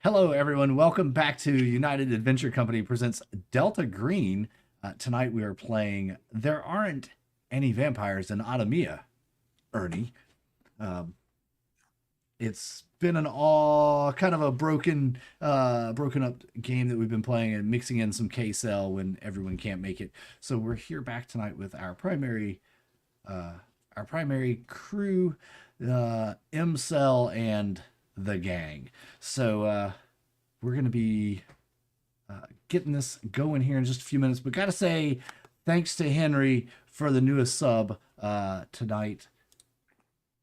Hello, everyone. Welcome back to United Adventure Company presents Delta Green. Tonight we are playing There Aren't Any Vampires in Adhamiya, Ernie. Um, it's been an all kind of a broken up game that we've been playing and mixing in some KSL when everyone can't make it. So we're here back tonight with uh, our primary crew, M-Cell and the gang. So we're going to be getting this going here in just a few minutes. But got to say thanks to Henry for the newest sub tonight.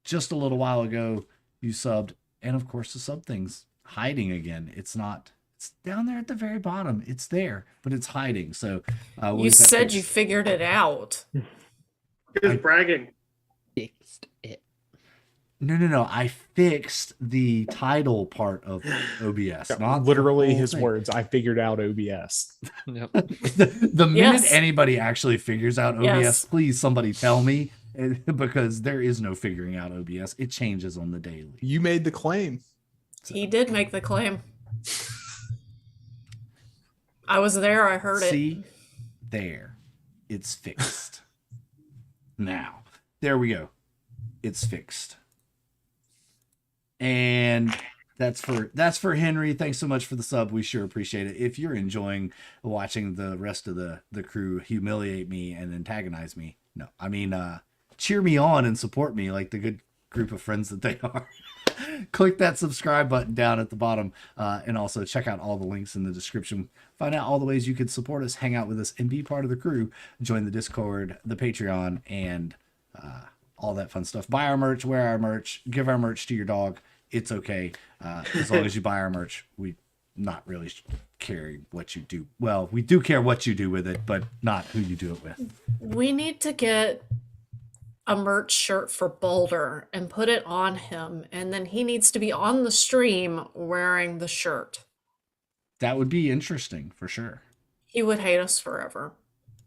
Just a little while ago, you subbed. And of course, the sub thing's hiding again. It's down there at the very bottom. It's there, but it's hiding. So you said you figured it out. He was bragging. Fixed it. No. I fixed the title part of OBS. Not literally his words. I figured out OBS. Yep. the minute Yes. anybody actually figures out OBS, Yes. please somebody tell me, because there is no figuring out OBS. It changes on the daily. You made the claim. He did make the claim. I was there. I heard it. See, there, it's fixed. Now, there we go. It's fixed. And that's for Henry. Thanks so much for the sub. We sure appreciate it. If you're enjoying watching the rest of the crew humiliate me and antagonize me, no, I mean cheer me on and support me like the good group of friends that they are. Click that subscribe button down at the bottom, and also check out all the links in the description. Find out all the ways you can support us, hang out with us, and be part of the crew. Join the Discord, the Patreon, and all that fun stuff. Buy our merch, wear our merch, give our merch to your dog. It's okay. As long as you buy our merch, we not really care what you do. Well, we do care what you do with it, but not who you do it with. We need to get a merch shirt for Boulder and put it on him, and then he needs to be on the stream wearing the shirt. That would be interesting for sure. He would hate us forever.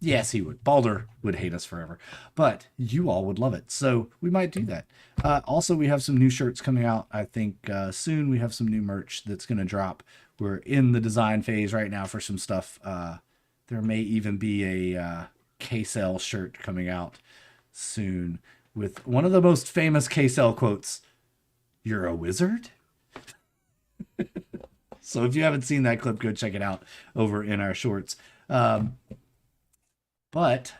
Yes, he would. Balder would hate us forever, but you all would love it. So we might do that. Also, we have some new shirts coming out. I think soon we have some new merch that's going to drop. We're in the design phase right now for some stuff. There may even be a KSL shirt coming out soon with one of the most famous KSL quotes. "You're a wizard?" So if you haven't seen that clip, go check it out over in our shorts. But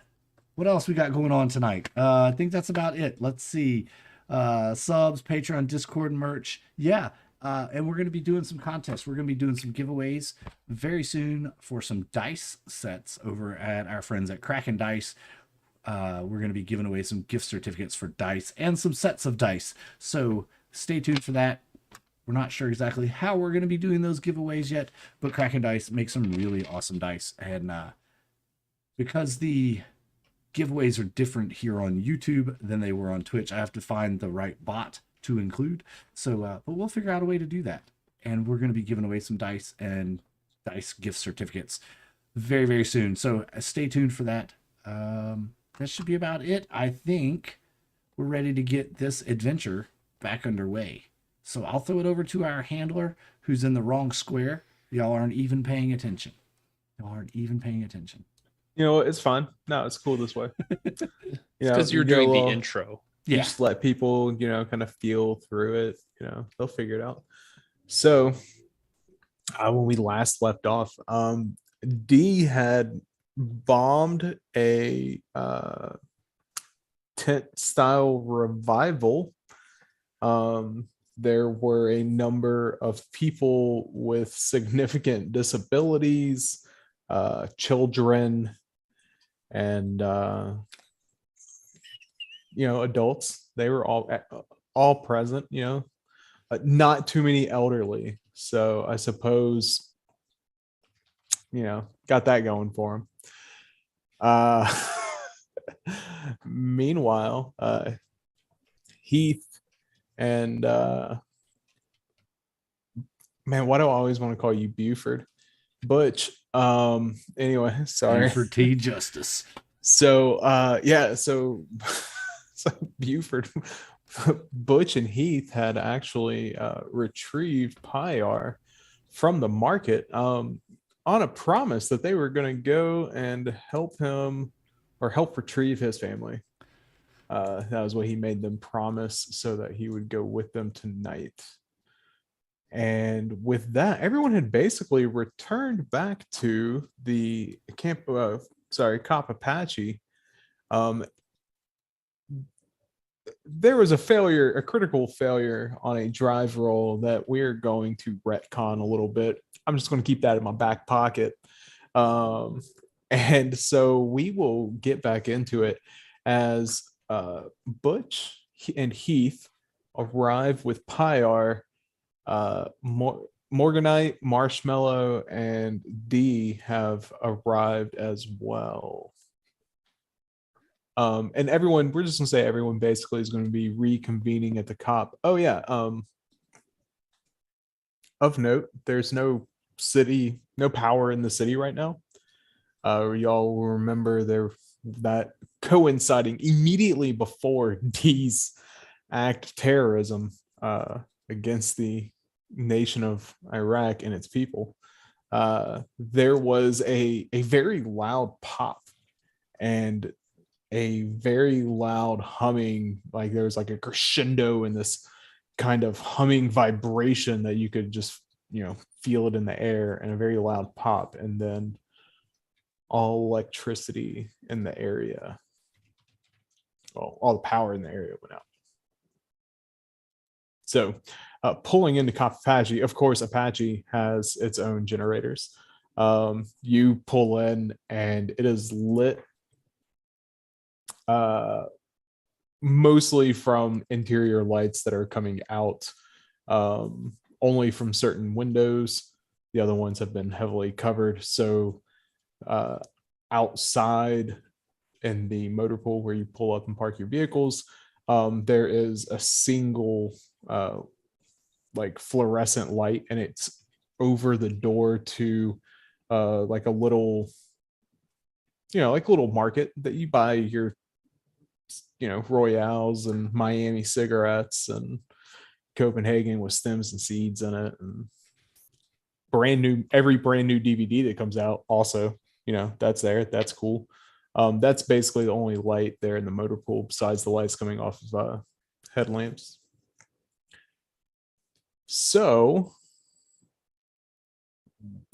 what else we got going on tonight? I think that's about it. Let's see. Subs, Patreon, Discord, merch. Yeah. And we're going to be doing some contests. We're going to be doing some giveaways very soon for some dice sets over at our friends at Kraken Dice. We're going to be giving away some gift certificates for dice and some sets of dice. So stay tuned for that. We're not sure exactly how we're going to be doing those giveaways yet, but Kraken Dice makes some really awesome dice. And because the giveaways are different here on YouTube than they were on Twitch, I have to find the right bot to include. So, but we'll figure out a way to do that. And we're going to be giving away some dice and dice gift certificates very, very soon. So stay tuned for that. That should be about it. I think we're ready to get this adventure back underway. So I'll throw it over to our handler who's in the wrong square. Y'all aren't even paying attention. Y'all aren't even paying attention. You know, it's fine. No, it's cool this way. Because you're doing the intro. You just let people, kind of feel through it. They'll figure it out. So, when we last left off, D had bombed a tent style revival. There were a number of people with significant disabilities, children, and adults. They were all present. Not too many elderly. So I suppose got that going for him. Meanwhile, Heath and man, why do I always want to call you Buford? Butch. Anyway, sorry. Buford T. Justice. So so Buford, Butch and Heath had actually retrieved Pyar from the market on a promise that they were going to go and help him or help retrieve his family. That was what he made them promise, so that he would go with them tonight. And with that, everyone had basically returned back to the camp. Cop Apache. There was a critical failure on a drive roll that we're going to retcon a little bit. I'm just going to keep that in my back pocket. And so we will get back into it as Butch and Heath arrive with Pyar, Morganite, Marshmallow, and D have arrived as well. And everyone, we're just gonna say everyone basically is going to be reconvening at the cop. Oh yeah. Of note, there's no power in the city right now. Y'all will remember that coinciding immediately before D's act of terrorism against the nation of Iraq and its people, there was a very loud pop and a very loud humming. Like there was like a crescendo in this kind of humming vibration that you could just, feel it in the air, and a very loud pop, and then all electricity in the area, well, all the power in the area went out. So pulling into Cop Apache, of course, Apache has its own generators. You pull in and it is lit mostly from interior lights that are coming out, only from certain windows. The other ones have been heavily covered. So outside in the motor pool where you pull up and park your vehicles, there is a single like fluorescent light, and it's over the door to like a little, like a little market that you buy your Royales and Miami cigarettes and Copenhagen with stems and seeds in it, and every brand new DVD that comes out also, that's there. That's cool. That's basically the only light there in the motor pool besides the lights coming off of headlamps. So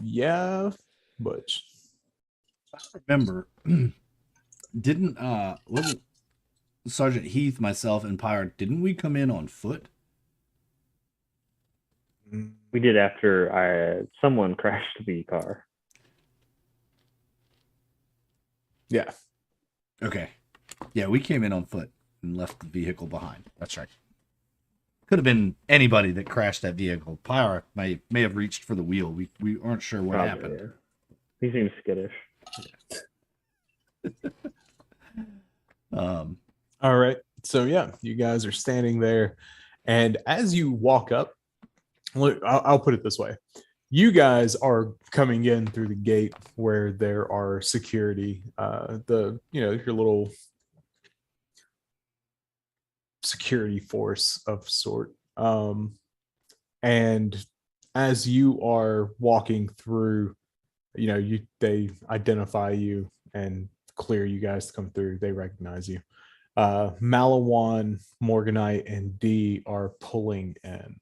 yeah, Butch. I remember wasn't Sergeant Heath, myself, and Pyre, didn't we come in on foot? We did after someone crashed the car. Yeah. Okay. Yeah, we came in on foot and left the vehicle behind. That's right. Could have been anybody that crashed that vehicle. Pyre may have reached for the wheel. We aren't sure what happened. Yeah. He seems skittish. All right. So yeah, you guys are standing there, and as you walk up, look, I'll put it this way. You guys are coming in through the gate where there are security, your little security force of sort. And as you are walking through, they identify you and clear you guys to come through. They recognize you. Malawan, Morganite, and D are pulling in.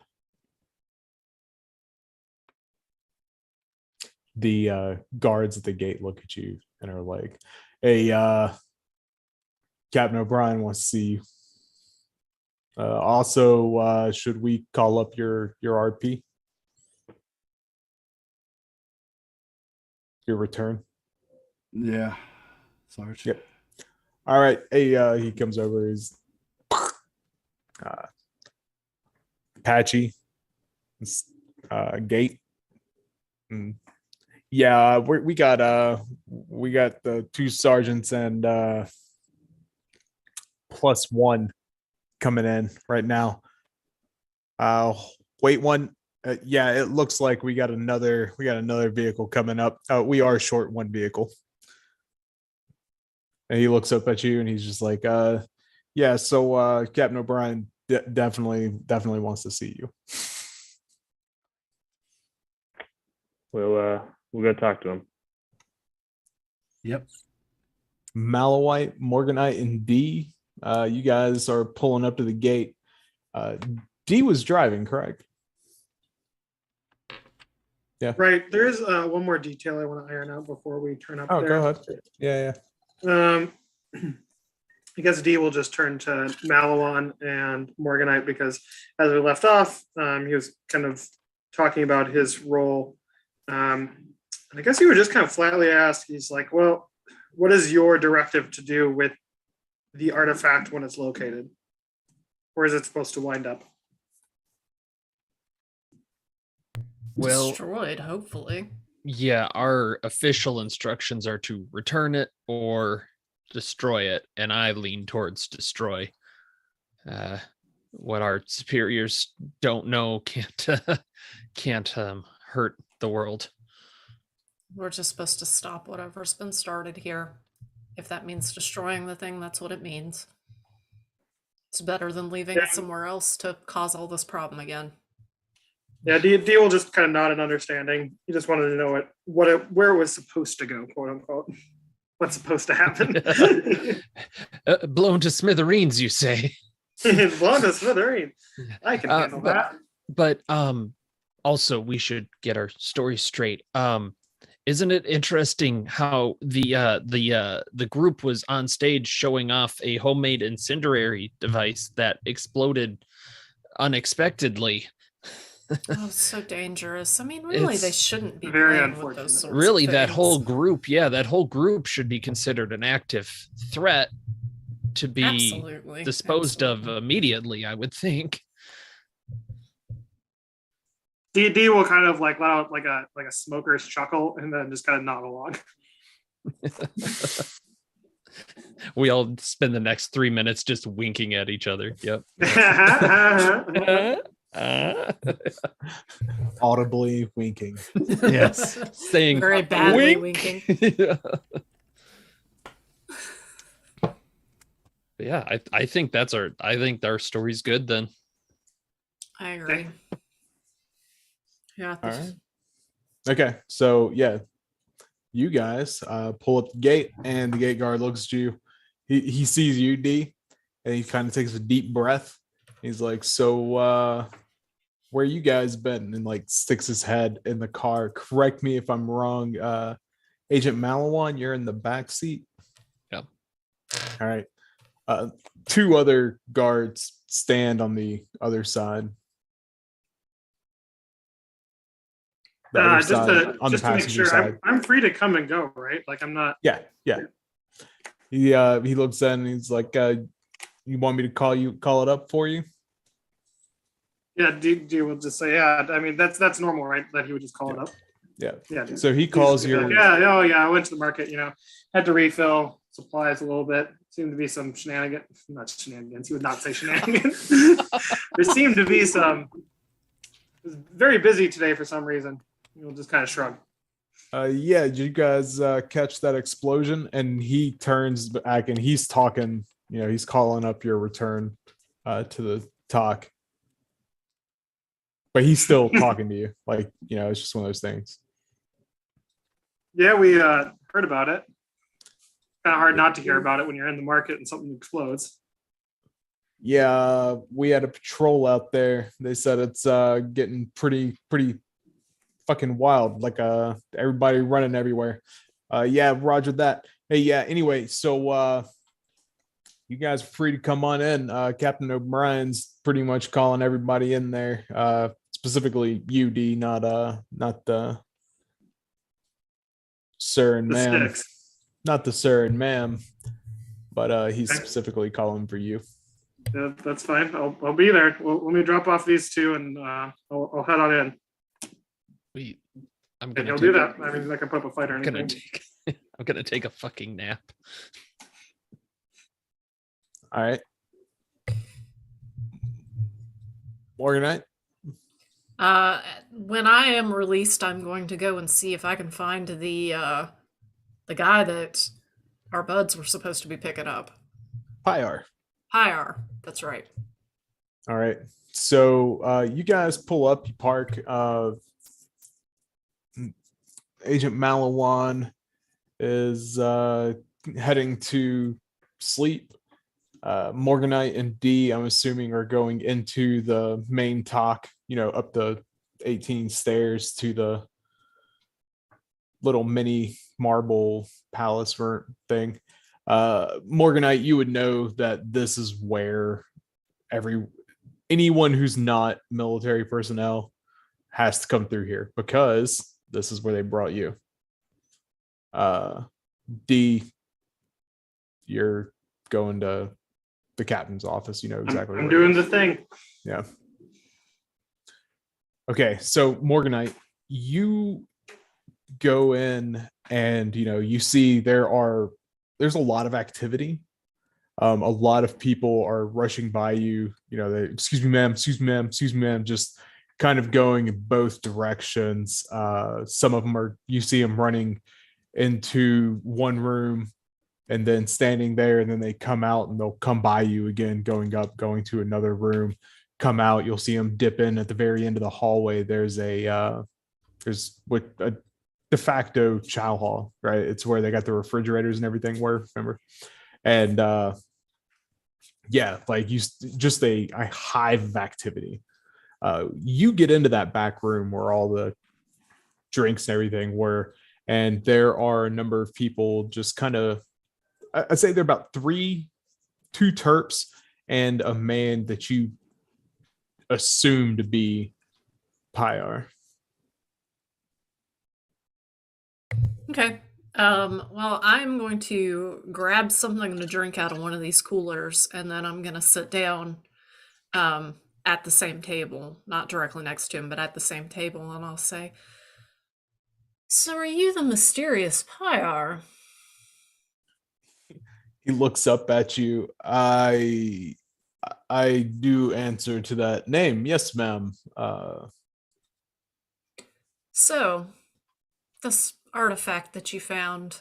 The guards at the gate look at you and are like, "Hey, Captain O'Brien wants to see you. Also, should we call up your RP? Your return?" Yeah. Sarge. Yep. All right. Hey, he comes over. He's Apache, gate. Yeah, we got the two sergeants and +1 coming in right now. Wait one. Yeah, it looks like we got another vehicle coming up. We are short one vehicle. And he looks up at you and he's just like, yeah, so Captain O'Brien definitely wants to see you. we'll go talk to him. Yep. Malawite, Morganite, and D. You guys are pulling up to the gate. D was driving, correct? Yeah. Right. There is one more detail I want to iron out before we turn up Oh, there. go ahead. Yeah. I guess D will just turn to Malawan and Morganite because as we left off, he was kind of talking about his role. And I guess he would just kind of flatly ask, he's like, well, what is your directive to do with the artifact when it's located? Where is it supposed to wind up? Well, Destroyed, hopefully. yeah, our official instructions are to return it or destroy it, and I lean towards destroy. What our superiors don't know can't hurt the world. We're just supposed to stop whatever's been started here. If that means destroying the thing, that's what it means. It's better than leaving it somewhere else to cause all this problem again. Yeah, D will just kind of nod in understanding. He just wanted to know where it was supposed to go, quote unquote. What's supposed to happen? Blown to smithereens, you say? Blown to smithereens. I can handle that. But also we should get our story straight. Isn't it interesting how the group was on stage showing off a homemade incendiary device that exploded unexpectedly? Oh, so dangerous. I mean, really, they shouldn't be very playing with unfortunate. those sorts Really, of that things. whole group should be considered an active threat to be Absolutely. disposed of immediately, I would think. D will kind of like let out like a smoker's chuckle and then just kind of nod along. We all spend the next 3 minutes just winking at each other. Yep. Audibly winking. Yes. Saying Very badly wink. winking. Yeah, I think I think our story's good then. I agree. Yeah. All right. Okay, so yeah, you guys pull up the gate, and the gate guard looks at you. He sees you, D, and he kind of takes a deep breath. He's like, "So, where you guys been?" And like sticks his head in the car. Correct me if I'm wrong. Agent Malawan, you're in the back seat. Yep. All right. Two other guards stand on the other side. The other Just side, on the to make passenger sure, side. I'm free to come and go, right? Like I'm not. Yeah. He looks in and he's like, "You want me to call it up for you?" Yeah, D will just say, yeah. I mean, that's normal, right? That he would just call it up. Yeah. Yeah. So he calls He's just your. like, yeah. Oh, yeah. I went to the market. Had to refill supplies a little bit. Seemed to be some shenanigans. Not shenanigans. He would not say shenanigans. There seemed to be some. It was very busy today for some reason. He'll just kind of shrug. Yeah, did you guys catch that explosion? And he turns back and he's talking, he's calling up your return to the talk. But he's still talking to you. Like, it's just one of those things. Yeah, we heard about it. Kind of hard not to hear about it when you're in the market and something explodes. Yeah, we had a patrol out there. They said it's getting pretty fucking wild, like everybody running everywhere. Yeah, roger that. Hey, yeah, anyway, so you guys are free to come on in. Captain O'Brien's pretty much calling everybody in there, specifically you, D, not the sir and ma'am, not the sir and ma'am, but he's specifically calling for you. Yeah, that's fine. I'll be there. Well, let me drop off these two and I'll head on in. I'm And gonna he'll do that. I mean, I can put up a fight or anything. I'm gonna take a fucking nap. All right. Morganite. When I am released, I'm going to go and see if I can find the guy that our buds were supposed to be picking up. Pyar. Pyar, that's right. All right. So you guys pull up, you park Agent Malawan is heading to sleep. Morganite and D, I'm assuming, are going into the main talk, up the 18 stairs to the little mini marble palace thing. Morganite, you would know that this is where anyone who's not military personnel has to come through here, because this is where they brought you. D, you're going to the captain's office. You know exactly. I'm where it doing is. the thing. Yeah. Okay, so Morganite, you go in and you see there's a lot of activity. A lot of people are rushing by you. They, excuse me, ma'am, excuse me, ma'am, excuse me, ma'am, just kind of going in both directions. Some of them you see them running into one room and then standing there, and then they come out and they'll come by you again, going to another room, come out. You'll see them dip in at the very end of the hallway. There's a de facto chow hall, right? It's where they got the refrigerators and everything remember? And yeah, like just a hive of activity. You get into that back room where all the drinks and everything were, and there are a number of people just kind of, I'd say they're about two terps and a man that you assume to be Pyar. Okay. Well, I'm going to grab something to drink out of one of these coolers, and then I'm going to sit down at the same table, not directly next to him, but at the same table, and I'll say, "So are you the mysterious Pyar?" He looks up at you. I do answer to that name. Yes, ma'am. So, this artifact that you found,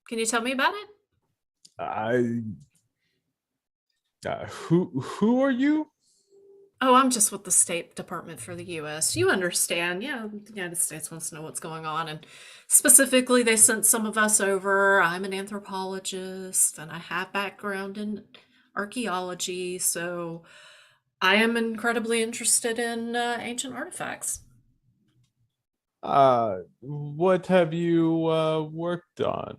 can you tell me about it? Who are you? Oh, I'm just with the State Department for the US. You understand. Yeah, the United States wants to know what's going on. And specifically, they sent some of us over. I'm an anthropologist and I have background in archaeology. So I am incredibly interested in ancient artifacts. What have you worked on?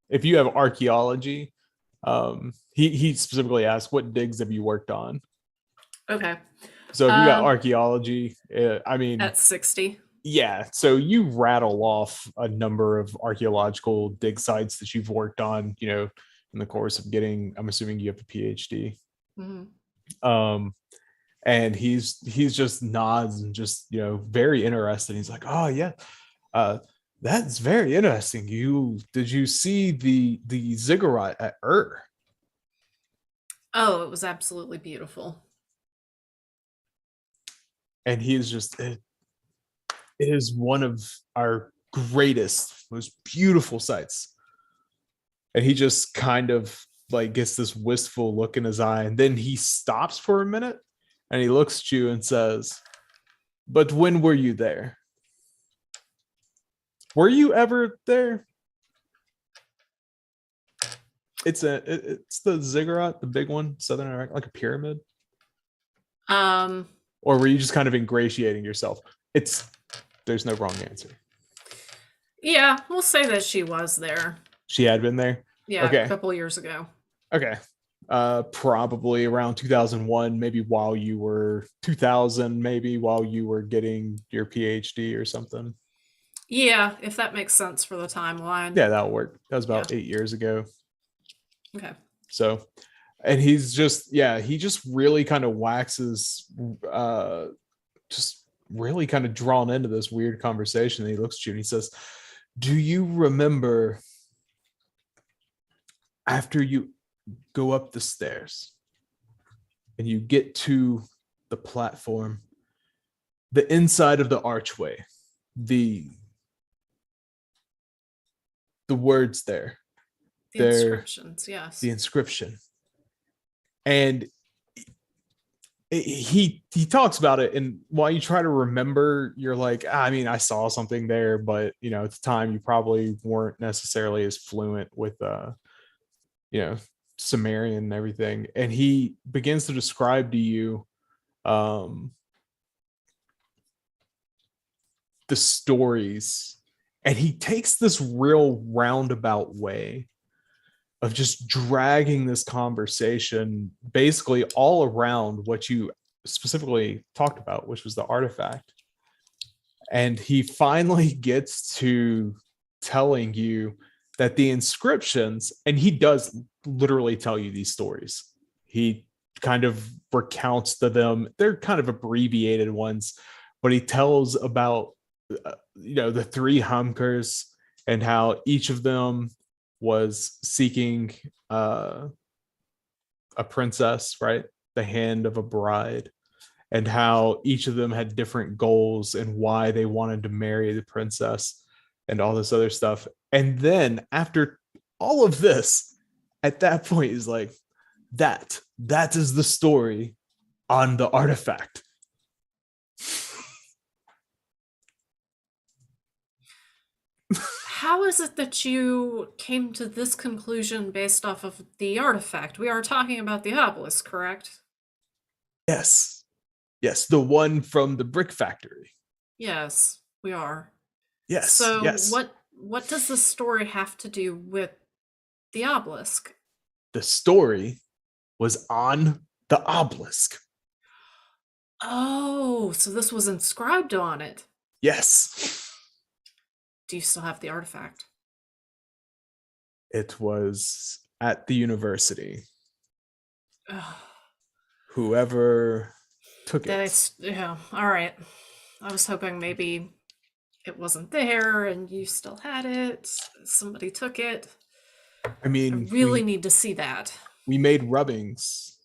If you have archaeology, he specifically asked, what digs have you worked on? Okay. So if you got archaeology, I mean, At 60. yeah. So you rattle off a number of archaeological dig sites that you've worked on, in the course of getting, I'm assuming you have a PhD. Mm-hmm. And he's just nods and just, very interested. He's like, oh yeah, that's very interesting. Did you see the ziggurat at Oh, it was absolutely beautiful. And he's just, it is one of our greatest, most beautiful sights. And he just kind of like gets this wistful look in his eye, and then he stops for a minute and he looks at you and says, but when were you there? Were you ever there? It's the ziggurat, the big one, Southern Iraq, like a pyramid. Or were you just kind of ingratiating yourself? There's no wrong answer. Yeah, we'll say that she was there. She had been there? Yeah, okay. A couple of years ago. Okay. Probably around 2001, maybe while you were 2000, maybe while you were getting your PhD or something. Yeah, if that makes sense for the timeline. Yeah, that'll work. That was about 8 years ago. Okay. So, and he's just, he just really kind of waxes, just really kind of drawn into this weird conversation. And he looks at you and he says, do you remember after you go up the stairs and you get to the platform, the inside of the archway, the words there, the inscriptions, yes, the inscription, and he talks about it, and while you try to remember, you're like, I mean, I saw something there, but you know, at the time you probably weren't necessarily as fluent with you know, Sumerian and everything. And he begins to describe to you the stories, and he takes this real roundabout way of just dragging this conversation basically all around what you specifically talked about, which was the artifact. And he finally gets to telling you that the inscriptions, and he does literally tell you these stories. He kind of recounts to them. They're kind of abbreviated ones, but he tells about you know, the three Humkers and how each of them was seeking a princess, right? The hand of a bride, and how each of them had different goals and why they wanted to marry the princess and all this other stuff. And then after all of this, at that point is like, that is the story on the artifact. How is it that you came to this conclusion based off of the artifact? We are talking about the obelisk, correct? Yes. Yes, the one from the brick factory. Yes, we are. Yes. So yes. what does this story have to do with the obelisk? The story was on the obelisk. Oh, so this was inscribed on it. Yes. Do you still have the artifact? It was at the university. Ugh. Whoever took it. That's, yeah, all right. I was hoping maybe it wasn't there and you still had it. Somebody took it. I I mean, really need to see that. we made rubbings.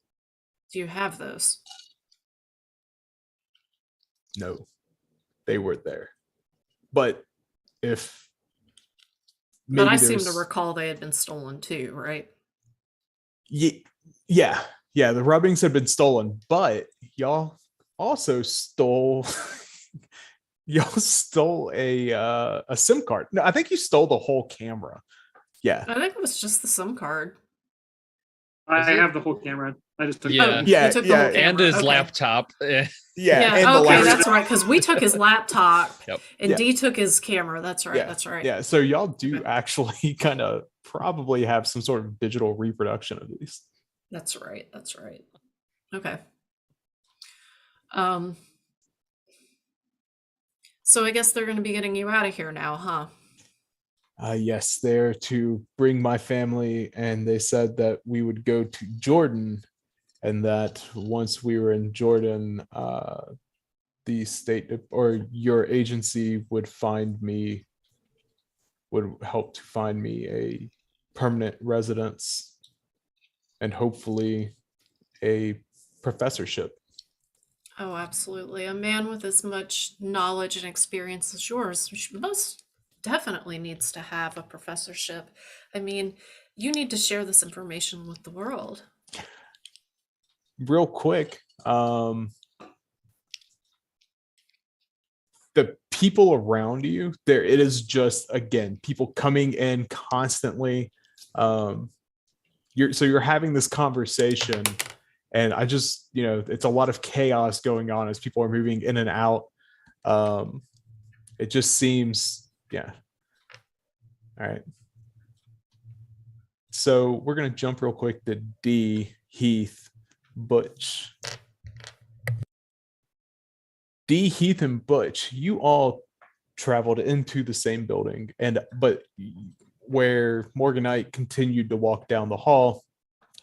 Do you have those? No, they weren't there. But if maybe But I seem to there's- recall they had been stolen too, right? yeah, the rubbings had been stolen, but y'all also stole y'all stole a SIM card. No, I think you stole the whole camera. Yeah. I think it was just the SIM card. I it? have the whole camera. I just took Yeah. it. Yeah, You took the yeah, whole And camera. his Okay. laptop. Yeah, Yeah, and the okay, laptop. that's right. Because we took his laptop Yep. and Yeah. D took his camera. That's right. That's right. Yeah, so y'all do Okay. actually kind of probably have some sort of digital reproduction of these. That's right. That's right. Okay. Um. So I guess they're going to be getting you out of here now, huh? Yes, they're to bring my family, and they said that we would go to Jordan, and that once we were in Jordan, the state or your agency would help to find me a permanent residence and hopefully a professorship. Oh, absolutely. A man with as much knowledge and experience as yours most definitely needs to have a professorship. I mean, you need to share this information with the world. Real quick, the people around you, there it is, just again people coming in constantly. You're having this conversation, and I just, you know, it's a lot of chaos going on as people are moving in and out. It just seems, yeah. All right, so we're gonna jump real quick to D, Heath, Butch. D, Heath, and Butch, you all traveled into the same building, but where Morganite continued to walk down the hall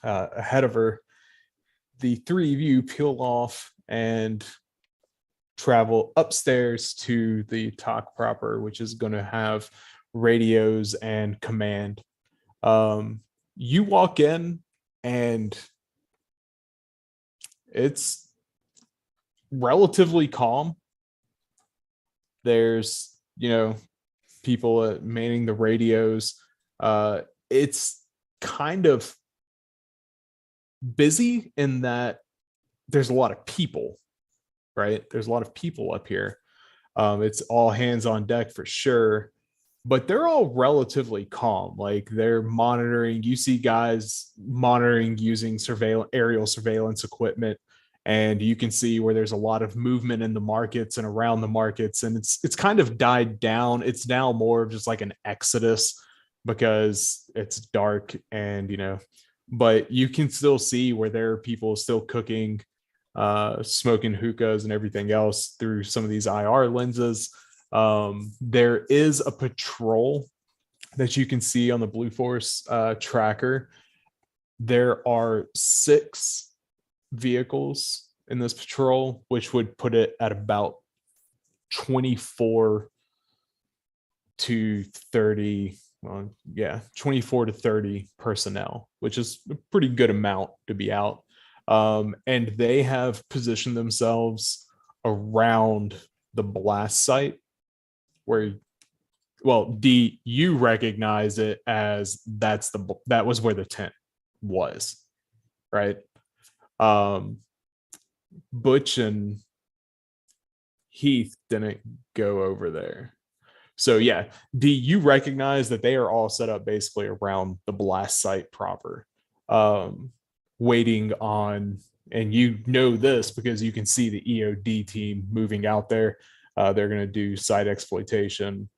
ahead of her, the three of you peel off and travel upstairs to the talk proper, which is going to have radios and command. You walk in, and it's relatively calm. There's, you know, people manning the radios. It's kind of busy in that there's a lot of people, right? There's a lot of people up here. It's all hands on deck for sure, but they're all relatively calm. Like they're monitoring. You see guys monitoring using aerial surveillance equipment, and you can see where there's a lot of movement in the markets and around the markets, and it's kind of died down. It's now more of just like an exodus because it's dark, and but you can still see where there are people still cooking, smoking hookahs and everything else through some of these IR lenses. There is a patrol that you can see on the Blue Force tracker. There are 6 vehicles in this patrol, which would put it at about 24 to 30. Well, yeah, 24 to 30 personnel, which is a pretty good amount to be out. And they have positioned themselves around the blast site where, well, D, you recognize it as that was where the tent was, right? Butch and Heath didn't go over there. So yeah, D, you recognize that they are all set up basically around the blast site proper, waiting on, and you know this because you can see the EOD team moving out there. They're going to do site exploitation,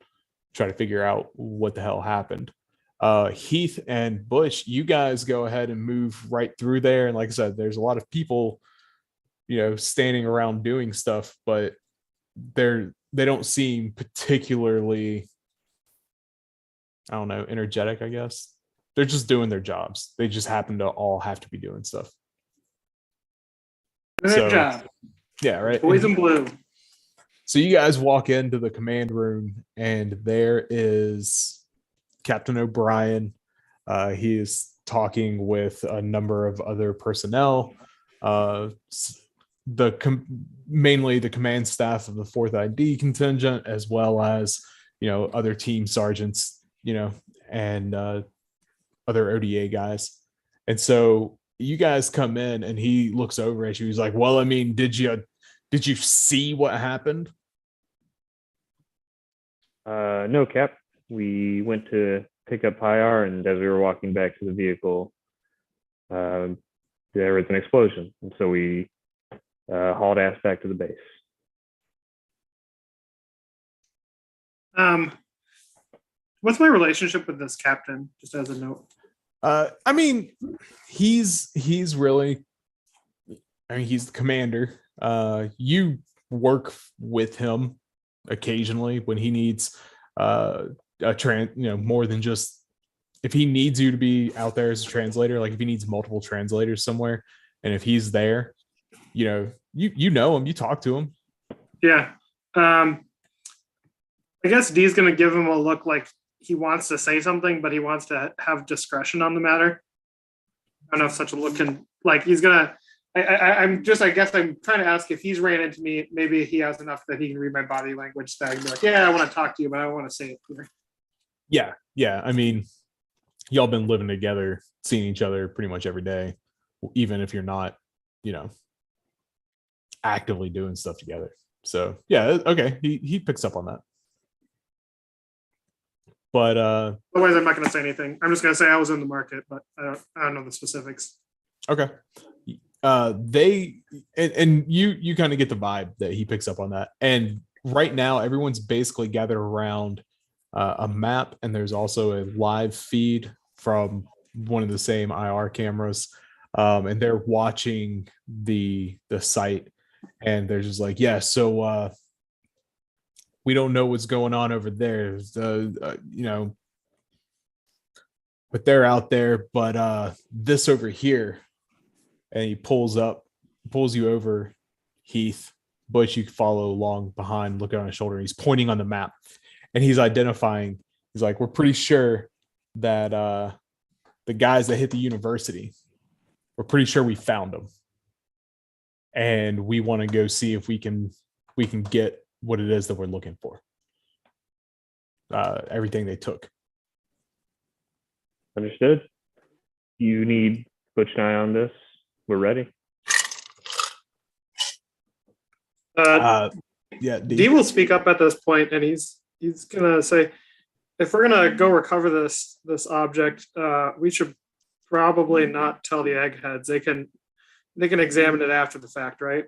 try to figure out what the hell happened. Heath and Butch, you guys go ahead and move right through there. And like I said, there's a lot of people, standing around doing stuff, but they don't seem particularly, I don't know, energetic, I guess. They're just doing their jobs. They just happen to all have to be doing stuff. Good job. Yeah, right. Boys in blue. So you guys walk into the command room, and there is Captain O'Brien. He is talking with a number of other personnel, mainly the command staff of the 4th ID contingent, as well as other team sergeants, and other ODA guys. And so you guys come in, and he looks over at you. He's like, "Well, I mean, did you see what happened?" No, Cap. We went to pick up IR, and as we were walking back to the vehicle, there was an explosion, and so we hauled ass back to the base. What's my relationship with this captain? Just as a note. I mean, he's really, he's the commander. You work with him occasionally when he needs more than just, if he needs you to be out there as a translator, like if he needs multiple translators somewhere, and if he's there, you know him, you talk to him. Yeah. I guess D's going to give him a look like he wants to say something, but he wants to have discretion on the matter. I don't know if such a look can, like, he's going to, I guess I'm trying to ask if he's ran into me, maybe he has enough that he can read my body language that I can be like, yeah, I want to talk to you, but I don't want to say it here. Yeah. I mean, y'all been living together, seeing each other pretty much every day, even if you're not, actively doing stuff together. So yeah, okay, he picks up on that. But otherwise, I'm not going to say anything. I'm just going to say I was in the market, but I don't know the specifics. Okay. They and you kind of get the vibe that he picks up on that. And right now, everyone's basically gathered around a map, and there's also a live feed from one of the same IR cameras, and they're watching the site, and they're just like, yeah, so we don't know what's going on over there, but they're out there. But this over here, and he pulls you over, Heath, but you can follow along behind, looking on his shoulder. He's pointing on the map, and he's identifying. He's like, we're pretty sure that the guys that hit the university, we're pretty sure we found them, and we want to go see if we can get what it is that we're looking for. Everything they took. Understood. You need Butch and I on this. We're ready. Yeah, D will speak up at this point, and he's gonna say, if we're gonna go recover this object, we should probably not tell the eggheads. They can examine it after the fact, right?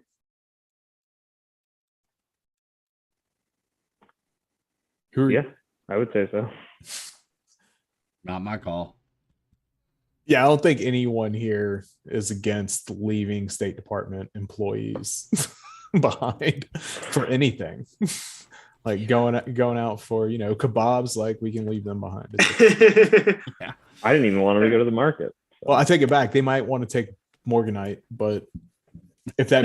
Yeah, I would say so. Not my call. Yeah, I don't think anyone here is against leaving State Department employees behind for anything. Like going out for kebabs, like we can leave them behind. I didn't even want them to go to the market. So. Well, I take it back. They might want to take Morganite, but if that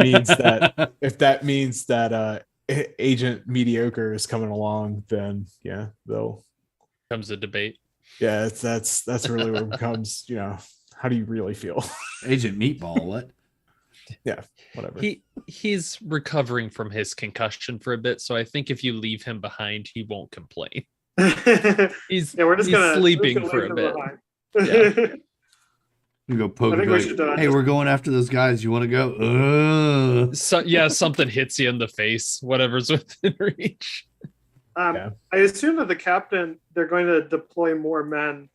means that Agent Mediocre is coming along, then yeah, they'll Comes a debate. yeah, that's really where it becomes, how do you really feel? Agent Meatball, what? Yeah, whatever. He's recovering from his concussion for a bit, so I think if you leave him behind, he won't complain. He's sleeping for a bit. Yeah. You go poke. I think and we be should, like, hey, we're going after those guys. You want to go? So yeah, something hits you in the face, whatever's within reach. I assume that the captain, they're going to deploy more men.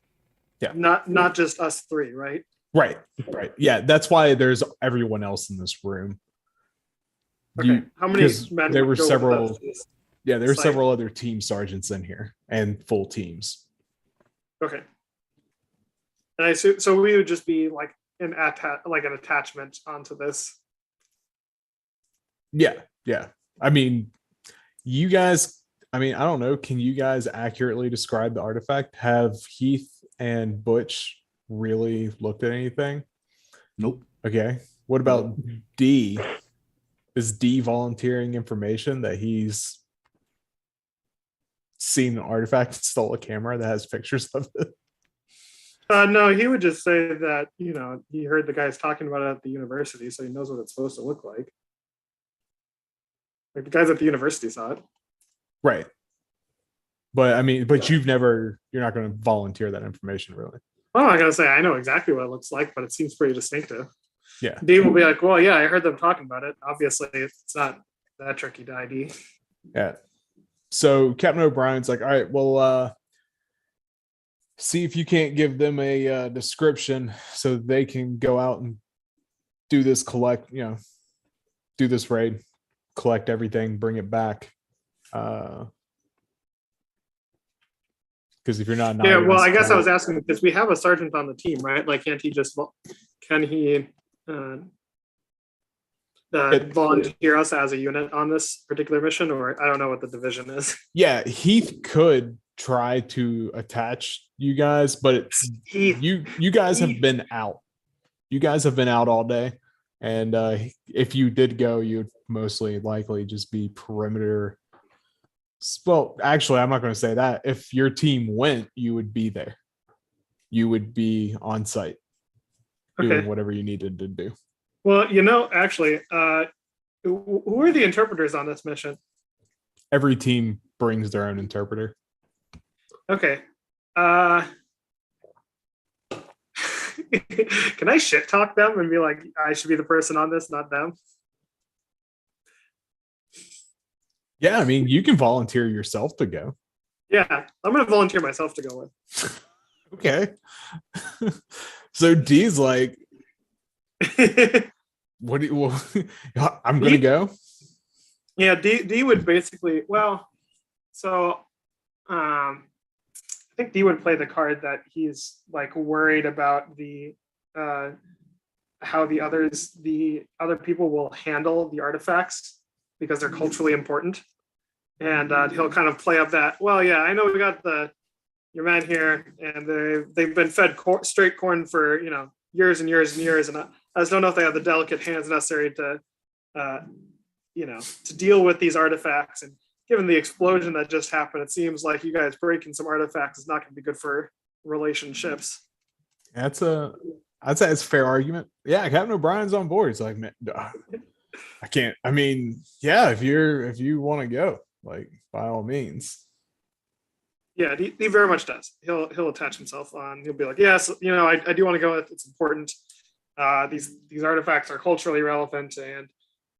Yeah. Not just us three, right? Right. Yeah, that's why there's everyone else in this room. Okay. How many men? There were would go with several. us to this Yeah, there were site? several other team sergeants in here and full teams. Okay. And I assume so. We would just be like an attachment onto this. Yeah. I mean, you guys. I mean, I don't know. Can you guys accurately describe the artifact? Have Heath and Butch really looked at anything? Nope. Okay. What about D? Is D volunteering information that he's seen an artifact and stole a camera that has pictures of it? No, he would just say that, he heard the guys talking about it at the university, so he knows what it's supposed to look like. Like the guys at the university saw it. Right. But I mean, you're not going to volunteer that information, really. Well, I'm not going to say I know exactly what it looks like, but it seems pretty distinctive. Yeah. D will be like, well, yeah, I heard them talking about it. Obviously, it's not that tricky to ID. Yeah. So Captain O'Brien's like, all right, well, see if you can't give them a description so they can go out and do this do this raid, collect everything, bring it back. Because if you're not, Yeah, well, I guess I was asking because we have a sergeant on the team, right? Like, can he volunteer us as a unit on this particular mission, or I don't know what the division is. Yeah, Heath could try to attach you guys, but you guys have been out. You guys have been out all day, and if you did go, you'd mostly likely just be perimeter. Well, actually, I'm not going to say that. If your team went, you would be there. You would be on site doing whatever you needed to do. Well, actually, who are the interpreters on this mission? Every team brings their own interpreter. Okay. Can I shit talk them and be like, I should be the person on this, not them? Yeah, I mean, you can volunteer yourself to go. Yeah, I'm going to volunteer myself to go with. Okay. So D's like, what do you, I'm going to go. Yeah, D would basically, I think D would play the card that he's like worried about the how the other people will handle the artifacts because they're culturally important, and he'll kind of play up that. Well, yeah, I know we got your man here, and they've been fed straight corn for years and years and years, and I just don't know if they have the delicate hands necessary to to deal with these artifacts. And given the explosion that just happened, it seems like you guys breaking some artifacts is not going to be good for relationships. I'd say it's a fair argument. Yeah, Captain O'Brien's on board. It's like, man, I can't. I mean, yeah, if you want to go, like, by all means. Yeah, he very much does. He'll attach himself on. He'll be like, yes, I do want to go. It's important. These artifacts are culturally relevant, and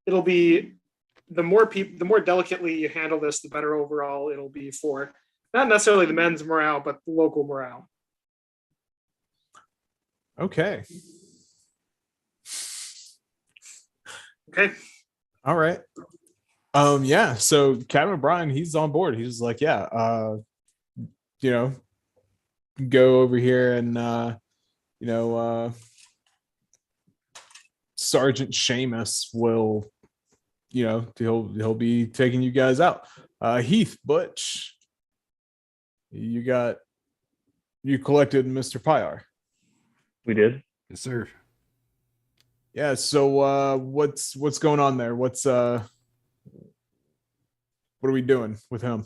it'll be the more delicately you handle this, the better overall it'll be for not necessarily the men's morale, but the local morale. Okay. Okay. All right. Yeah. So Captain O'Brien, he's on board. He's like, yeah, you know, go over here and you know, Sergeant Seamus will, you know, he'll be taking you guys out. Heath, Butch, you collected Mr. Pyar. We did. Yes, sir. Yeah. So what's going on there? What are we doing with him?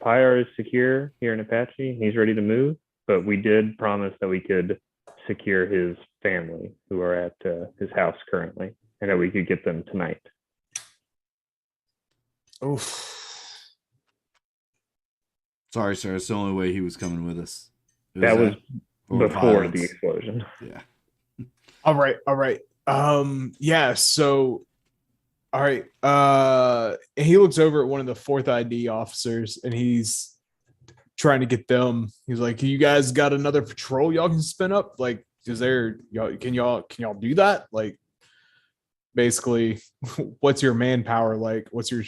Pyar is secure here in Apache. He's ready to move, but we did promise that we could secure his family who are at his house currently, and that we could get them tonight. Oof. Sorry, sir. It's the only way he was coming with us. That was or before violence. the explosion. Yeah. All right. Yeah. So, all right. He looks over at one of the fourth ID officers, and he's trying to get them. He's like, "You guys got another patrol y'all can spin up? Like, can y'all do that? Like, basically, what's your manpower like? Where's your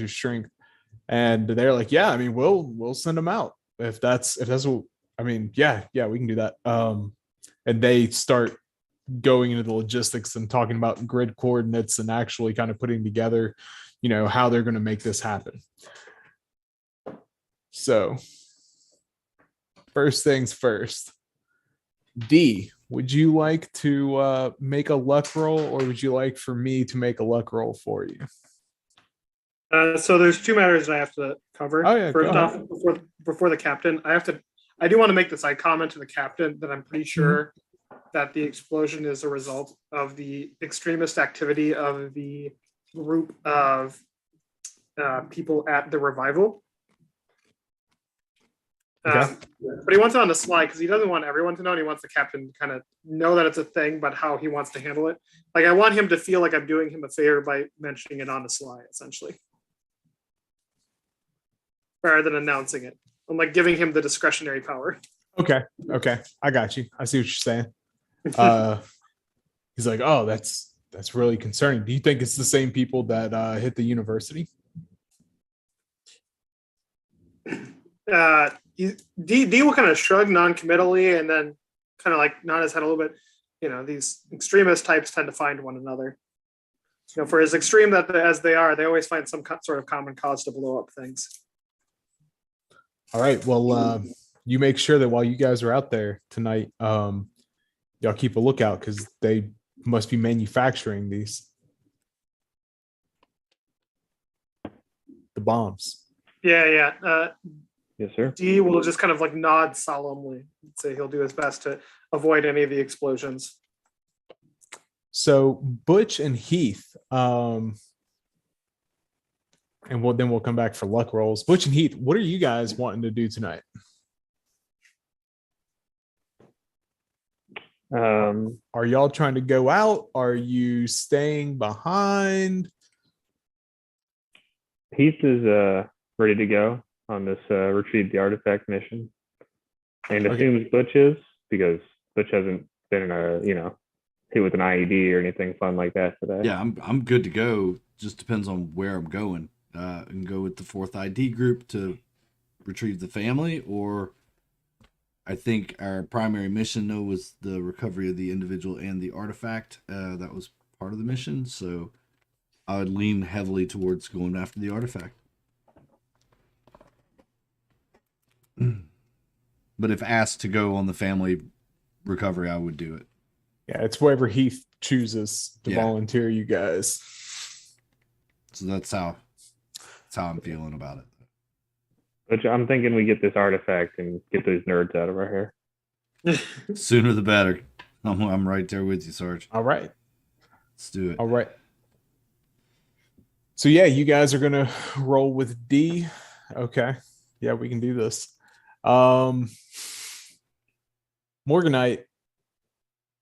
strength?" And they're like, "Yeah, I mean, we'll send them out if that's what I mean. Yeah, we can do that." And they start going into the logistics and talking about grid coordinates and actually kind of putting together, you know, how they're going to make this happen. So, first things first. D, would you like to make a luck roll, or would you like for me to make a luck roll for you? So there's two matters that I have to cover. Oh, yeah, First go off, before the captain, I do want to make the side comment to the captain that I'm pretty sure that the explosion is a result of the extremist activity of the group of people at the revival. Okay. But he wants it on the slide because he doesn't want everyone to know, and he wants the captain to kind of know that it's a thing, but how he wants to handle it. Like, I want him to feel like I'm doing him a favor by mentioning it on the slide, essentially, rather than announcing it. I'm like giving him the discretionary power. Okay. I got you. I see what you're saying. He's like, "Oh, that's really concerning. Do you think it's the same people that hit the university?" D will kind of shrug non-committally and then kind of like nod his head a little bit. You know, these extremist types tend to find one another. You know, for as extreme as they are, they always find some sort of common cause to blow up things. All right. Well, you make sure that while you guys are out there tonight, y'all keep a lookout because they must be manufacturing the bombs. Yeah. Yes, sir. D will just kind of like nod solemnly and say he'll do his best to avoid any of the explosions. So Butch and Heath, and then we'll come back for luck rolls. Butch and Heath, what are you guys wanting to do tonight? Are y'all trying to go out? Are you staying behind? Heath is ready to go on this retrieve the artifact mission, and assumes Butch is, because Butch hasn't been in a hit with an IED or anything fun like that today. Yeah, I'm good to go. Just depends on where I'm going. I can go with the fourth ID group to retrieve the family, or I think our primary mission though was the recovery of the individual and the artifact. That was part of the mission, so I would lean heavily towards going after the artifact. But if asked to go on the family recovery, I would do it. Yeah, it's wherever Heath chooses to volunteer you guys. So that's how I'm feeling about it. But I'm thinking we get this artifact and get those nerds out of our hair. Sooner the better. I'm right there with you, Sarge. All right. Let's do it. All right. So yeah, you guys are gonna roll with D. Okay. Yeah, we can do this. Morganite,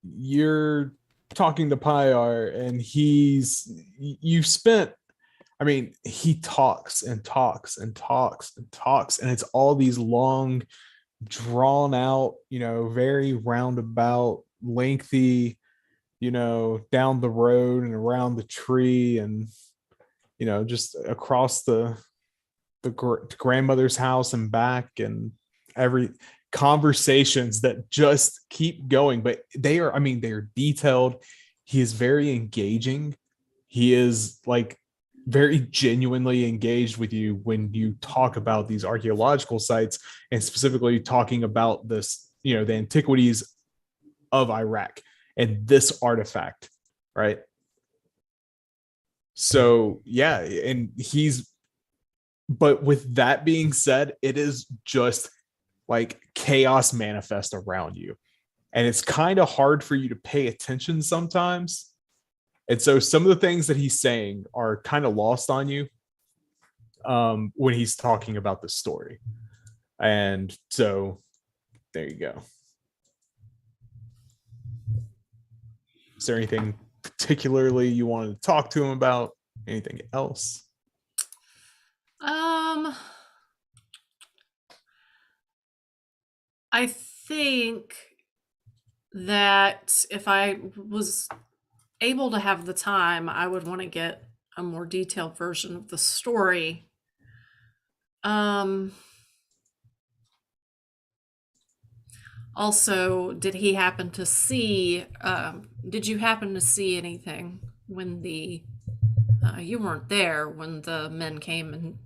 you're talking to Pyar, and you've spent. I mean, he talks and talks and talks and talks, and it's all these long, drawn out, very roundabout, lengthy, down the road and around the tree, and just across the grandmother's house and back, and every conversations that just keep going. But they're detailed. He is very engaging. He is like very genuinely engaged with you when you talk about these archaeological sites, and specifically talking about this, the antiquities of Iraq and this artifact, right? So yeah, and but with that being said, it is just like chaos manifest around you, and it's kind of hard for you to pay attention sometimes. And so some of the things that he's saying are kind of lost on you when he's talking about the story. And so there you go. Is there anything particularly you wanted to talk to him about? Anything else? I think that if I was able to have the time, I would want to get a more detailed version of the story. Also, did you happen to see anything when you weren't there when the men came and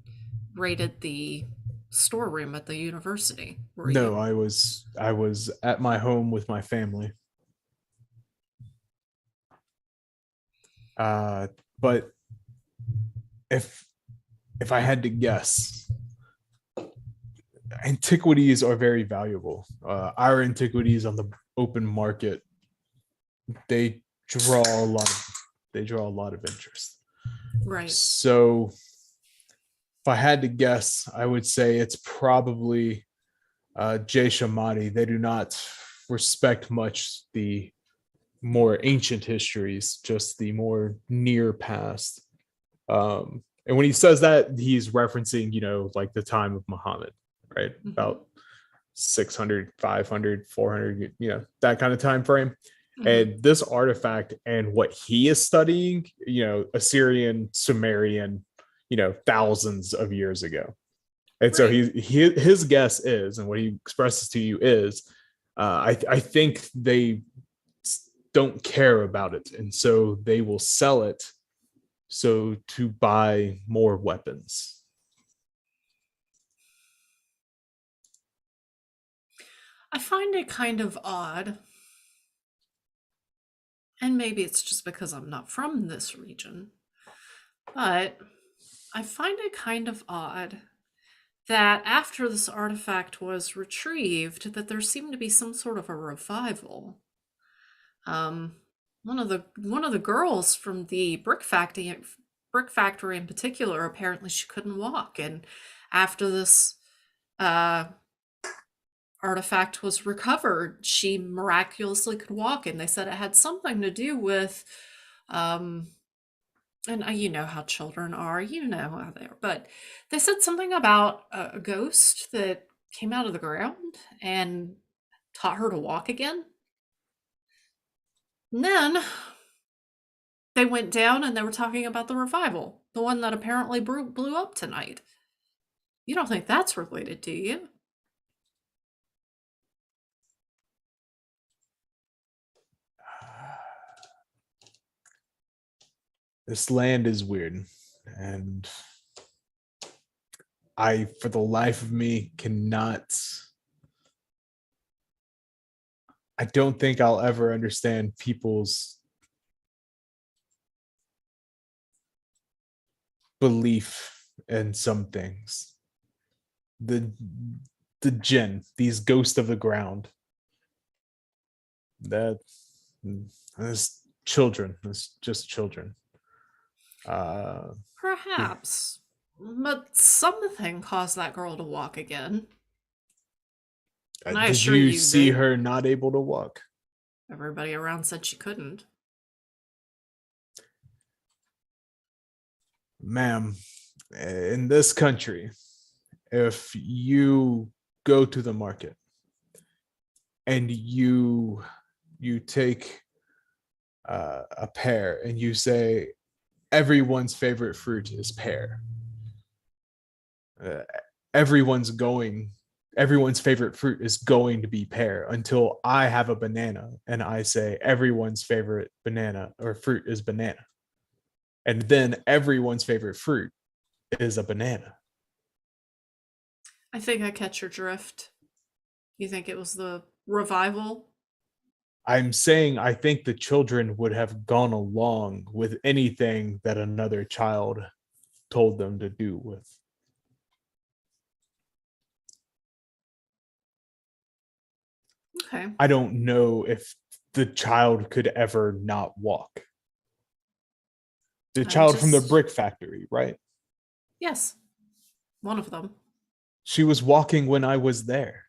raided the storeroom at the university? Were No, you? I was at my home with my family. But if I had to guess, antiquities are very valuable. Our antiquities on the open market, they draw a lot of interest. Right. So if I had to guess, I would say it's probably Jay Shamati. They do not respect much the more ancient histories, just the more near past. And when he says that, he's referencing, like the time of Muhammad, right? Mm-hmm. About 600, 500, 400, that kind of time frame. Mm-hmm. And this artifact and what he is studying, Assyrian, Sumerian, thousands of years ago. And so his guess is, and what he expresses to you is, I think they don't care about it, and so they will sell it so to buy more weapons. I find it kind of odd, and maybe it's just because I'm not from this region, but I find it kind of odd that after this artifact was retrieved, that there seemed to be some sort of a revival. One of the girls from the brick factory in particular, apparently she couldn't walk, and after this artifact was recovered, she miraculously could walk, and they said it had something to do with and you know how children are, how they are, but they said something about a ghost that came out of the ground and taught her to walk again. And then they went down and they were talking about the revival, the one that apparently blew up tonight. You don't think that's related, do you? This land is weird, and I, for the life of me, I don't think I'll ever understand people's belief in some things. The jinn, these ghosts of the ground. That's children. That's just children. Perhaps. But something caused that girl to walk again. And I Did assure you you see that her not able to walk? everybody around said she couldn't. Ma'am, in this country, if you go to the market and you take a pear and you say everyone's favorite fruit is pear, uh, everyone's favorite fruit is going to be pear until I have a banana and I say everyone's favorite banana or fruit is banana, and then everyone's favorite fruit is a banana. I think I catch your drift. You think it was the revival? I'm saying I think the children would have gone along with anything that another child told them to do with. Okay. I don't know if the child could ever not walk. The I child from the just- brick factory, right? Yes. One of them. She was walking when I was there.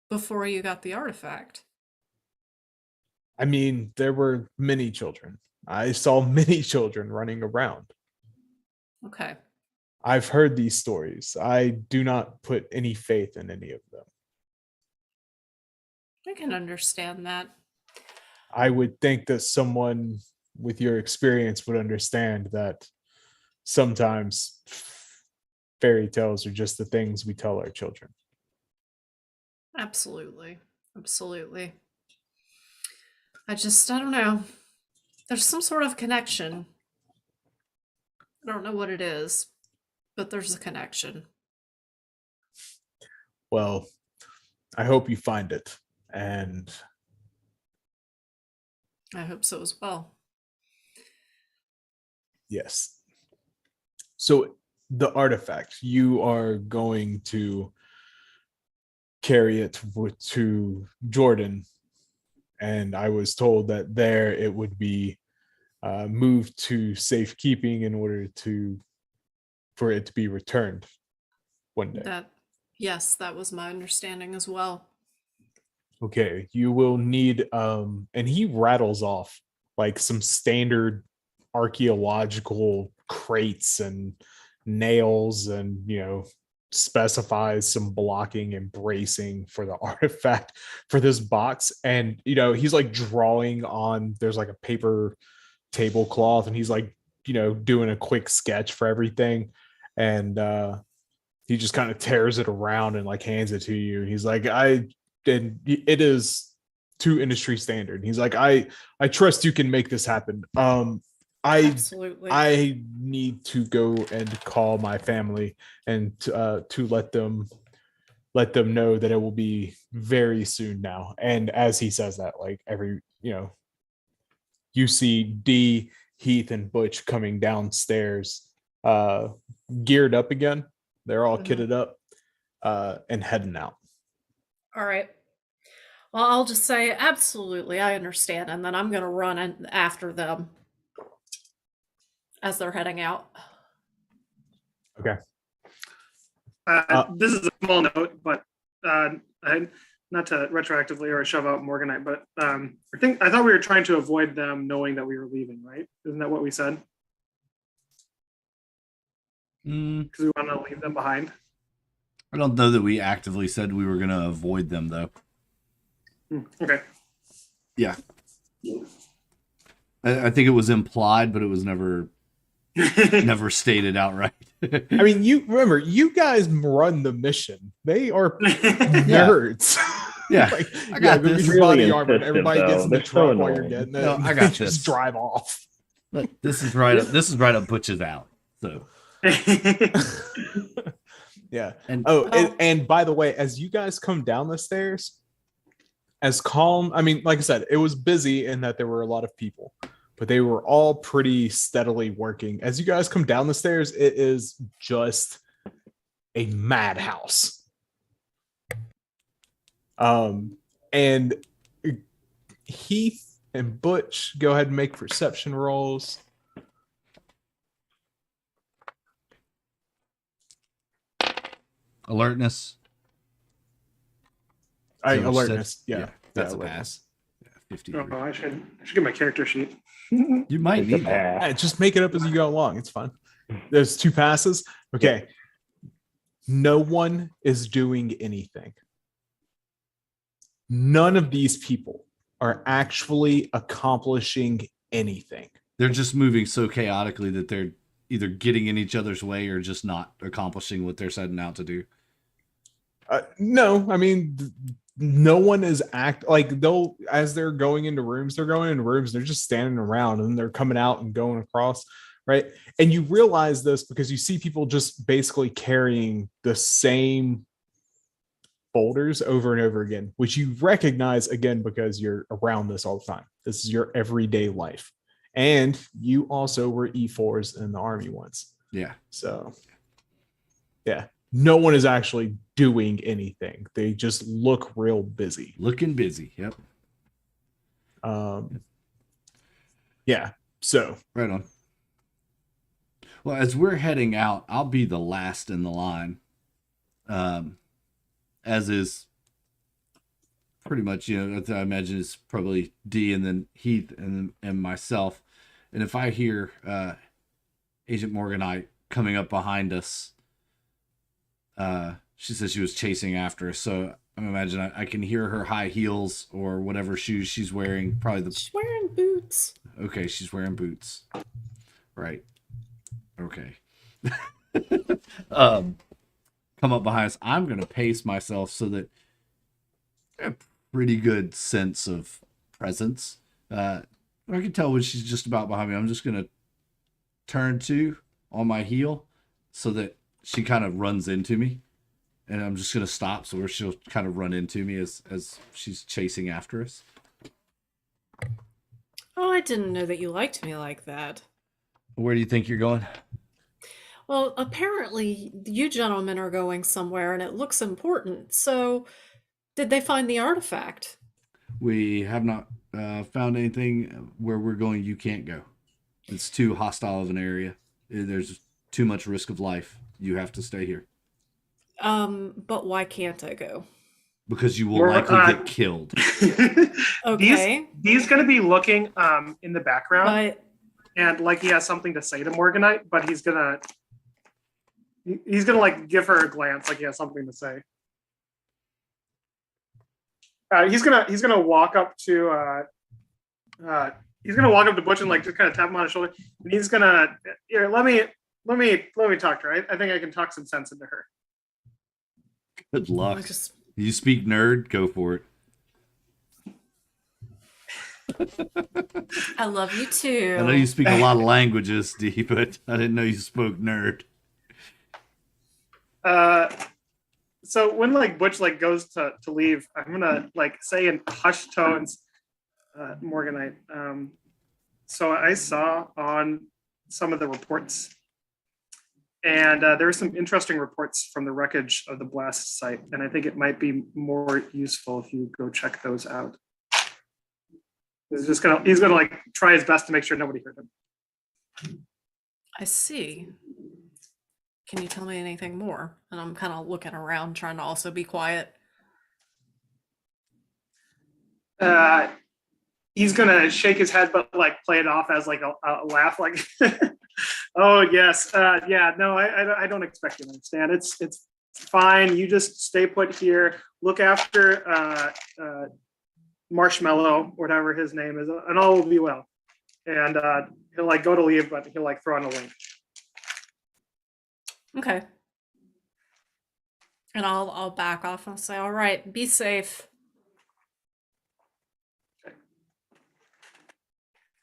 Before you got the artifact. I mean, there were many children. I saw many children running around. Okay. I've heard these stories. I do not put any faith in any of them. I can understand that. I would think that someone with your experience would understand that sometimes fairy tales are just the things we tell our children. Absolutely. Absolutely. I don't know. There's some sort of connection. I don't know what it is, but there's a connection. Well, I hope you find it. And I hope so as well. yes. So the artifact, you are going to carry it to Jordan. And I was told that there it would be moved to safekeeping in order for it to be returned one day. Yes, that was my understanding as well. Okay, you will need and he rattles off like some standard archaeological crates and nails, and specifies some blocking and bracing for the artifact for this box. And he's like drawing on, there's like a paper tablecloth, and he's like doing a quick sketch for everything. And he just kind of tears it around and like hands it to you. He's like, it is to industry standard. He's like, I trust you can make this happen. Absolutely. I need to go and call my family and to let them know that it will be very soon now. And as he says that, like you see D, Heath, and Butch coming downstairs, geared up again. They're all kitted up and heading out. All right. Well, I'll just say absolutely, I understand, and then I'm going to run after them as they're heading out. Okay. This is a small note, but not to retroactively or shove out Morganite, but I thought we were trying to avoid them knowing that we were leaving, right? Isn't that what we said? Because we want to leave them behind. I don't know that we actively said we were going to avoid them, though. Okay. Yeah. I think it was implied, but it was never stated outright. I mean, you remember, you guys run the mission. They are nerds. Yeah. Like, I got go this. get your Really body armor, and everybody insistent, gets in though. the They're so truck while you're annoying. getting it. No, and I got they just this. drive off. Look, this is right up Butch's out. So Yeah. and And by the way, as you guys come down the stairs, as calm, I mean, like I said, it was busy in that there were a lot of people, but they were all pretty steadily working. As you guys come down the stairs, it is just a madhouse. And Heath and Butch, go ahead and make perception rolls. alertness. Alertness. Yeah. That's a alertness. pass. 50. Oh, I should get my character sheet. You might It's a need that. pass. Yeah, just make it up as you go along. It's fine. There's 2 passes. Okay. No one is doing anything. None of these people are actually accomplishing anything. They're just moving so chaotically that they're either getting in each other's way or just not accomplishing what they're setting out to do. No, I mean, no one is like they'll, as they're going into rooms, they're just standing around and they're coming out and going across, right? And you realize this because you see people just basically carrying the same folders over and over again, which you recognize again because you're around this all the time. This is your everyday life. And you also were E4s in the army once. Yeah. So, yeah, no one is actually doing anything. They just look real busy. Looking busy. Yep. Yeah. So, Right on. Well, as we're heading out, I'll be the last in the line. As is pretty much, I imagine it's probably D and then Heath and myself. And if I hear Agent Morganite coming up behind us, she says she was chasing after us. So I imagine I can hear her high heels or whatever shoes she's wearing. Probably She's wearing boots. Okay, she's wearing boots. Right. Okay. Come up behind us. I'm going to pace myself so that a pretty good sense of presence. I can tell when she's just about behind me. I'm just going to turn to on my heel so that she kind of runs into me. And I'm just going to stop so where she'll kind of run into me as she's chasing after us. Oh, I didn't know that you liked me like that. Where do you think you're going? Well, apparently you gentlemen are going somewhere and it looks important. So, did they find the artifact? We have not found anything where we're going. You can't go. It's too hostile of an area. There's too much risk of life. You have to stay here. But why can't I go? Because you will We're, likely get killed. Okay. He's going to be looking in the background But and like he has something to say to Morganite, but he's gonna like give her a glance like he has something to say. He's gonna walk up to Butch and like just kind of tap him on his shoulder, and he's gonna here. Let me talk to her. I think I can talk some sense into her. Good I luck. just You speak nerd, go for it. I love you too. I know you speak a lot of languages, D, but I didn't know you spoke nerd. So when like Butch like goes to leave, I'm gonna like say in hushed tones, Morganite. So I saw on some of the reports, and there are some interesting reports from the wreckage of the blast site, and I think it might be more useful if you go check those out. He's gonna like try his best to make sure nobody heard him. I see. Can you tell me anything more? And I'm kind of looking around, trying to also be quiet. He's gonna shake his head, but like play it off as like a laugh, like, "Oh yes, yeah, no, I don't expect you to understand. It's fine. You just stay put here. Look after Marshmallow, whatever his name is, and all will be well." And he'll like go to leave, but he'll like throw on a link. Okay. And I'll back off and say, all right, be safe.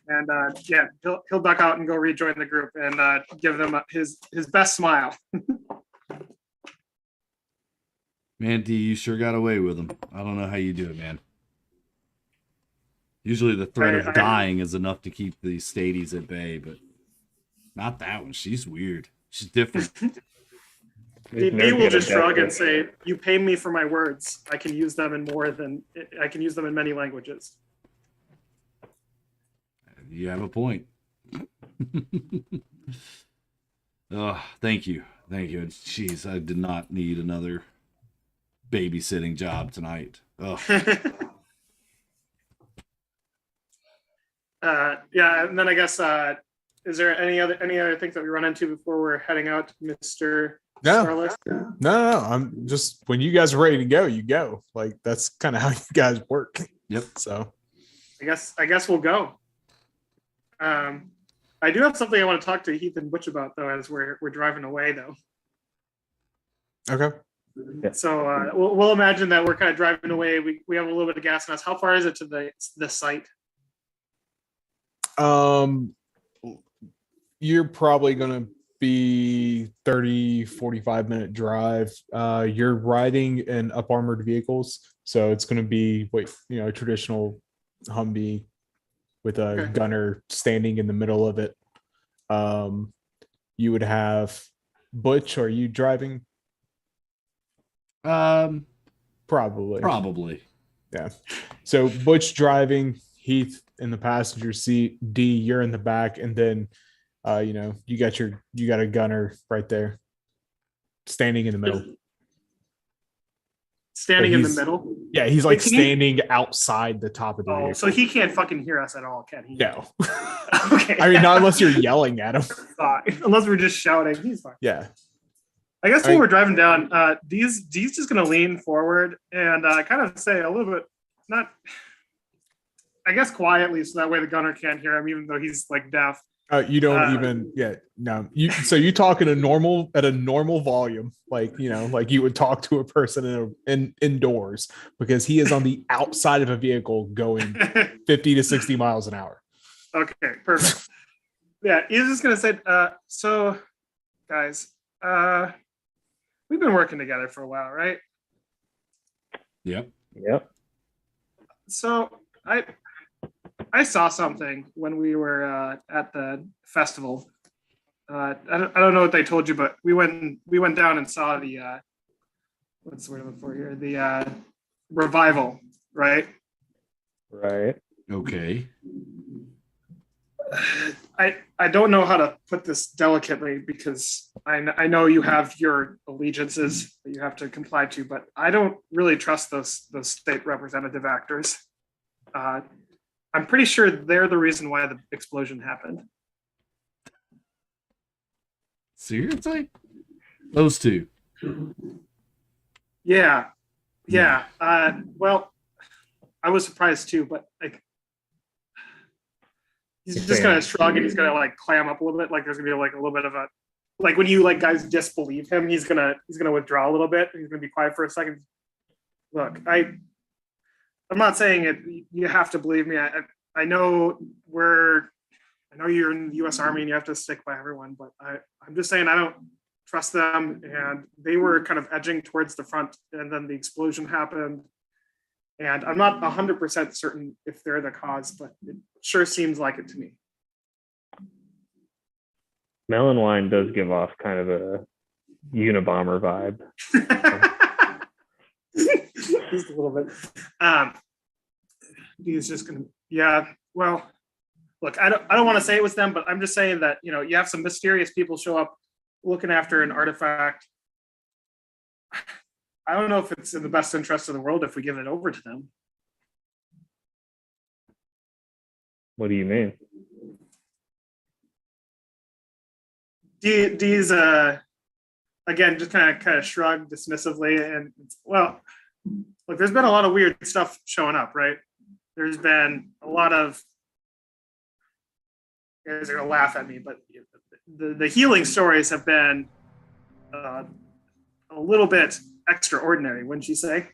And yeah, he'll duck out and go rejoin the group and give them his best smile. Man, D, you sure got away with him. I don't know how you do it, man. Usually the threat of dying is enough to keep the Stadies at bay, but not that one. She's weird. She's different. He will just shrug and say, "You pay me for my words. I can use them in many languages." You have a point. Oh, thank you. Thank you. Jeez, I did not need another babysitting job tonight. Oh. Yeah, and then I guess is there any other things that we run into before we're heading out, Mr. No. Starless? No. I'm just when you guys are ready to go, you go. Like that's kind of how you guys work. Yep. So I guess we'll go. I do have something I want to talk to Heath and Butch about though, as we're driving away though. okay. So we'll imagine that we're kind of driving away. We have a little bit of gas in us. How far is it to the site? You're probably gonna be 30-45 minute drive. You're riding in up armored vehicles, so it's gonna be a traditional Humvee with a Okay. gunner standing in the middle of it. You would have Butch. Are you driving? Probably. Yeah. So Butch driving, Heath in the passenger seat, D, you're in the back, and then you got a gunner right there standing in the middle. Standing in the He's- middle. Yeah, he's like Can he- standing outside the top of the Oh, vehicle. so he can't fucking hear us at all, can he? No. Okay. I mean, not unless you're yelling at him. Fine. Unless we're just shouting. He's fine. Yeah. I guess I when mean- we're driving down, Dee's just gonna lean forward and kind of say a little bit, not, I guess quietly, so that way the gunner can't hear him, even though he's like deaf. You don't even. Yeah. No. You talk at a normal volume, like you would talk to a person indoors, because he is on the outside of a vehicle going 50 to 60 miles an hour. Okay, perfect. Yeah, he's just gonna say, so guys, we've been working together for a while, right? Yep. Yep. So I saw something when we were at the festival. I don't know what they told you, but we went down and saw the what's the word I'm looking for here? The revival, right? Right. Okay. I don't know how to put this delicately, because I know you have your allegiances that you have to comply to, but I don't really trust those state representative actors. I'm pretty sure they're the reason why the explosion happened. Seriously? Those two. Yeah. Well, I was surprised too, but like he's just gonna shrug and he's gonna like clam up a little bit. Like there's gonna be like a little bit of a, like when you like guys disbelieve him, he's gonna withdraw a little bit. He's gonna be quiet for a second. Look, I'm not saying it. You have to believe me. I know you're in the U.S. Army and you have to stick by everyone, but I'm just saying I don't trust them. And they were kind of edging towards the front, and then the explosion happened. And I'm not 100% certain if they're the cause, but it sure seems like it to me. Melon wine does give off kind of a Unabomber vibe. Just a little bit. He's just gonna, yeah. Well, look, I don't want to say it was them, but I'm just saying that you have some mysterious people show up looking after an artifact. I don't know if it's in the best interest of the world if we give it over to them. What do you mean? Dee's again just kind of shrugged dismissively, and well, look, there's been a lot of weird stuff showing up, right? There's been a lot of, you guys are gonna laugh at me, but the healing stories have been a little bit extraordinary, wouldn't you say?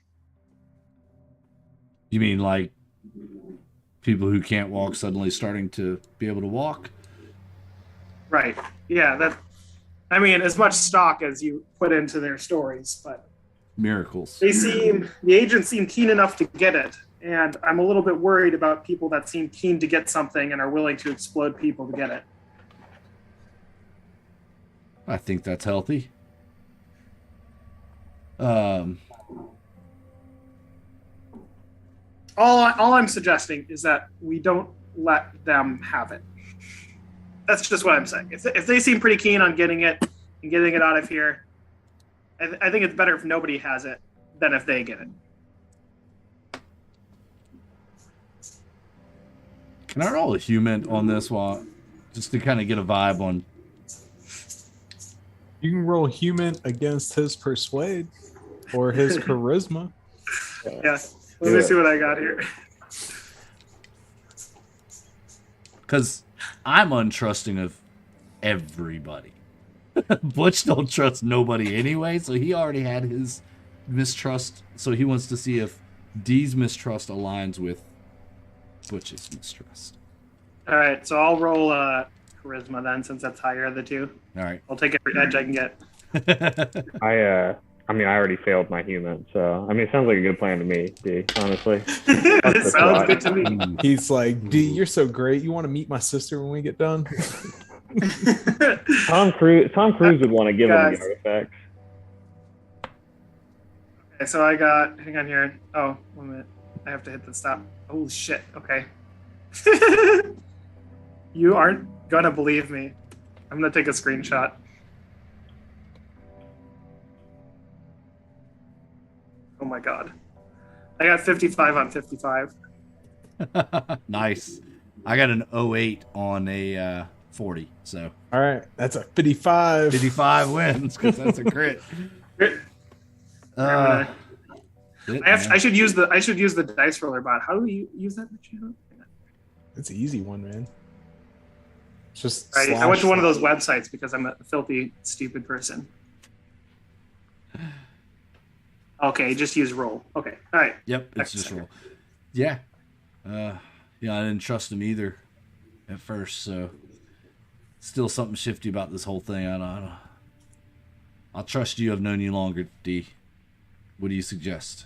You mean like people who can't walk suddenly starting to be able to walk? Right. Yeah. I mean, as much stock as you put into their stories, but Miracles. the agents seem keen enough to get it. And I'm a little bit worried about people that seem keen to get something and are willing to explode people to get it. I think that's healthy. Um, All I'm suggesting is that we don't let them have it. That's just what I'm saying. If they seem pretty keen on getting it and getting it out of here, I think it's better if nobody has it than if they get it. Can I roll a human on this one, just to kind of get a vibe on? You can roll human against his persuade or his charisma. Yeah. Let me see what I got here. Because I'm untrusting of everybody. Butch don't trust nobody anyway, so he already had his mistrust. So he wants to see if D's mistrust aligns with Butch's mistrust. All right, so I'll roll charisma then, since that's higher of the two. All right. I'll take every edge I can get. I mean, I already failed my human, so I mean, it sounds like a good plan to me, D. Honestly, It sounds good to me. He's like, D, you're so great. You want to meet my sister when we get done? Tom Cruise would want to give him Guys. the artifacts. Okay, so I got. Hang on here. Oh, 1 minute. I have to hit the stop. Oh shit. Okay. You aren't gonna believe me. I'm gonna take a screenshot. Oh my god. I got 55 on 55. Nice. I got an 08 on a 40, so All right, that's a 55. 55 wins because that's a crit. I'm Shit, I man. should use the dice roller bot. How do we use that? It's an easy one, man. It's just I went to one of those websites because I'm a filthy, stupid person. Okay, just use roll. Okay, all right. Yep, it's just roll. Yeah. Yeah, I didn't trust him either at first, so still something shifty about this whole thing. I don't. I'll trust you. I've known you longer, D. What do you suggest?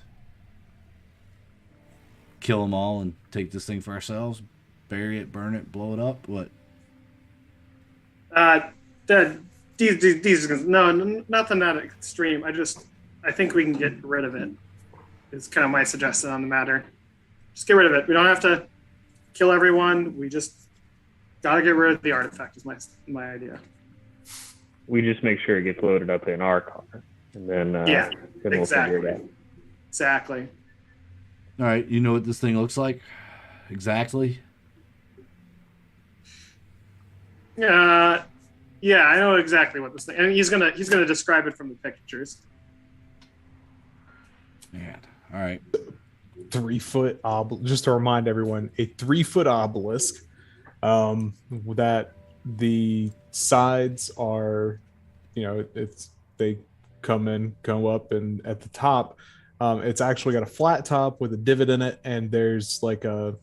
Kill them all and take this thing for ourselves? Bury it, burn it, blow it up? What? These no, nothing that extreme. I think we can get rid of it. It's kind of my suggestion on the matter. Just get rid of it. We don't have to kill everyone. We just gotta get rid of the artifact. Is my idea. We just make sure it gets loaded up in our car, and then Yeah, then we'll exactly. figure it out. Exactly. All right, you know what this thing looks like? Exactly. Yeah, I know exactly what this thing. And he's gonna describe it from the pictures. Man. All right. 3 foot just to remind everyone, a 3 foot obelisk that the sides are, they go up, and at the top it's actually got a flat top with a divot in it, and there's like a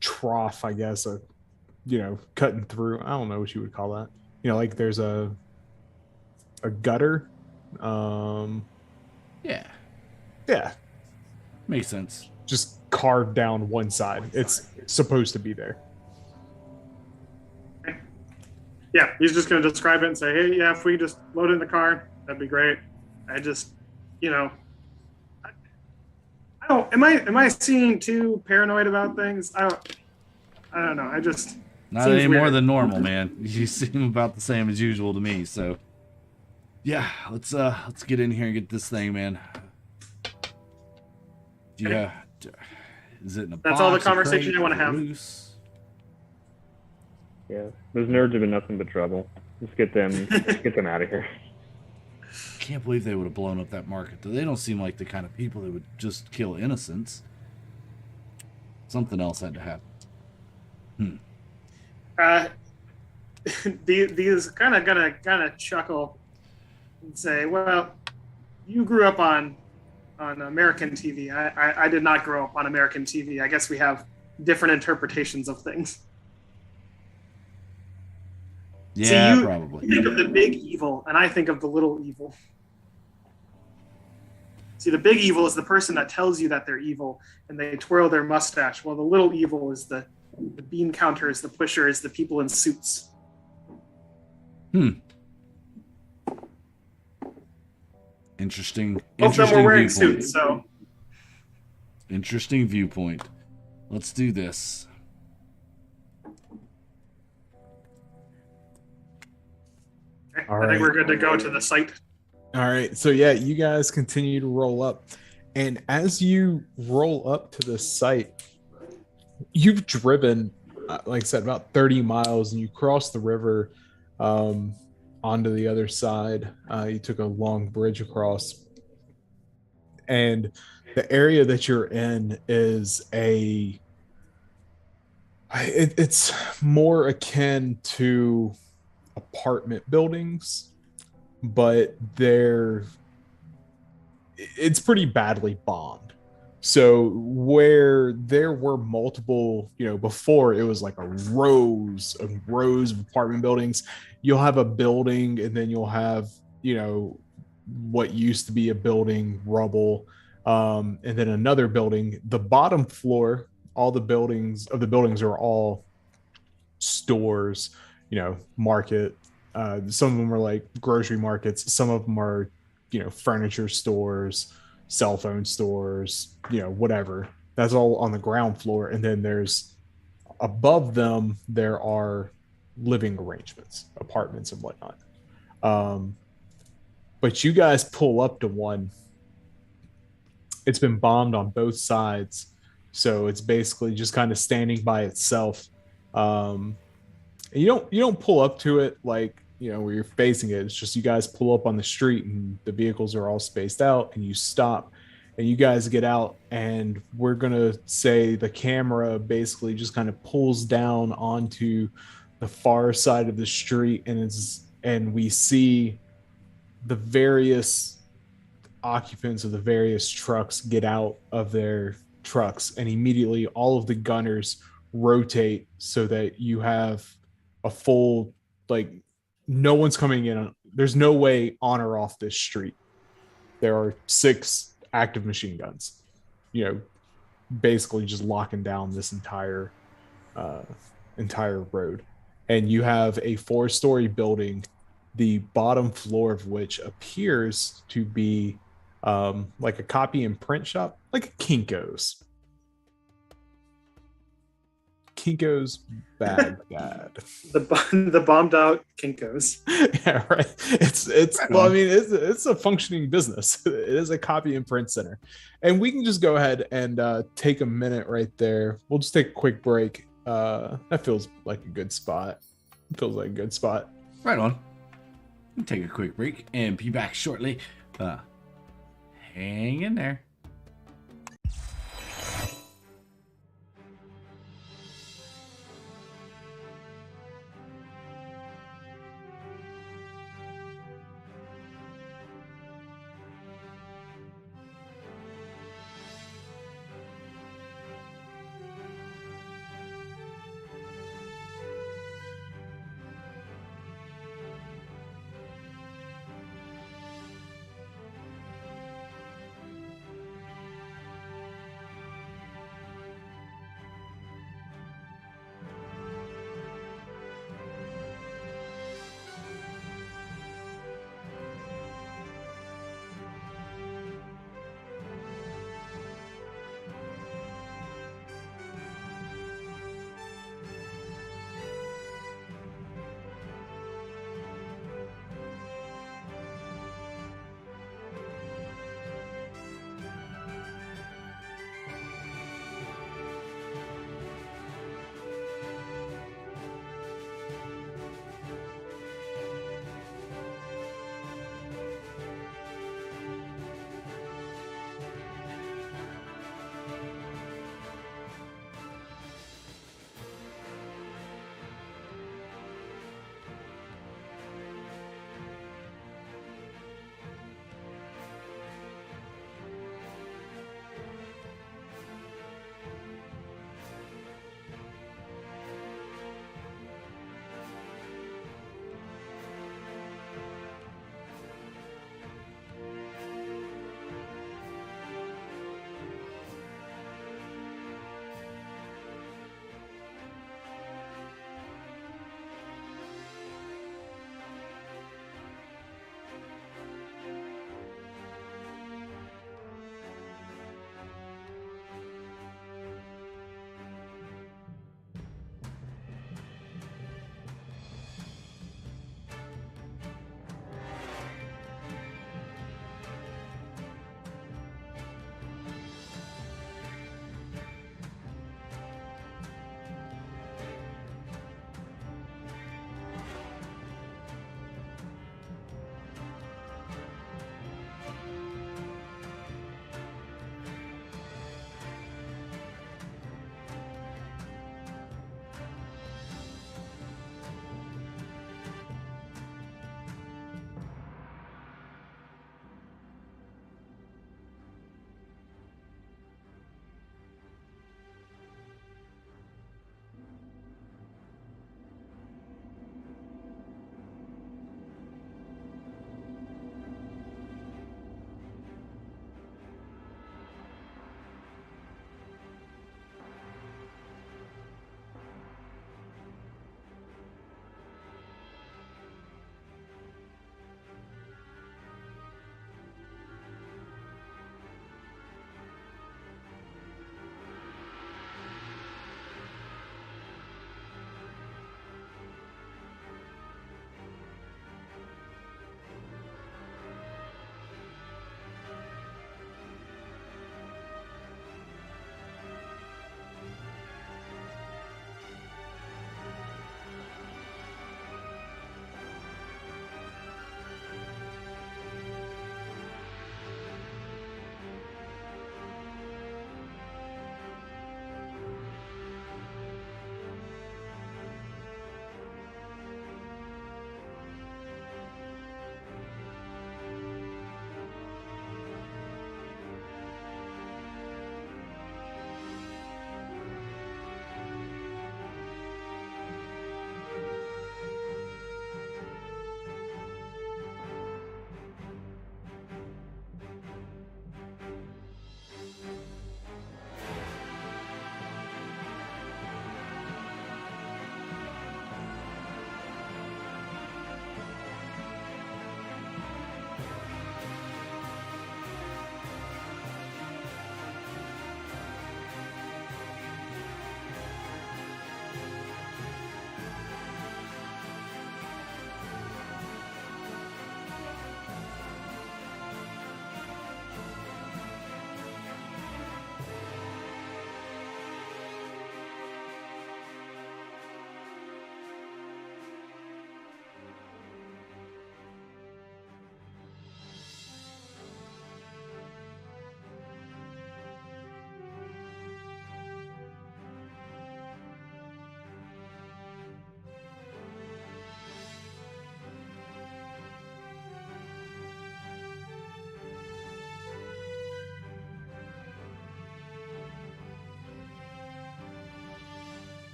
trough, I guess, cutting through. I don't know what you would call that. Like there's a gutter. Yeah, Makes sense. just carved down one side. It's supposed to be there. Yeah, he's just gonna describe it and say, "Hey, yeah, if we just load it in the car, that'd be great." I just, I don't. Am I seeing too paranoid about things? I don't know. I just Not seems any more weird. than normal, man. You seem about the same as usual to me, so yeah, let's get in here and get this thing, man. Yeah. Is it in a That's all the box, a conversation crate, I wanna a have. loose? Yeah, those nerds have been nothing but trouble. Let's get them out of here. Can't believe they would have blown up that market, though. They don't seem like the kind of people that would just kill innocents. Something else had to happen. These kind of gonna chuckle and say, "Well, you grew up on American TV. I did not grow up on American TV. I guess we have different interpretations of things." Yeah, you probably. think of the big evil, and I think of the little evil. See, the big evil is the person that tells you that they're evil, and they twirl their mustache, while the little evil is the bean counters, the pushers, the people in suits. Interesting. Both of them were wearing viewpoint. suits, so Interesting viewpoint. Let's do this. okay. All I think right. we're good to go to the site. All right. So yeah, you guys continue to roll up. And as you roll up to the site, you've driven, like I said, about 30 miles, and you cross the river onto the other side. You took a long bridge across, and the area that you're in is it's more akin to apartment buildings, but it's pretty badly bombed. So where there were multiple, before it was like a rows and rows of apartment buildings, you'll have a building and then you'll have, what used to be a building rubble, and then another building. The bottom floor, all the buildings are all stores, market. Some of them are like grocery markets. Some of them are, furniture stores, cell phone stores, whatever. That's all on the ground floor. And then there's above them, there are living arrangements, apartments and whatnot. But you guys pull up to one. It's been bombed on both sides. So it's basically just kind of standing by itself. And you don't pull up to it like, where you're facing it. It's just you guys pull up on the street and the vehicles are all spaced out, and you stop and you guys get out, and we're gonna say the camera basically just kind of pulls down onto the far side of the street, and we see the various occupants of the various trucks get out of their trucks, and immediately all of the gunners rotate so that you have a full, like, no one's coming in. There's no way on or off this street. There are 6 active machine guns, basically just locking down this entire road. And you have a 4-story building, the bottom floor of which appears to be like a copy and print shop, like a Kinko's Baghdad. The bombed out Kinkos. Yeah, right. It's Right well, I on. mean, it's a functioning business. It is a copy and print center, and we can just go ahead and take a minute right there. We'll just take a quick break. That feels like a good spot. It feels like a good spot. Right on. We'll take a quick break and be back shortly. Hang in there.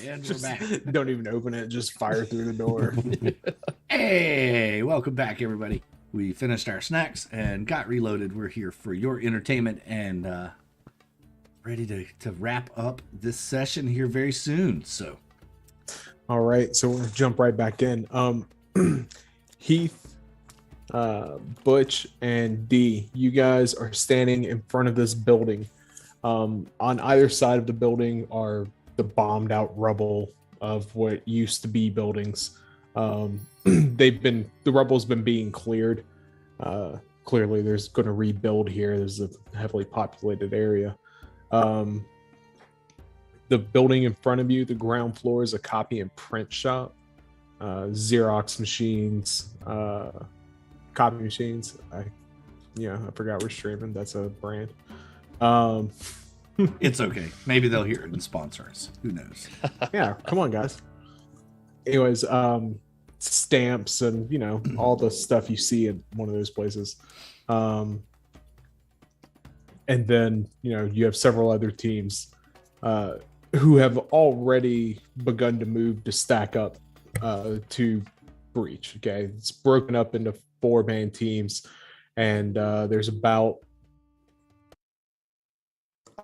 And we're Just back. don't even open it. Just fire through the door. Hey, welcome back, everybody. We finished our snacks and got reloaded. We're here for your entertainment and ready to wrap up this session here very soon. So, All right, so we'll jump right back in. Heath, Butch, and D, you guys are standing in front of this building. On either side of the building are the bombed out rubble of what used to be buildings. The rubble's been being cleared. Clearly there's going to rebuild here. There's a heavily populated area. The building in front of you, the ground floor, is a copy and print shop. Xerox machines, copy machines. I forgot we're streaming. That's a brand. it's okay. Maybe they'll hear it and sponsor us. Who knows? Yeah, come on, guys. Anyways, stamps and all the stuff you see in one of those places. And then you have several other teams who have already begun to move to stack up to breach. Okay, it's broken up into 4-man teams, and there's about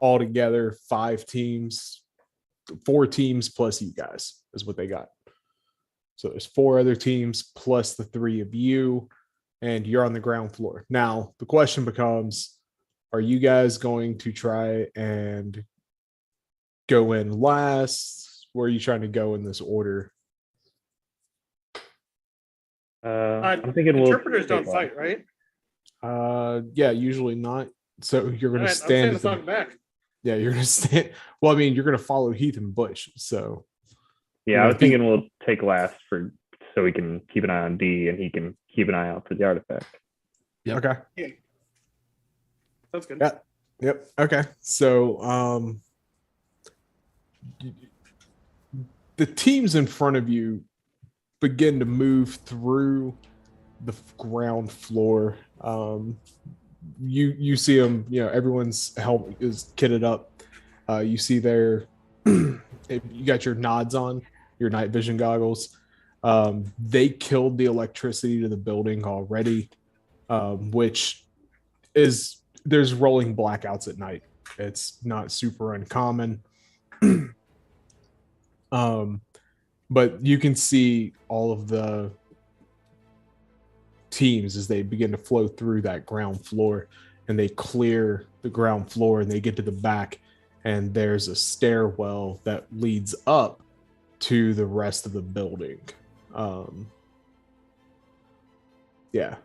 altogether 4 teams plus you guys is what they got. So there's 4 other teams plus the 3 of you, and you're on the ground floor. Now the question becomes, are you guys going to try and go in last? Where are you trying to go in this order? I'm thinking Interpreters we'll don't fight, right? Yeah, usually not. So you're going All to right, stand. I'm saying back. Yeah, you're going to stand. Well, I mean, you're going to follow Heath and Bush. So Yeah, I was thinking we'll take last so we can keep an eye on D and he can keep an eye out for the artifact. Yep. Okay. Yeah. That's good. Yeah. Yep. Okay. So the teams in front of you begin to move through the ground floor. You see them, everyone's helmet is kitted up. You see their you got your nods on, your night vision goggles. They killed the electricity to the building already, which is there's rolling blackouts at night. It's not super uncommon. But you can see all of the teams as they begin to flow through that ground floor, and they clear the ground floor and they get to the back, and there's a stairwell that leads up to the rest of the building. Yeah,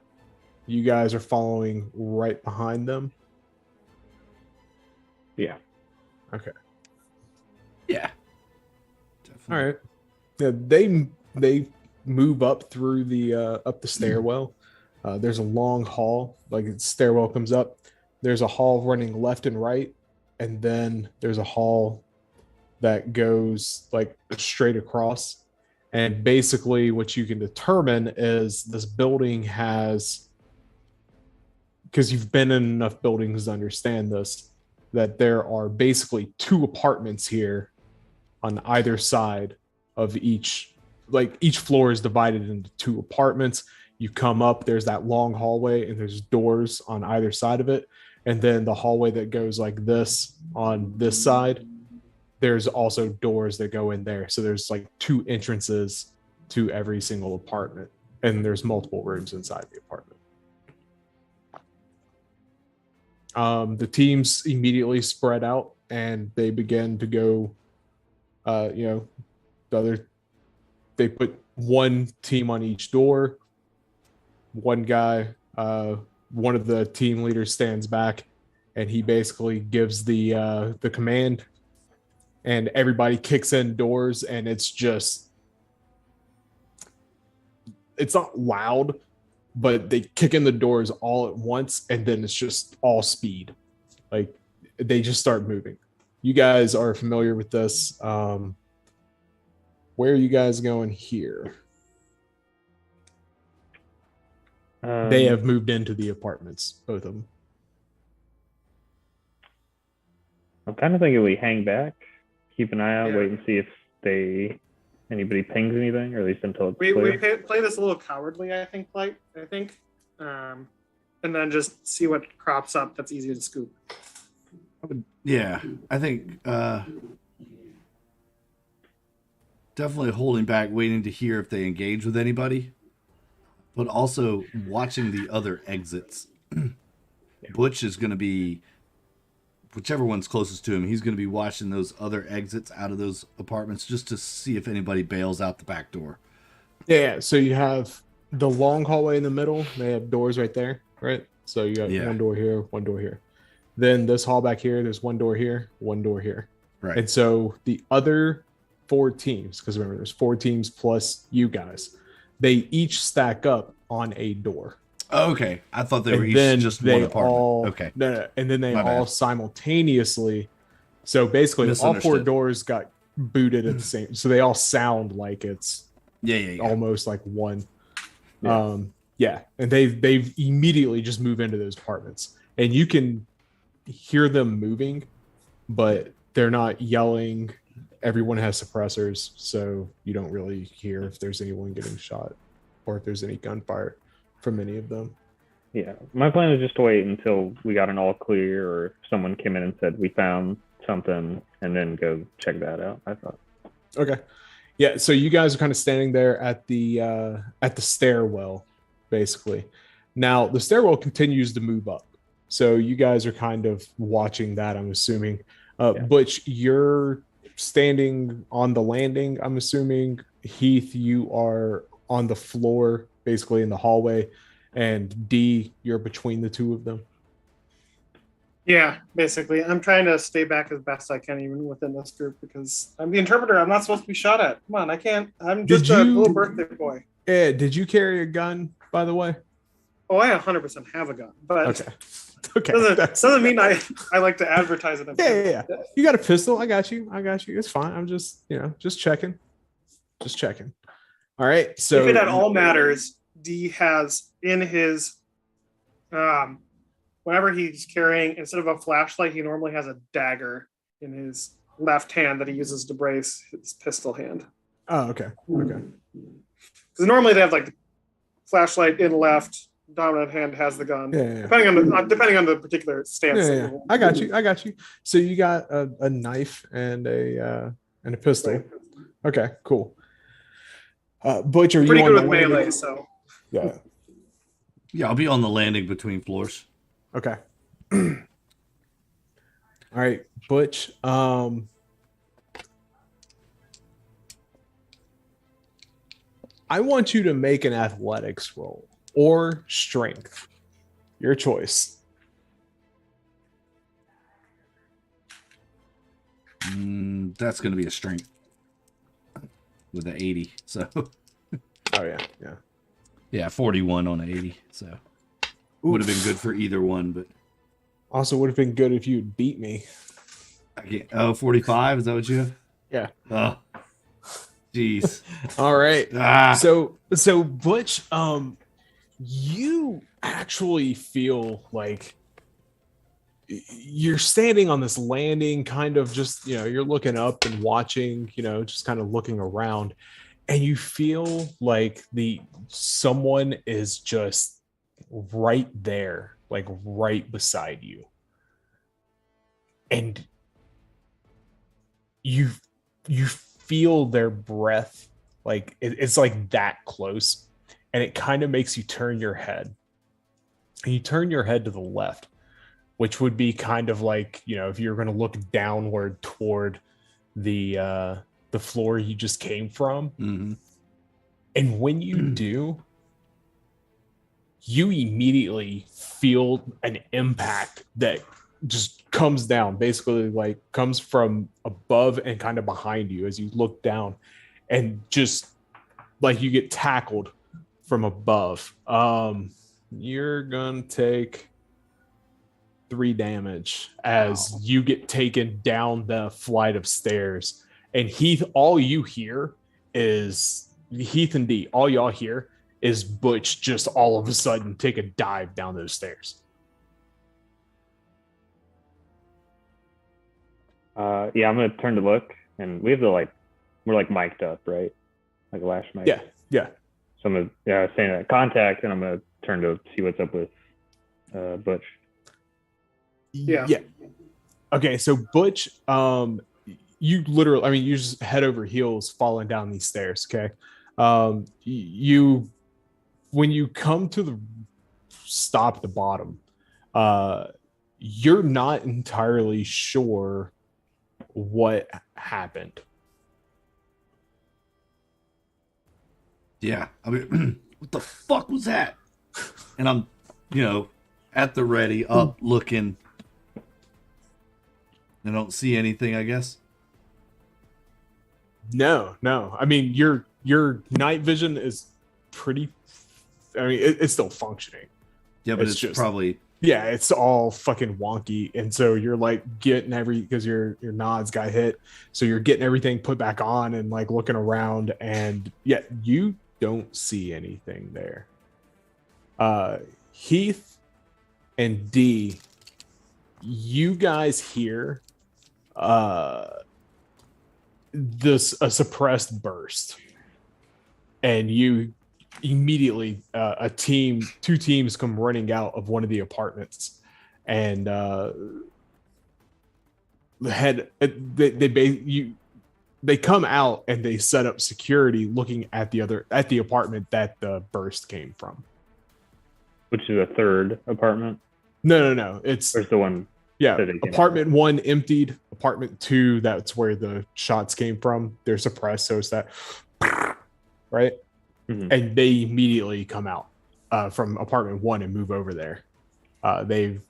you guys are following right behind them. Yeah. Okay. Yeah. All right. Yeah, they move up through the stairwell. There's a long hall. Like the stairwell comes up. There's a hall running left and right, and then there's a hall that goes like straight across. And basically, what you can determine is this building has, because you've been in enough buildings to understand this, that there are basically 2 apartments here on either side of each. Like each floor is divided into 2 apartments. You come up, there's that long hallway, and there's doors on either side of it. And then the hallway that goes like this on this side, there's also doors that go in there. So there's like 2 entrances to every single apartment, and there's multiple rooms inside the apartment. The teams immediately spread out and they begin to go, they put 1 team on each door. One guy, one of the team leaders stands back, and he basically gives the command, and everybody kicks in doors, and it's not loud, but they kick in the doors all at once, and then it's just all speed. Like they just start moving. You guys are familiar with this. Where are you guys going here? They have moved into the apartments, both of them. I'm kind of thinking we hang back, keep an eye out, Yeah. wait and see if anybody pings anything, or at least until it's We clear. play this a little cowardly, I think. And then just see what crops up. That's easy to scoop. Yeah, I think definitely holding back, waiting to hear if they engage with anybody, but also watching the other exits. Butch is going to be, whichever one's closest to him, he's going to be watching those other exits out of those apartments just to see if anybody bails out the back door. Yeah, so you have the long hallway in the middle. They have doors right there, right? So you got one door here, one door here. Then this hall back here, there's one door here, one door here. Right. And so the other 4 teams, because remember, there's 4 teams plus you guys, they each stack up on a door. Okay, I thought they were And each then just they one apartment. all, Okay. No, and then they My all bad. simultaneously. So basically, all 4 Misunderstood. doors got booted at the same. So they all sound like it's Yeah. almost like one. Yeah. And they've immediately just move into those apartments, and you can hear them moving, but they're not yelling. Everyone has suppressors, so you don't really hear if there's anyone getting shot or if there's any gunfire from any of them. Yeah. My plan is just to wait until we got an all clear, or someone came in and said we found something, and then go check that out. I thought. Okay. Yeah, so you guys are kind of standing there at the stairwell, basically. Now the stairwell continues to move up, so you guys are kind of watching that. I'm assuming, Butch, you're standing on the landing. I'm assuming, Heath, you are on the floor, basically in the hallway, and D, you're between the two of them. Yeah, basically. I'm trying to stay back as best I can, even within this group, because I'm the interpreter. I'm not supposed to be shot at. Come on, I can't. I'm just a little birthday boy. Ed, did you carry a gun, by the way? Oh, I 100% have a gun, but Okay. doesn't mean I like to advertise it. Yeah. You got a pistol. I got you. It's fine. I'm just, just checking. All right. So if it at all matters, D has in his, whenever he's carrying, instead of a flashlight, he normally has a dagger in his left hand that he uses to brace his pistol hand. Oh, okay. Because normally they have like the flashlight in left, dominant hand has the gun. Yeah. Depending on the particular stance. Yeah. I got you. So you got a knife and a pistol. Right. Okay, cool. Butch, are you Pretty on good the with landing? melee, so Yeah. Yeah, I'll be on the landing between floors. Okay. All right, Butch. I want you to make an athletics roll or strength. Your choice. That's going to be a strength with an 80. So Oh yeah. yeah, 41 on an 80. So would have been good for either one, but Also would have been good if you'd beat me. I can't. 45. Is that what you have? Yeah. Oh, jeez. All right. Ah. So Butch, you actually feel like you're standing on this landing, kind of just, you're looking up and watching, just kind of looking around, and you feel like someone is just right there, like right beside you. And you feel their breath, like it's like that close, and it kind of makes you turn your head. And you turn your head to the left, which would be kind of like, if you're going to look downward toward the floor you just came from. Mm-hmm. And when you do, you immediately feel an impact that just comes down, basically like comes from above and kind of behind you as you look down, and just like you get tackled from above. You're gonna take 3 damage as you get taken down the flight of stairs. And Heath, all you hear is Heath and D. All y'all hear is Butch just all of a sudden take a dive down those stairs. Yeah, I'm gonna turn to look, and we have we're we're like mic'd up, right? Like a lash mic. Yeah, yeah. So I'm gonna saying that contact, and I'm gonna turn to see what's up with Butch. Yeah. Okay, so Butch, you literally, I mean, you just head over heels falling down these stairs. Okay, you when you come to the stop at the bottom, you're not entirely sure what happened. Yeah. I mean, what the fuck was that? And I'm, at the ready, up looking. I don't see anything, I guess. No. I mean, your night vision is pretty. I mean, it's still functioning. Yeah, but It's it's just- probably Yeah, it's all fucking wonky, and so you're like getting because your nods got hit, so you're getting everything put back on and like looking around, and yet you don't see anything there. Heath and D, you guys hear a suppressed burst, and you immediately two teams come running out of one of the apartments, and they come out and they set up security looking at the apartment that the burst came from. Which is a third apartment, No, it's or is the one? yeah, that they came apartment 1 emptied, apartment 2, that's where the shots came from, they're suppressed, so it's that right. Mhm. And they immediately come out from apartment 1 and move over there. And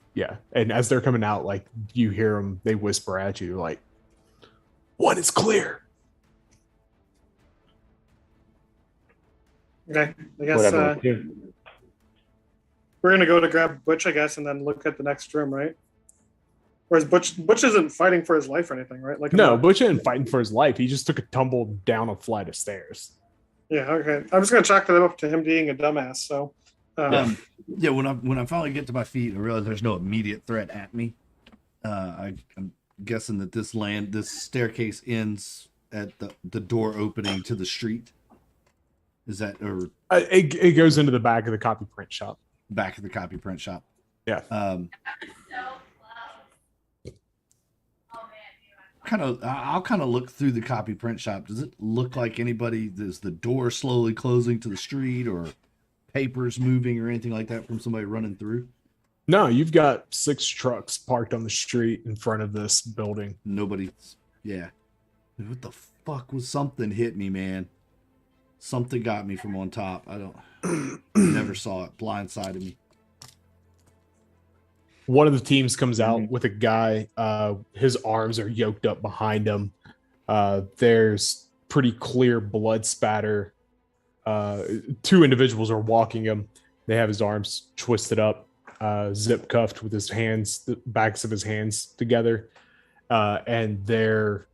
as they're coming out, like you hear them, they whisper at you like, "One is clear." Okay. I guess Whatever. Two. we're gonna go to grab Butch, I guess, and then look at the next room, right? Whereas Butch isn't fighting for his life or anything, right? Like No, Butch isn't fighting for his life. He just took a tumble down a flight of stairs. Yeah. Okay. I'm just gonna chalk that up to him being a dumbass. So. yeah. When I finally get to my feet and realize there's no immediate threat at me, I'm guessing that this staircase ends at the door opening to the street. Is that or It goes into the back of the copy print shop. back of the copy print shop? Yeah. I'll kind of look through the copy print shop. Does it look like is the door slowly closing to the street, or papers moving or anything like that from somebody running through? No, you've got 6 trucks parked on the street in front of this building. Nobody's. Yeah. What the fuck was something hit me, man? Something got me from on top. I don't. Never saw it. Blindsided me. One of the teams comes out with a guy. His arms are yoked up behind him. There's pretty clear blood spatter. 2 individuals are walking him. They have his arms twisted up, zip cuffed with his hands, the backs of his hands together, and they're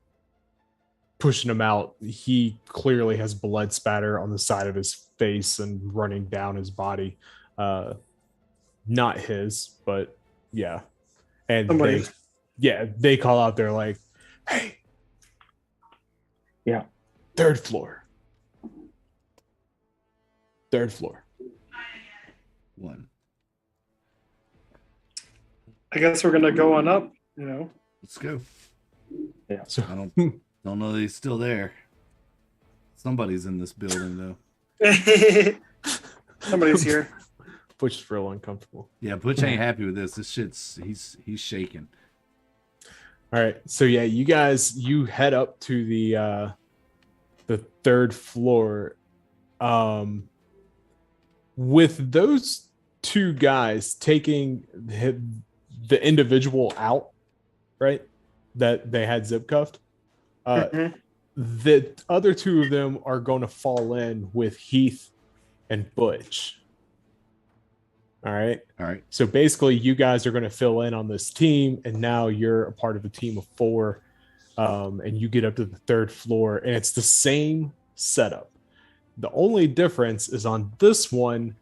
pushing him out. He clearly has blood spatter on the side of his face and running down his body. Not his, but yeah. And Somebody's. they call out, they're like, "Hey, Yeah. 3rd floor. 3rd floor." One. I guess we're gonna go on up. Let's go. So I don't know that he's still there. Somebody's in this building though. Somebody's here. Butch is real uncomfortable. Yeah, Butch ain't happy with this. This shit's he's shaking. All right. So yeah, you head up to the 3rd floor. With those 2 guys taking the individual out, right? That they had zip cuffed. Mhm. The other 2 of them are going to fall in with Heath and Butch. All right. So basically, you guys are going to fill in on this team, and now you're a part of a team of 4, and you get up to the 3rd floor, and it's the same setup. The only difference is on this one,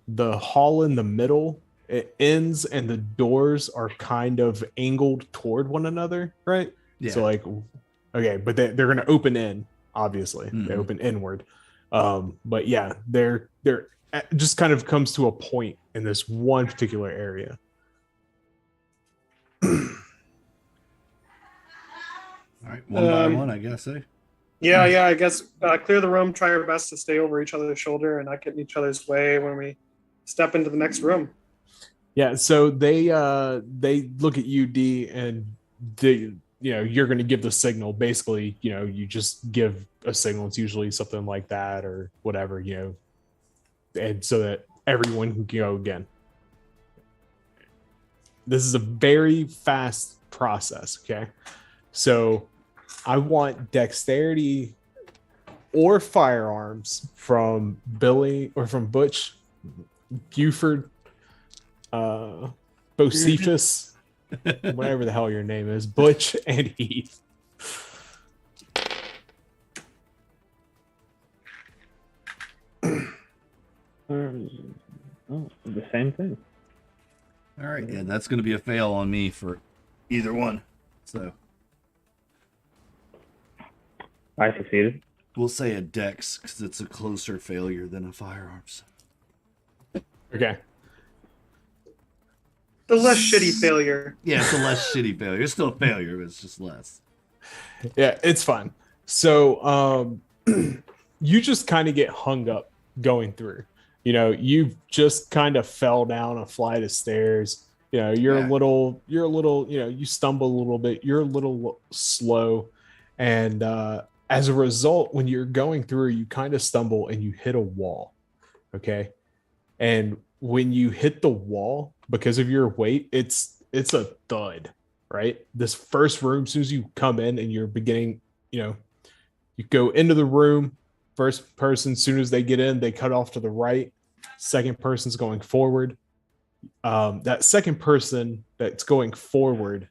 the hall in the middle, it ends, and the doors are kind of angled toward one another, right? Yeah. So like, okay, but they're going to open in, obviously. They Mhm. open inward. But yeah, they're just kind of comes to a point in this one particular area. All right, one by Um, one, I guess. Yeah, I guess clear the room. Try our best to stay over each other's shoulder and not get in each other's way when we step into the next room. Yeah, so they look at you, D, and they, you're going to give the signal. Basically, you just give a signal. It's usually something like that or whatever, and so that everyone can go again. This is a very fast process. Okay, so I want dexterity or firearms from Billy or from Butch, Buford, Bocephus, whatever the hell your name is, Butch and Heath. The same thing. All right, and that's going to be a fail on me for either one. So I succeeded. we'll say a dex because it's a closer failure than a firearms. Okay. The less shitty failure. Yeah, it's a less shitty failure. It's still a failure, but it's just less. Yeah, it's fine. So you just kind of get hung up going through. You just kind of fell down a flight of stairs. You're a little, you stumble a little bit. You're a little slow. And as a result, when you're going through, you kind of stumble and you hit a wall. Okay. And when you hit the wall, because of your weight, it's a thud, right? This first room, as soon as you come in and you're beginning, you go into the room, first person, as soon as they get in, they cut off to the right. Second person's going forward. That second person that's going forward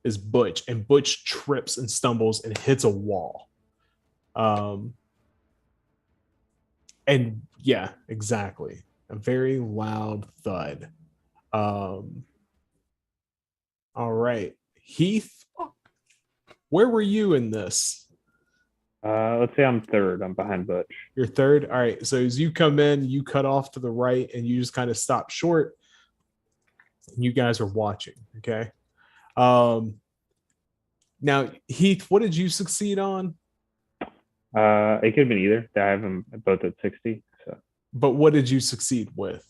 is Butch, and Butch trips and stumbles and hits a wall. And yeah, exactly. A very loud thud. All right. Heath, where were you in this? Let's say I'm third. I'm behind Butch. You're third. All right. So as you come in, you cut off to the right and you just kind of stop short. You guys are watching. Okay. Now, Heath, what did you succeed on? It could have been either. I have them both at 60. So, But what did you succeed with?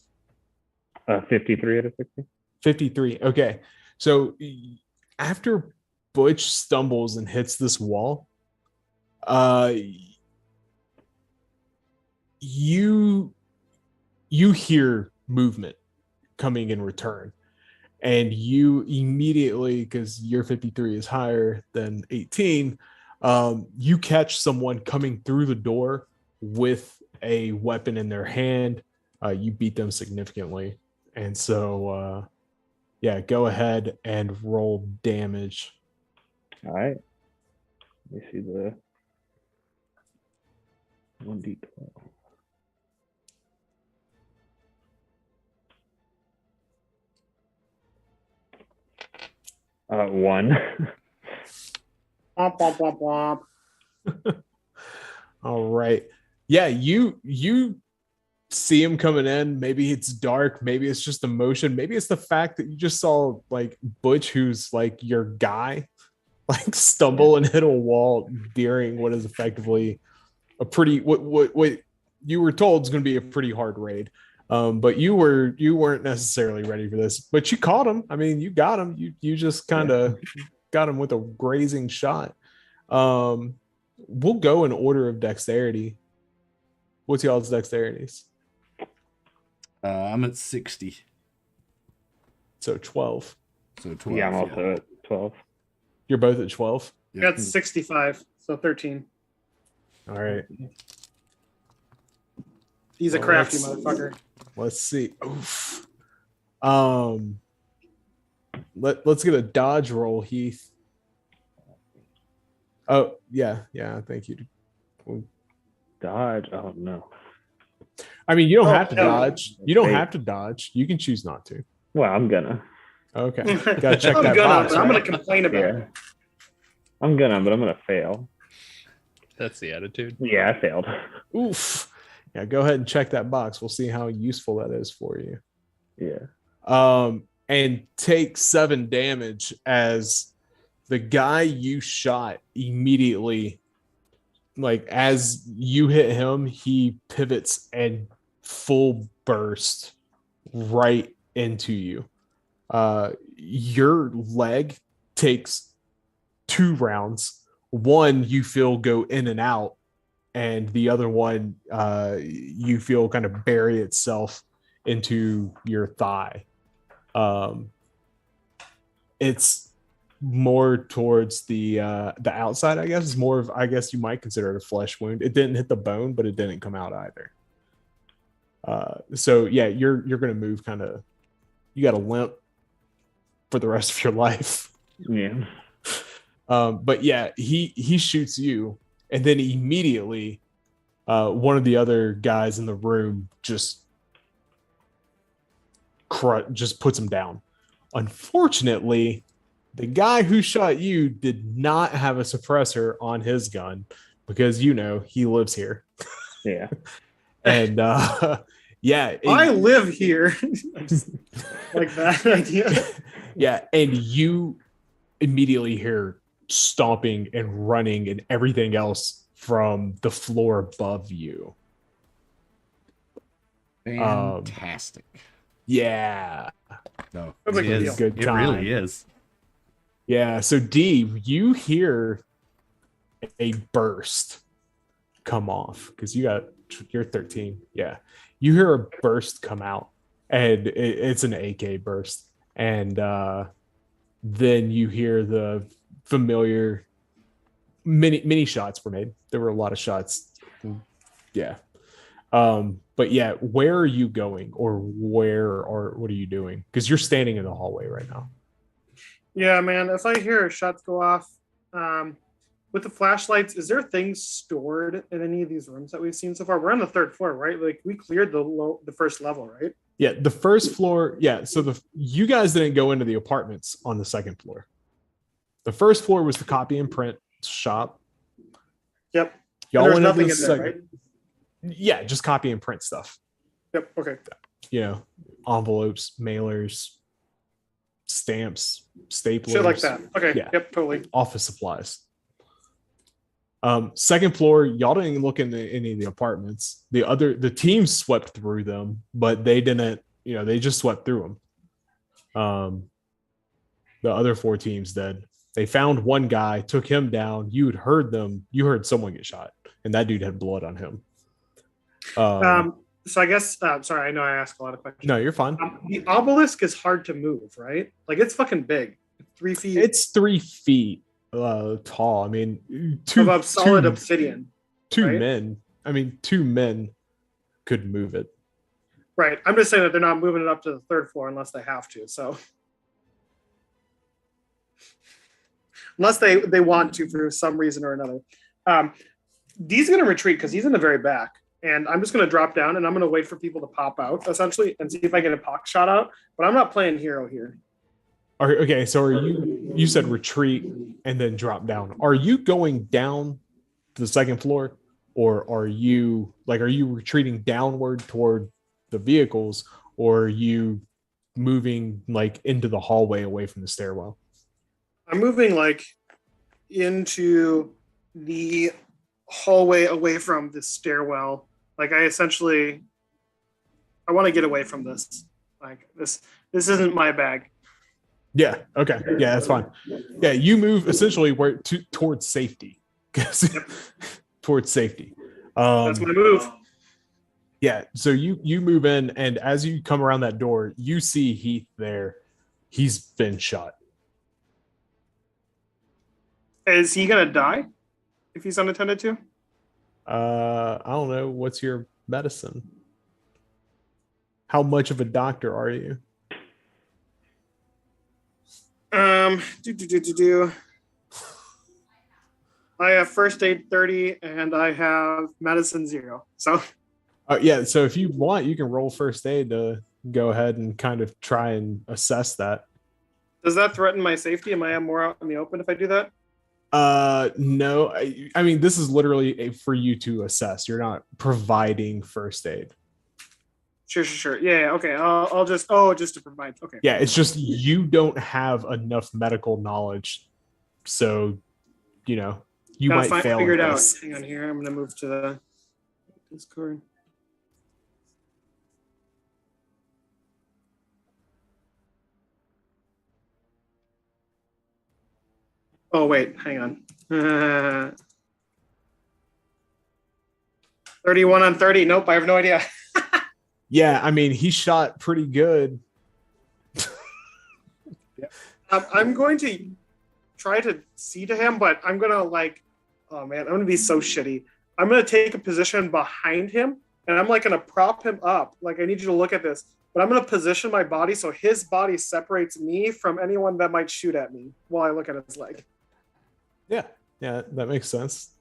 53 out of 60. 53. Okay. So after Butch stumbles and hits this wall, you hear movement coming in return, and you immediately, because your 53 is higher than 18, you catch someone coming through the door with a weapon in their hand. You beat them significantly, and so yeah, go ahead and roll damage. All right. Let me see the 1d12. One. Womp, womp, womp, womp. All right. Yeah, you see him coming in. Maybe it's dark. Maybe it's just emotion. Maybe it's the fact that you just saw like Butch, who's like your guy, like stumble and hit a wall during what is effectively a pretty what you were told is going to be a pretty hard raid. But you weren't necessarily ready for this. But you caught him. I mean, you got him. You just kind of got him with a grazing shot. We'll go in order of dexterity. What's y'all's dexterities? I'm at 60. So 12. So 12. Yeah, I'm also at 12. You're both at 12. Yep. That's 65, so 13. All right. He's a Well, crafty let's- motherfucker. Let's see. Oof. Let's get a dodge roll, Heath. Oh, yeah. Thank you. Dodge. Oh, no. I mean, you don't Oh, have to no. dodge. You don't Wait. have to dodge. You can choose not to. Well, I'm gonna. Okay. Gotta check I'm that gonna, box. but I'm right? gonna complain about it. Yeah. I'm gonna, but I'm gonna fail. That's the attitude. Yeah, I failed. Oof. Yeah, go ahead and check that box. We'll see how useful that is for you. Yeah. And take 7 damage as the guy you shot immediately, like as you hit him, he pivots and full burst right into you. Your leg takes 2 rounds. One you feel go in and out, and the other one you feel kind of bury itself into your thigh. It's more towards the outside, I guess. It's more of, I guess you might consider it a flesh wound. It didn't hit the bone, but it didn't come out either. So yeah, you're gonna move kind of. You got a limp for the rest of your life. Yeah. But yeah, he shoots you, and then immediately, one of the other guys in the room just puts him down. Unfortunately, the guy who shot you did not have a suppressor on his gun because he lives here. Yeah. And yeah, I live here. Like that idea. yeah, and you immediately hear stomping and running and everything else from the floor above you. Fantastic. Yeah. No, Sounds like it a is. deal. Good It time. really is. Yeah, so D, you hear a burst come off because you're 13. Yeah, you hear a burst come out, and it's an AK burst, and then you hear the familiar many shots were made. There were a lot of shots. Yeah. But yeah, where are you going, or what are you doing? Because you're standing in the hallway right now. Yeah, man. If I hear shots go off, with the flashlights, is there things stored in any of these rooms that we've seen so far? We're on the 3rd floor, right? Like we cleared the first level, right? Yeah, the first floor. Yeah, so you guys didn't go into the apartments on the 2nd floor. The first floor was the copy and print shop. Yep. Y'all There's went into nothing the in there, second. right? Yeah, just copy and print stuff. Yep. Okay. Envelopes, mailers, stamps, staplers, Shit like that. Okay. Yeah. Yep. Totally. office supplies. 2nd floor, y'all didn't look into any of the apartments. The team swept through them, but they didn't. They just swept through them. The other 4 teams did. They found one guy, took him down. You heard someone get shot, and that dude had blood on him. So I guess, sorry, I know I asked a lot of questions. No, you're fine. The obelisk is hard to move, right? Like it's fucking big. 3 feet It's 3 feet tall. I mean, above solid obsidian. two right? men. I mean, 2 men could move it. Right. I'm just saying that they're not moving it up to the 3rd floor unless they have to. So unless they want to for some reason or another. D's going to retreat because he's in the very back. And I'm just going to drop down and I'm going to wait for people to pop out, essentially, and see if I get a pock shot out. But I'm not playing hero here. Okay, so you said retreat and then drop down. Are you going down to the 2nd floor, or are you retreating downward toward the vehicles, or are you moving like into the hallway away from the stairwell? I'm moving like into the hallway away from the stairwell. Like I want to get away from this. Like this isn't my bag. Yeah. Okay. Yeah, that's fine. Yeah, you move essentially towards safety. Towards safety. That's my move. Yeah. So you move in, and as you come around that door, you see Heath there. He's been shot. Is he gonna die if he's unattended to? I don't know. What's your medicine? How much of a doctor are you? I have first aid 30 and I have medicine 0. So Yeah. So if you want, you can roll first aid to go ahead and kind of try and assess that. does that threaten my safety? Am I more out in the open if I do that? No, I mean, this is literally for you to assess. You're not providing first aid. Sure. Yeah. Okay. I'll just just to provide. Okay. Yeah, it's just you don't have enough medical knowledge, so you know you Gotta might fail figure at it out. this. Hang on here. I'm gonna move to the Discord. Oh wait, hang on. 31 on 30. Nope, I have no idea. Yeah, I mean, he shot pretty good. I'm going to try to see to him, but I'm gonna oh man, I'm gonna be so shitty. I'm gonna take a position behind him, and I'm like gonna prop him up. Like I need you to look at this, but I'm gonna position my body so his body separates me from anyone that might shoot at me while I look at his leg. Yeah, that makes sense.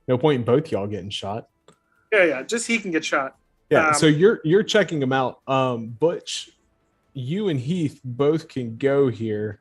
No point in both y'all getting shot. Yeah, just he can get shot. Yeah, so you're checking him out. Butch, you and Heath both can go here.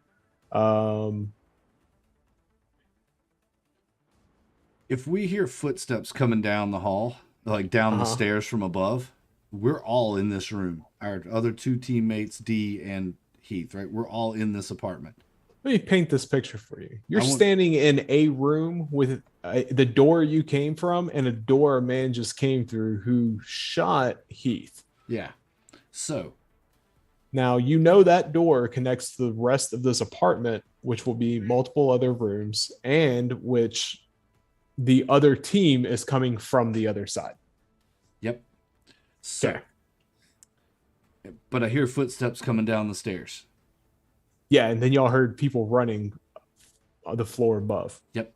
If we hear footsteps coming down the hall, like down the stairs from above, we're all in this room. Our other two teammates, D and Heath, right? We're all in this apartment. Let me paint this picture for you. You're standing in a room with the door you came from and a door a man just came through who shot Heath. Yeah. So now you know that door connects to the rest of this apartment, which will be multiple other rooms, and which the other team is coming from the other side. Yep. So, but I hear footsteps coming down the stairs. Yeah, and then y'all heard people running on the floor above. Yep.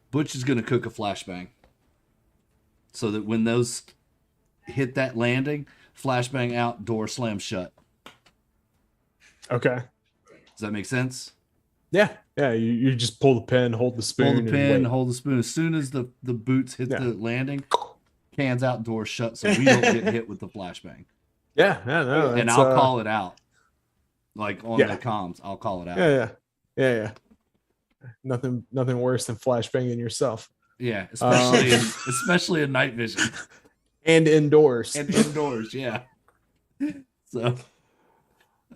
Butch is going to cook a flashbang so that when those hit that landing, flashbang out, door slam shut. Okay. Does that make sense? Yeah. You just pull the pin, hold the spoon. Hold the pin, hold the spoon. As soon as the boots hit the landing, cans out, door shut, so we don't get hit with the flashbang. Yeah, no. And I'll call it out. Like on the comms, I'll call it out. Yeah. Nothing worse than flashbanging yourself. Yeah, especially in night vision. And indoors. Yeah. So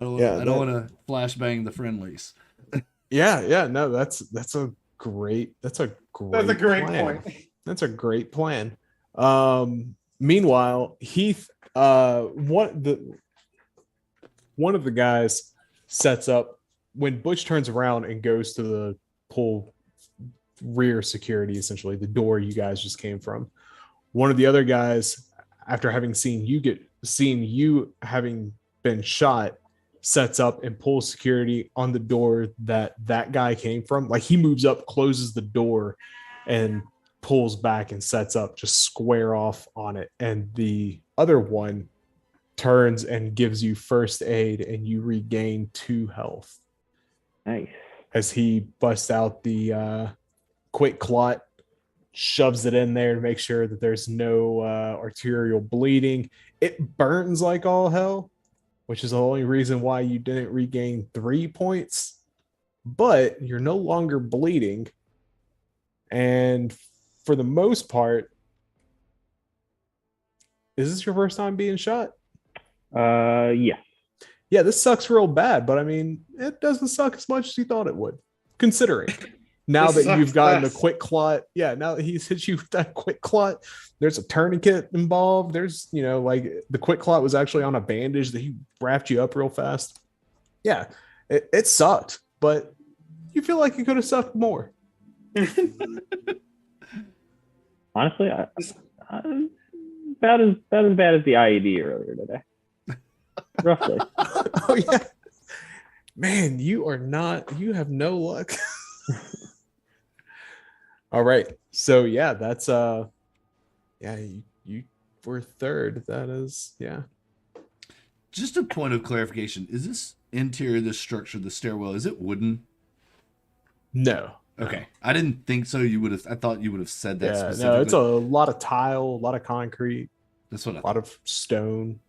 I don't want to flashbang the friendlies. No, that's a great point. That's a great plan. Meanwhile, Heath, one of the guys sets up when Butch turns around and goes to the pull rear security, essentially the door you guys just came from. One of the other guys, after having seen you having been shot, sets up and pulls security on the door that guy came from. Like he moves up, closes the door, and pulls back and sets up just square off on it. And the other one turns and gives you first aid, and you regain 2 health. Nice. As he busts out the quick clot, shoves it in there to make sure that there's no arterial bleeding. It burns like all hell, which is the only reason why you didn't regain 3 points, but you're no longer bleeding. And for the most part, is this your first time being shot? Yeah. Yeah, this sucks real bad, but I mean, it doesn't suck as much as you thought it would, considering now that you've gotten a quick clot. Yeah, now that he's hit you with that quick clot, there's a tourniquet involved. There's, like the quick clot was actually on a bandage that he wrapped you up real fast. Yeah, it sucked, but you feel like it could have sucked more. Honestly, about as bad as the IED earlier today. Roughly. Oh yeah, man, you have no luck. All right, so yeah, that's you were third. That is, yeah. Just a point of clarification: is this interior of this structure, the stairwell, is it wooden? No. Okay, I didn't think so. I thought you would have said that. Yeah, specifically. no, it's a lot of tile, a lot of concrete. That's what a lot of stone.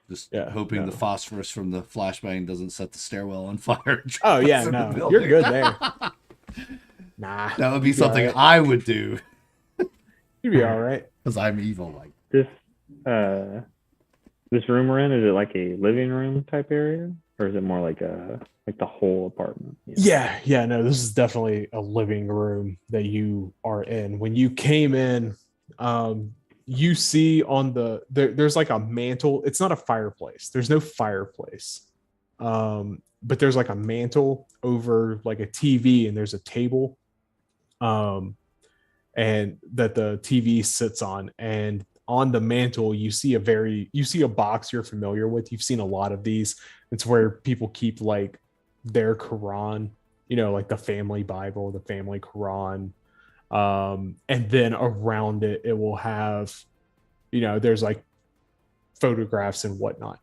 Just Yeah, hoping no. the phosphorus from the flashbang doesn't set the stairwell on fire. and Oh drop yeah, us in the no, you're building. good there. Nah, That would be you'd all something right. I would do You'd be all right. because I'm evil. Like, This this room we're in, is it like a living room type area, or is it more like the whole apartment? you know? Yeah, no, this is definitely a living room that you are in. When you came in, you see on there's like a mantle. It's not a fireplace. There's no fireplace. But there's like a mantle over like a TV, and there's a table. And that the TV sits on, and on the mantle you see a box you're familiar with. You've seen a lot of these. It's where people keep like their Quran, like the family Bible, the family Quran. And then around it will have, there's like photographs and whatnot.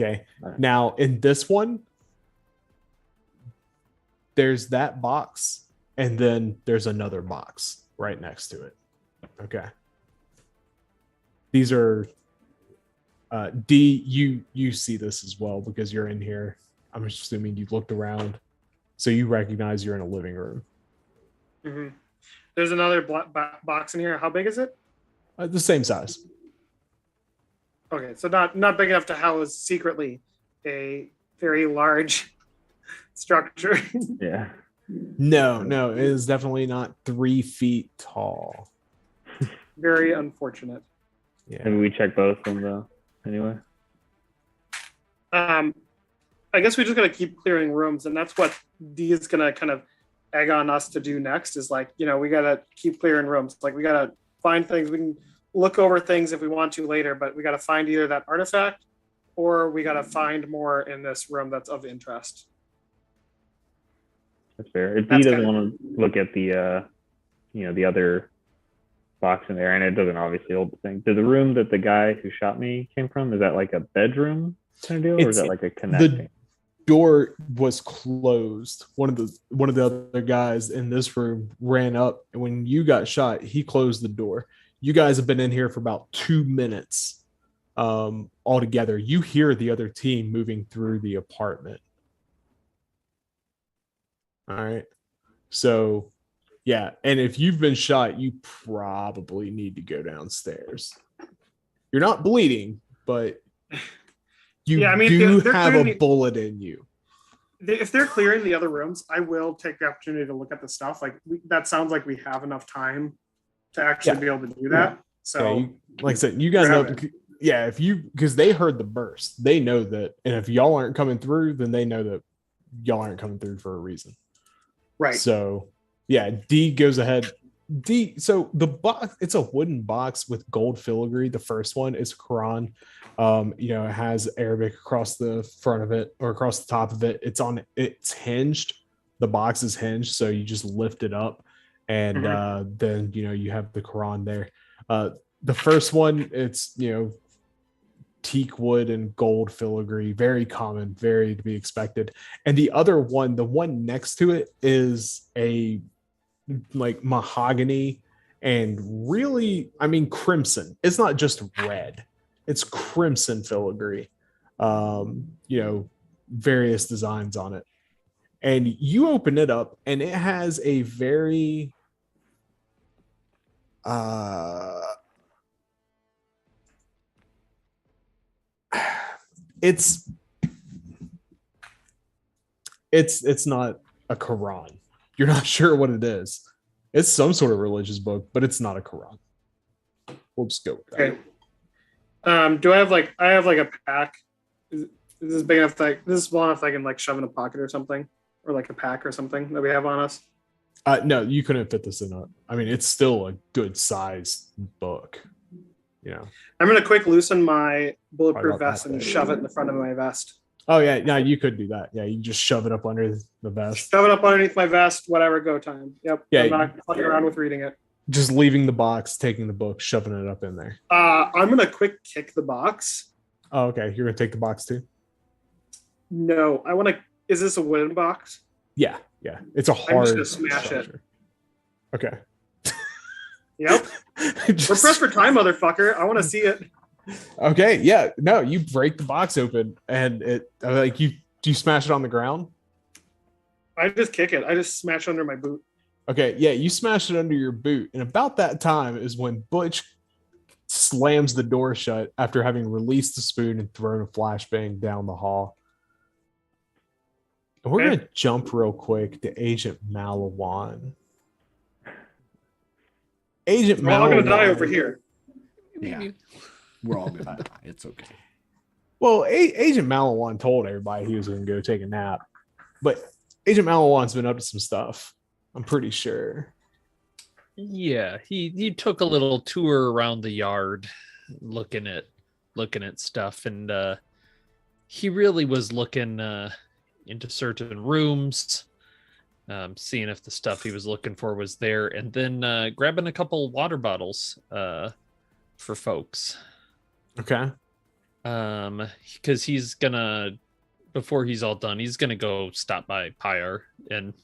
Okay. Right. Now in this one, there's that box, and then there's another box right next to it. Okay. These are D, you see this as well because you're in here. I'm assuming you looked around, so you recognize you're in a living room. Mm-hmm. There's another box in here. How big is it? The same size. Okay, so not big enough to house secretly a very large structure. Yeah. No, it is definitely not 3 feet tall. Very unfortunate. Yeah. Maybe we check both of them though. Anyway. I guess we just gotta keep clearing rooms, and that's what D is gonna kind of egg on us to do next. Is like, we gotta keep clearing rooms. Like, we gotta find things. We can look over things if we want to later, but we gotta find either that artifact or we gotta find more in this room that's of interest. That's fair. If D That's doesn't kinda- want to look at the the other box in there, and it doesn't obviously hold the thing. Did the room that the guy who shot me came from, is that like a bedroom kind of deal, or is It's- that like a connecting? Door was closed. One of the other guys in this room ran up, and when you got shot, he closed the door. You guys have been in here for about 2 minutes altogether. You hear the other team moving through the apartment. All right. So, yeah. And if you've been shot, you probably need to go downstairs. You're not bleeding, but you Yeah, I mean, do they're have a clearly- bullet in you. If they're clearing the other rooms, I will take the opportunity to look at the stuff. Like, that sounds like we have enough time to actually Yeah. be able to do that. So Yeah, like I said, you guys We're know, having- yeah, because they heard the burst, they know that. And if y'all aren't coming through, then they know that y'all aren't coming through for a reason. right. So, yeah, D goes ahead. So the box, it's a wooden box with gold filigree. The first one is Quran. It has Arabic across the front of it or across the top of it. It's hinged. The box is hinged, so you just lift it up, and then you have the Quran there. The first one, it's teak wood and gold filigree, very common, very to be expected. And the other one, the one next to it, is a like mahogany and really, crimson. It's not just red, it's crimson filigree. Various designs on it. And you open it up, and it has a very it's not a Quran. You're not sure what it is. It's some sort of religious book, but it's not a Quran. We'll just go with that. Okay. Do I have a pack? Is this big enough? This is small enough that I can like shove in a pocket or something, or like a pack or something that we have on us. No, you couldn't fit this in it's still a good sized book. I'm gonna quick loosen my bulletproof about vest that, and though. shove it in the front of my vest. Oh yeah, no, you could do that. Yeah, you can just shove it up under the vest. Shove it up underneath my vest. Whatever. Go time. Yep. Yeah, I'm not fucking around with reading it. Just leaving the box, taking the book, shoving it up in there. I'm gonna quick kick the box. Oh, okay. You're gonna take the box too? No, I want to. Is this a wooden box? Yeah. It's a hard. I'm just gonna smash it. Okay. Yep. We're pressed for time, motherfucker. I want to see it. Okay, yeah, no, you break the box open and it like do you smash it on the ground? I just kick it. I just smash under my boot. Okay, yeah, you smash it under your boot, and about that time is when Butch slams the door shut after having released the spoon and thrown a flashbang down the hall. And we're Okay. gonna jump real quick to Agent Malawan. Agent We're all gonna die Malawan- over here. Yeah. We're all gonna die. It's okay. Well, Agent Malawan told everybody he was going to go take a nap, but Agent Malawan's been up to some stuff. I'm pretty sure. Yeah, he took a little tour around the yard, looking at stuff, and he really was looking into certain rooms, seeing if the stuff he was looking for was there, and then grabbing a couple water bottles for folks. Okay. Because he's gonna, before he's all done, he's gonna go stop by Pyre and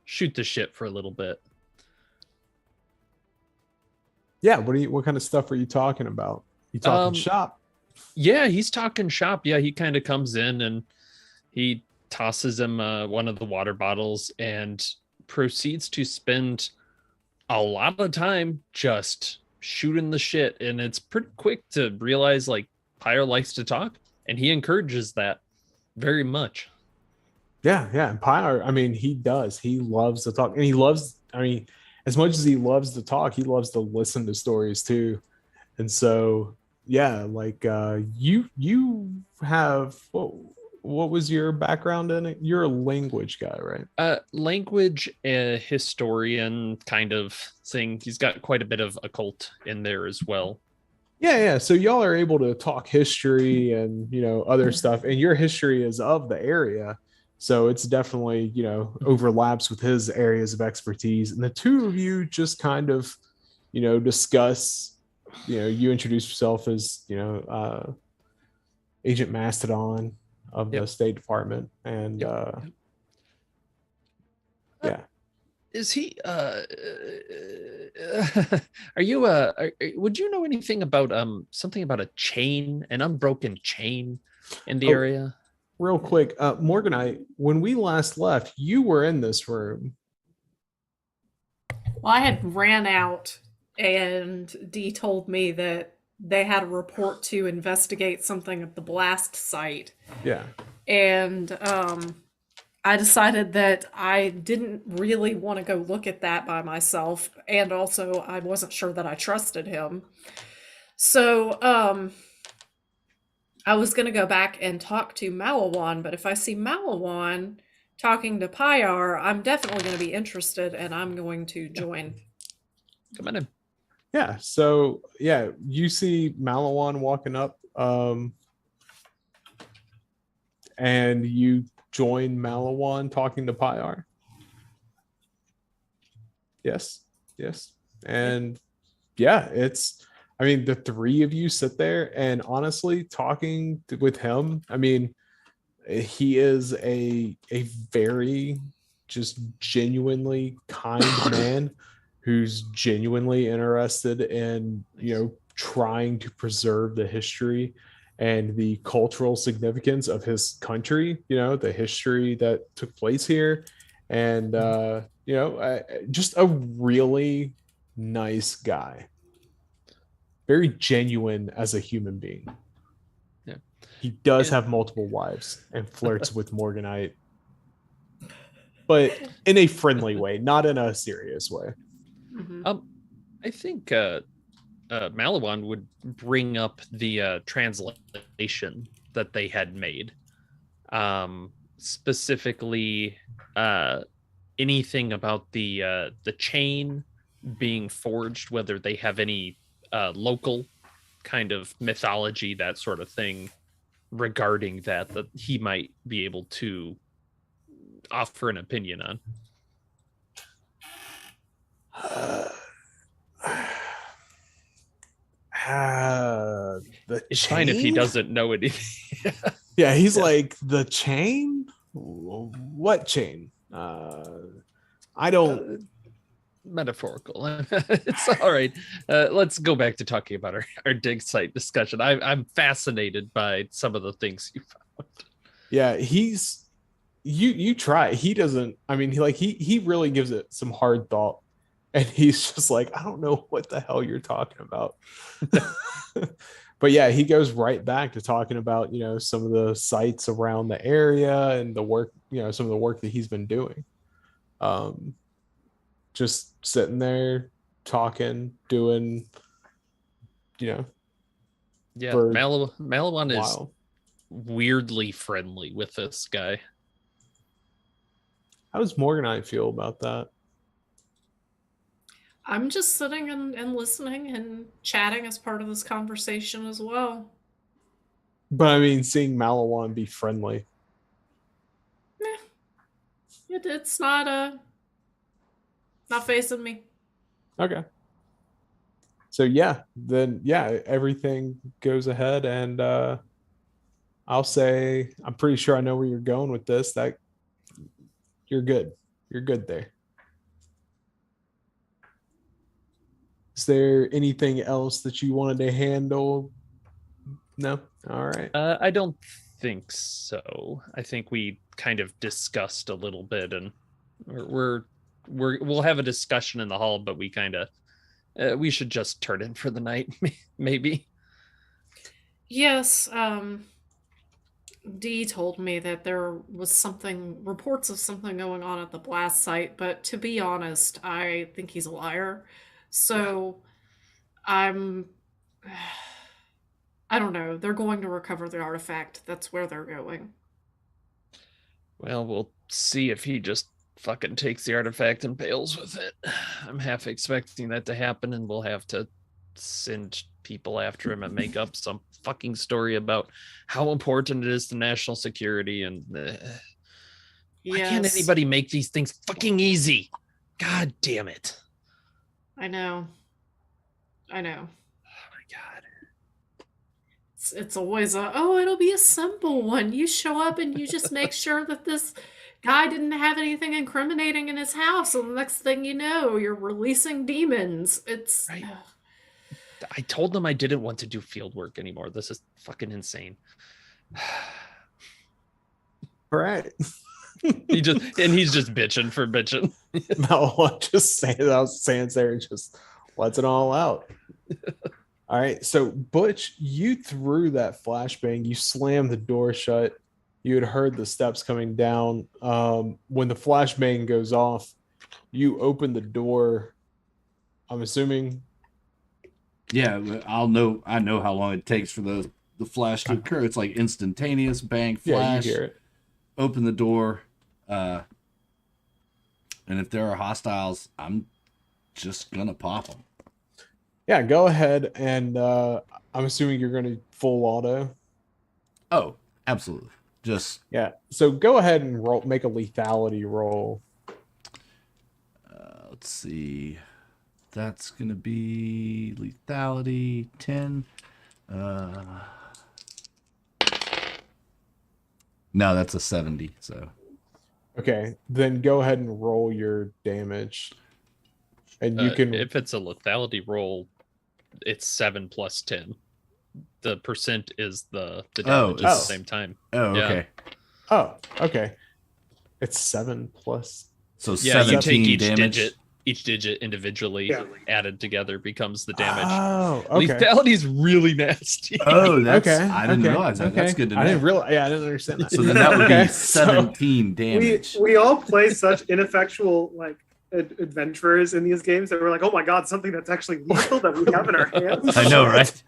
shoot the shit for a little bit. Yeah. What kind of stuff are you talking about? You talking shop? Yeah, he's talking shop. Yeah, he kind of comes in and he tosses him one of the water bottles and proceeds to spend a lot of time just shooting the shit. And it's pretty quick to realize like Pyre likes to talk, and he encourages that very much. Yeah. Yeah. And Pyre, I mean, he does. He loves to talk, and he loves, I mean, as much as he loves to talk, he loves to listen to stories too. And so, yeah, like you have what was your background in it? You're a language guy, right? Language historian kind of thing. He's got quite a bit of occult in there as well. Yeah. So y'all are able to talk history and, other stuff, and your history is of the area. So it's definitely, overlaps with his areas of expertise. And the two of you just kind of, discuss, you introduce yourself as, Agent Mastodon of the State Department. And yeah. Is he are you would you know anything about something about a chain, an unbroken chain in the area? Real quick, Morganite, when we last left, you were in this room. Well, I had ran out, and Dee told me that they had a report to investigate something at the blast site. Yeah. And I decided that I didn't really want to go look at that by myself, and also I wasn't sure that I trusted him. So I was going to go back and talk to Malawan, but if I see Malawan talking to Pyre, I'm definitely going to be interested, and I'm going to join. Come on in. Yeah. So yeah, you see Malawan walking up, and you join Malawan talking to Pyre. Yes. And yeah, I mean, the three of you sit there, and honestly, talking with him, I mean, he is a very just genuinely kind man who's genuinely interested in, trying to preserve the history and the cultural significance of his country, the history that took place here. And, just a really nice guy. Very genuine as a human being. Yeah. He does have multiple wives and flirts with Morganite, but in a friendly way, not in a serious way. Mm-hmm. I think Malawan would bring up the translation that they had made, specifically anything about the chain being forged, whether they have any local kind of mythology, that sort of thing regarding that he might be able to offer an opinion on. It's fine if he doesn't know anything. Yeah, he's like, the chain? What chain? I don't metaphorical. It's all right. Let's go back to talking about our dig site discussion. I'm fascinated by some of the things you found. Yeah, you try. He doesn't. I mean, he really gives it some hard thought, and he's just like, I don't know what the hell you're talking about. But yeah, he goes right back to talking about some of the sites around the area and the work, some of the work that he's been doing. Just sitting there talking, doing, Yeah, for Malawan a is while. weirdly friendly with this guy. How does Morganite feel about that? I'm just sitting and listening and chatting as part of this conversation as well. But I mean, seeing Malawan be friendly. It's not facing me. Okay. So yeah, then yeah, everything goes ahead, and I'll say I'm pretty sure I know where you're going with this. That you're good. You're good there. Is there anything else that you wanted to handle? No. All right. I don't think so. I think we kind of discussed a little bit, and we'll have a discussion in the hall, but we kind of we should just turn in for the night, maybe. Yes, Dee told me that there was reports of something going on at the blast site, but to be honest, I think he's a liar. So I'm, I don't know. They're going to recover the artifact. That's where they're going. Well, we'll see if he just fucking takes the artifact and bails with it. I'm half expecting that to happen, and we'll have to send people after him and make up some fucking story about how important it is to national security. And why can't Yes, anybody make these things fucking easy? God damn it. I know. I know. Oh my god. It's always it'll be a simple one. You show up and you just make sure that this guy didn't have anything incriminating in his house, and the next thing you know, you're releasing demons. It's Right. I told them I didn't want to do field work anymore. This is fucking insane. All right. He's just bitching for bitching. Malawan just stands there and just lets it all out. All right. So Butch, you threw that flashbang. You slammed the door shut. You had heard the steps coming down. When the flashbang goes off, you open the door. I'm assuming. Yeah, I know how long it takes for the flash to occur. It's like instantaneous, bang, flash. Yeah, you hear it. Open the door, and if there are hostiles, I'm just gonna pop them. Yeah, go ahead, and I'm assuming you're going to full auto. Oh, absolutely. Just Yeah. So go ahead and make a lethality roll. let's see. That's gonna be lethality 10. No, that's a 70. So Okay, then go ahead and roll your damage, and you can. If it's a lethality roll, it's 7 plus 10. The percent is the damage at the same time. Oh, Yeah. okay. Oh, okay. It's 7 plus. So Yeah, you 17 take damage. each digit individually Yeah. added together becomes the damage. Oh, okay. Lethality is really nasty. Oh, that's Okay. I didn't realize that. That's good to know. I didn't realize. Yeah, I didn't understand that. So then that would Okay, be 17 We damage. we all play such ineffectual adventurers in these games that we're like, oh my god, something that's actually lethal that we have in our hands. I know, right?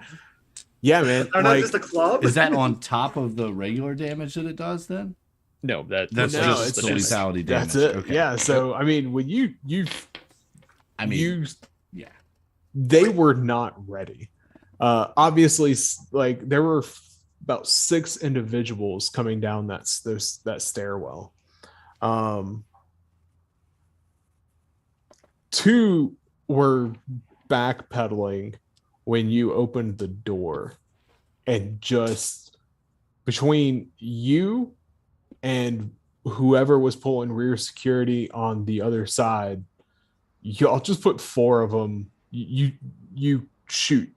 Yeah, man. Are not Like, just a club. Is that on top of the regular damage that it does then? No, That's No, just it's the just- lethality damage. that's it. Okay. Yeah. So I mean, when you I mean, used, yeah. they were not ready. Obviously, like there were about 6 individuals coming down that stairwell. 2 were backpedaling when you opened the door, and just between you and whoever was pulling rear security on the other side, Y'all just put 4 of them. You shoot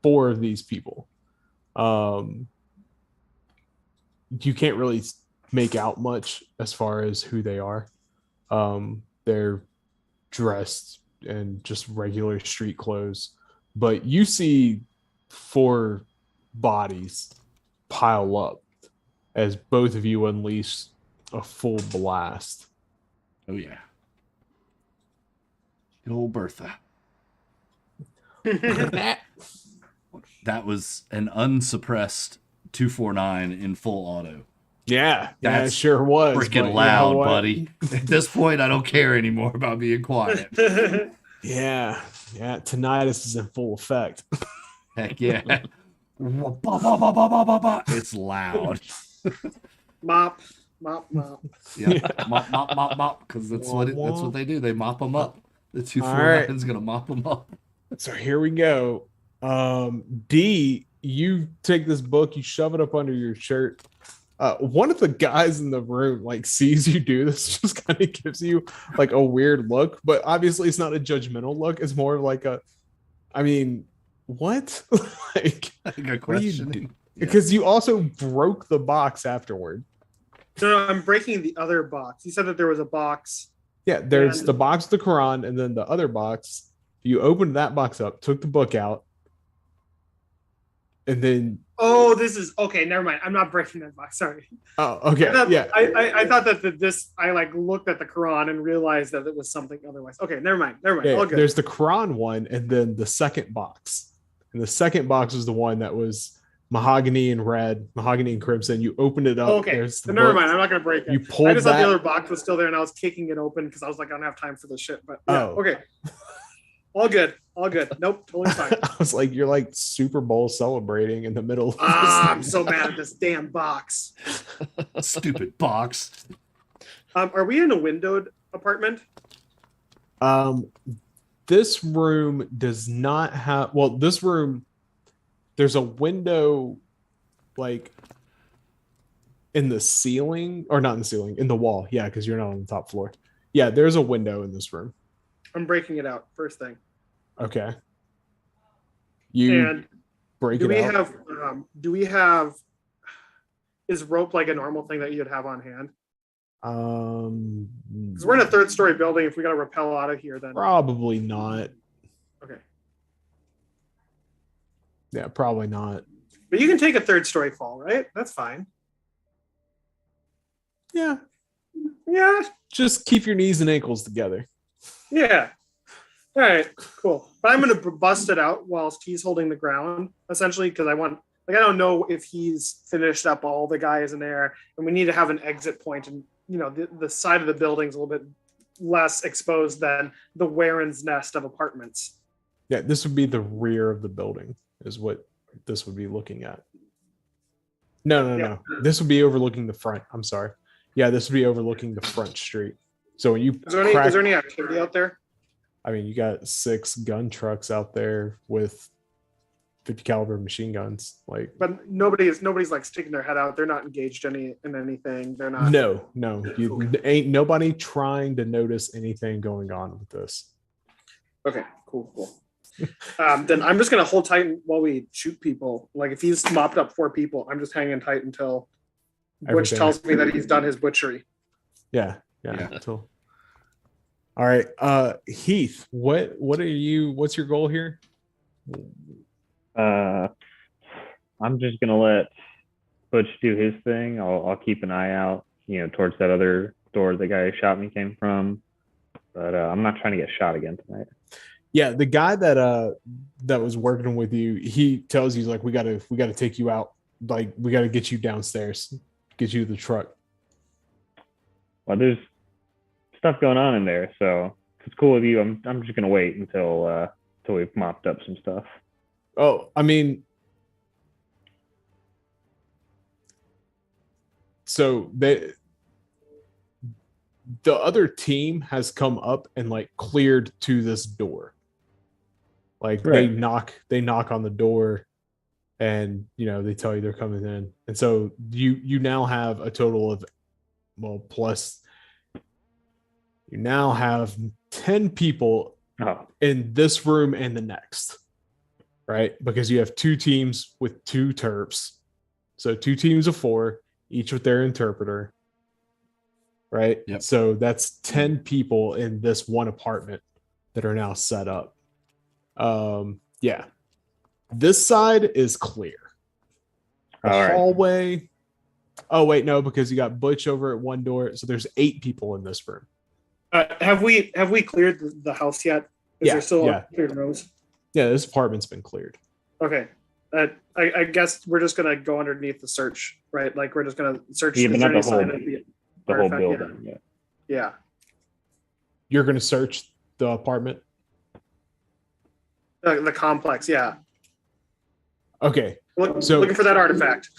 4 of these people. You can't really make out much as far as who they are. They're dressed in just regular street clothes, but you see 4 bodies pile up as both of you unleash a full blast. Oh yeah. Good old Bertha. That was an unsuppressed 249 in full auto. Yeah, that That's sure was. but Freaking you know loud, what? buddy. At this point, I don't care anymore about being quiet. Yeah, tinnitus is in full effect. Heck yeah. Ba, ba, ba, ba, ba, ba, ba. It's loud. Mop. Yeah. Mop, mop, mop, mop. Because that's what they do. They mop them up. The 249 is gonna mop them up. So here we go. D, you take this book, you shove it up under your shirt. One of the guys in the room like sees you do this, just kind of gives you like a weird look, but obviously it's not a judgmental look. It's more of like I mean, what? Like, Good what are you question. do? Because you also broke the box afterward. No, I'm breaking the other box. You said that there was a box. Yeah, there's And- the box of the Quran, and then the other box. You opened that box up, took the book out, and then Oh, this is okay. Never mind. I'm not breaking that box. Sorry. okay, I thought, yeah. I thought that this. I like looked at the Quran and realized that it was something otherwise. Okay, never mind. Yeah, All good. there's the Quran one, and then the second box. And the second box was the one that was mahogany and red, mahogany and crimson. You opened it up. Okay, There's the so never book. mind. I'm not gonna break it. You pulled I just thought that. the other box was still there, and I was kicking it open because I was like, I don't have time for this shit. But yeah, Oh. okay. All good. Nope, totally fine. I was like, you're like Super Bowl celebrating in the middle. Of I'm so mad at this damn box. Stupid box. Are we in a windowed apartment? This room does not have. Well, this room, there's a window, like in the ceiling, or not in the ceiling, in the wall. Yeah, because you're not on the top floor. Yeah, there's a window in this room. I'm breaking it out. First thing. Okay. You And break do it we out. have? Do we have? Is rope like a normal thing that you'd have on hand? Because we're in a 3rd story building. If we got to rappel out of here, then Probably not. okay. Yeah, probably not. But you can take a 3rd story fall, right? That's fine. Yeah, Yeah. just keep your knees and ankles together. Yeah. All right. Cool. But I'm gonna bust it out whilst he's holding the ground, essentially, because I want. Like, I don't know if he's finished up all the guys in there, and we need to have an exit point, and the side of the building's a little bit less exposed than the Warren's nest of apartments. Yeah, this would be the rear of the building, is what this would be looking at. No. This would be overlooking the front. I'm sorry. Yeah, this would be overlooking the front street. So when you Is there any activity out there? I mean, you got 6 gun trucks out there with 50 caliber machine guns. Like, But nobody's like sticking their head out. They're not engaged in anything. They're not. no, you ain't nobody trying to notice anything going on with this. Okay. Cool. Then I'm just gonna hold tight while we shoot people. Like if he's mopped up 4 people, I'm just hanging tight until, which Everything. tells me that he's done his butchery. Yeah. Yeah. Cool. All right, Heath, what's your goal here? I'm just gonna let Butch do his thing. I'll keep an eye out, towards that other door the guy who shot me came from. But I'm not trying to get shot again tonight. Yeah, the guy that was working with you, he tells you like we gotta take you out, like we gotta get you downstairs, get you to the truck. Well, there's stuff going on in there, so if it's cool with you, I'm just gonna wait until we've mopped up some stuff. Oh, I mean, so the other team has come up and like cleared to this door. Like Right. they knock on the door and they tell you they're coming in. And so you now have a total of plus you now have 10 people Oh, in this room and the next, right? Because you have 2 teams with 2 terps. So 2 teams of 4, each with their interpreter, right? Yep. So that's 10 people in this one apartment that are now set up. Yeah. This side is clear. The all right. hallway. Oh, wait, no, because you got Butch over at one door. So there's 8 people in this room. Have we cleared the house yet? Is Yeah, there still yeah. cleared rows? Yeah, this apartment's been cleared. Okay. I guess we're just gonna go underneath the search, right? Like we're just gonna search. Yeah, but is not there the any whole- sign of The whole artifact? building. Yeah. Yeah. You're going to search the apartment? The complex. Yeah. Okay. Looking for that artifact.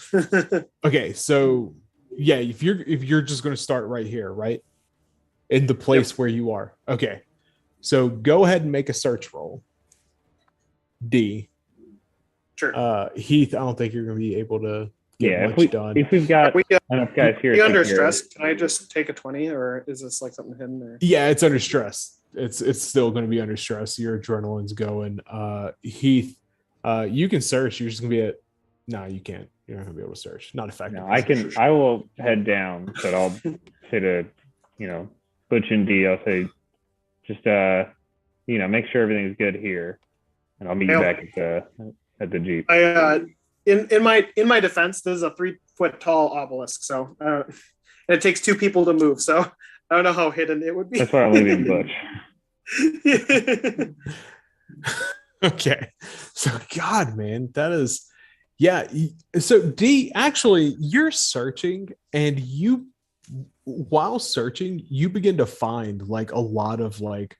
Okay, so yeah, if you're just going to start right here, right? In the place where you are. Okay. So go ahead and make a search roll. D. Sure. Heath, I don't think you're going to be able to get Yeah. much done. If we've got enough guys here. Are you under to take care of stress? Can I just take a 20, or is this like something hidden? Or Yeah, it's under stress. It's still going to be under stress. Your adrenaline's going. Heath, you can search. You're just going to be at. No, you can't. You're not going to be able to search. Not effective. No, I will head down, but I'll say to, Butch and D, I'll say, just, make sure everything's good here. And I'll meet you back at the Jeep. in my defense, this is a 3-foot tall obelisk, so and it takes 2 people to move. So I don't know how hidden it would be. That's why I'm leaving Butch. Okay. So God, man, that is yeah. So D, actually, you're searching, and while searching, you begin to find like a lot of like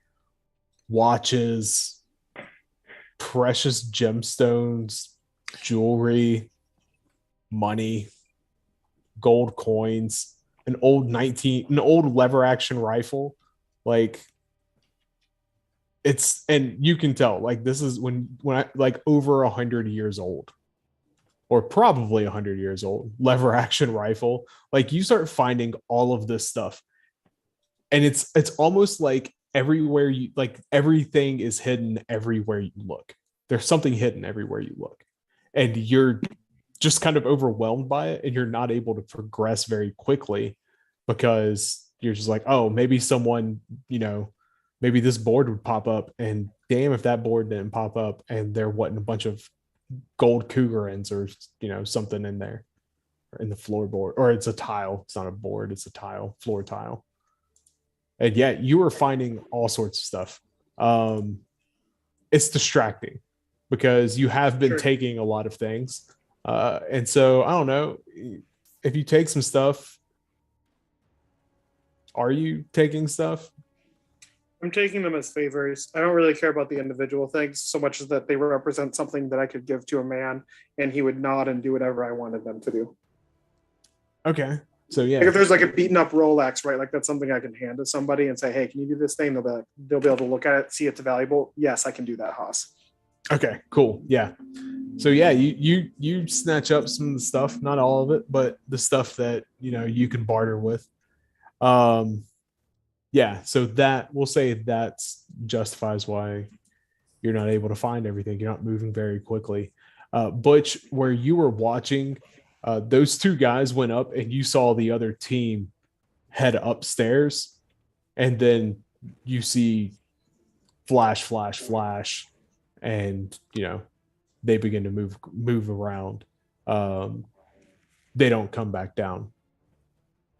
watches, precious gemstones, jewelry, money, gold coins, an old lever action rifle. Like and you can tell like this is when I like over 100 years old, or probably 100 years old, lever action rifle. Like you start finding all of this stuff, and it's almost like everywhere you like, everything is hidden everywhere you look. There's something hidden everywhere you look, and you're just kind of overwhelmed by it, and you're not able to progress very quickly because you're just like, oh, maybe someone, maybe this board would pop up, and damn if that board didn't pop up and there wasn't a bunch of gold cougarins or something in there, or in the floorboard, or it's a tile. It's not a board, it's a tile, floor tile. And yet you were finding all sorts of stuff. It's distracting because you have been taking a lot of things. And so I don't know if you take some stuff. Are you taking stuff? I'm taking them as favors. I don't really care about the individual things so much as that they represent something that I could give to a man and he would nod and do whatever I wanted them to do. Okay. So yeah. Like if there's like a beaten up Rolex, right? Like that's something I can hand to somebody and say, hey, can you do this thing? They'll be able to look at it, see it's valuable. Yes, I can do that, Haas. Okay, cool. Yeah. So yeah, you snatch up some of the stuff, not all of it, but the stuff that you can barter with. Yeah, so that we'll say that justifies why you're not able to find everything. You're not moving very quickly. Butch, where you were watching, those 2 guys went up and you saw the other team head upstairs, and then you see flash, flash, flash, and they begin to move around. They don't come back down.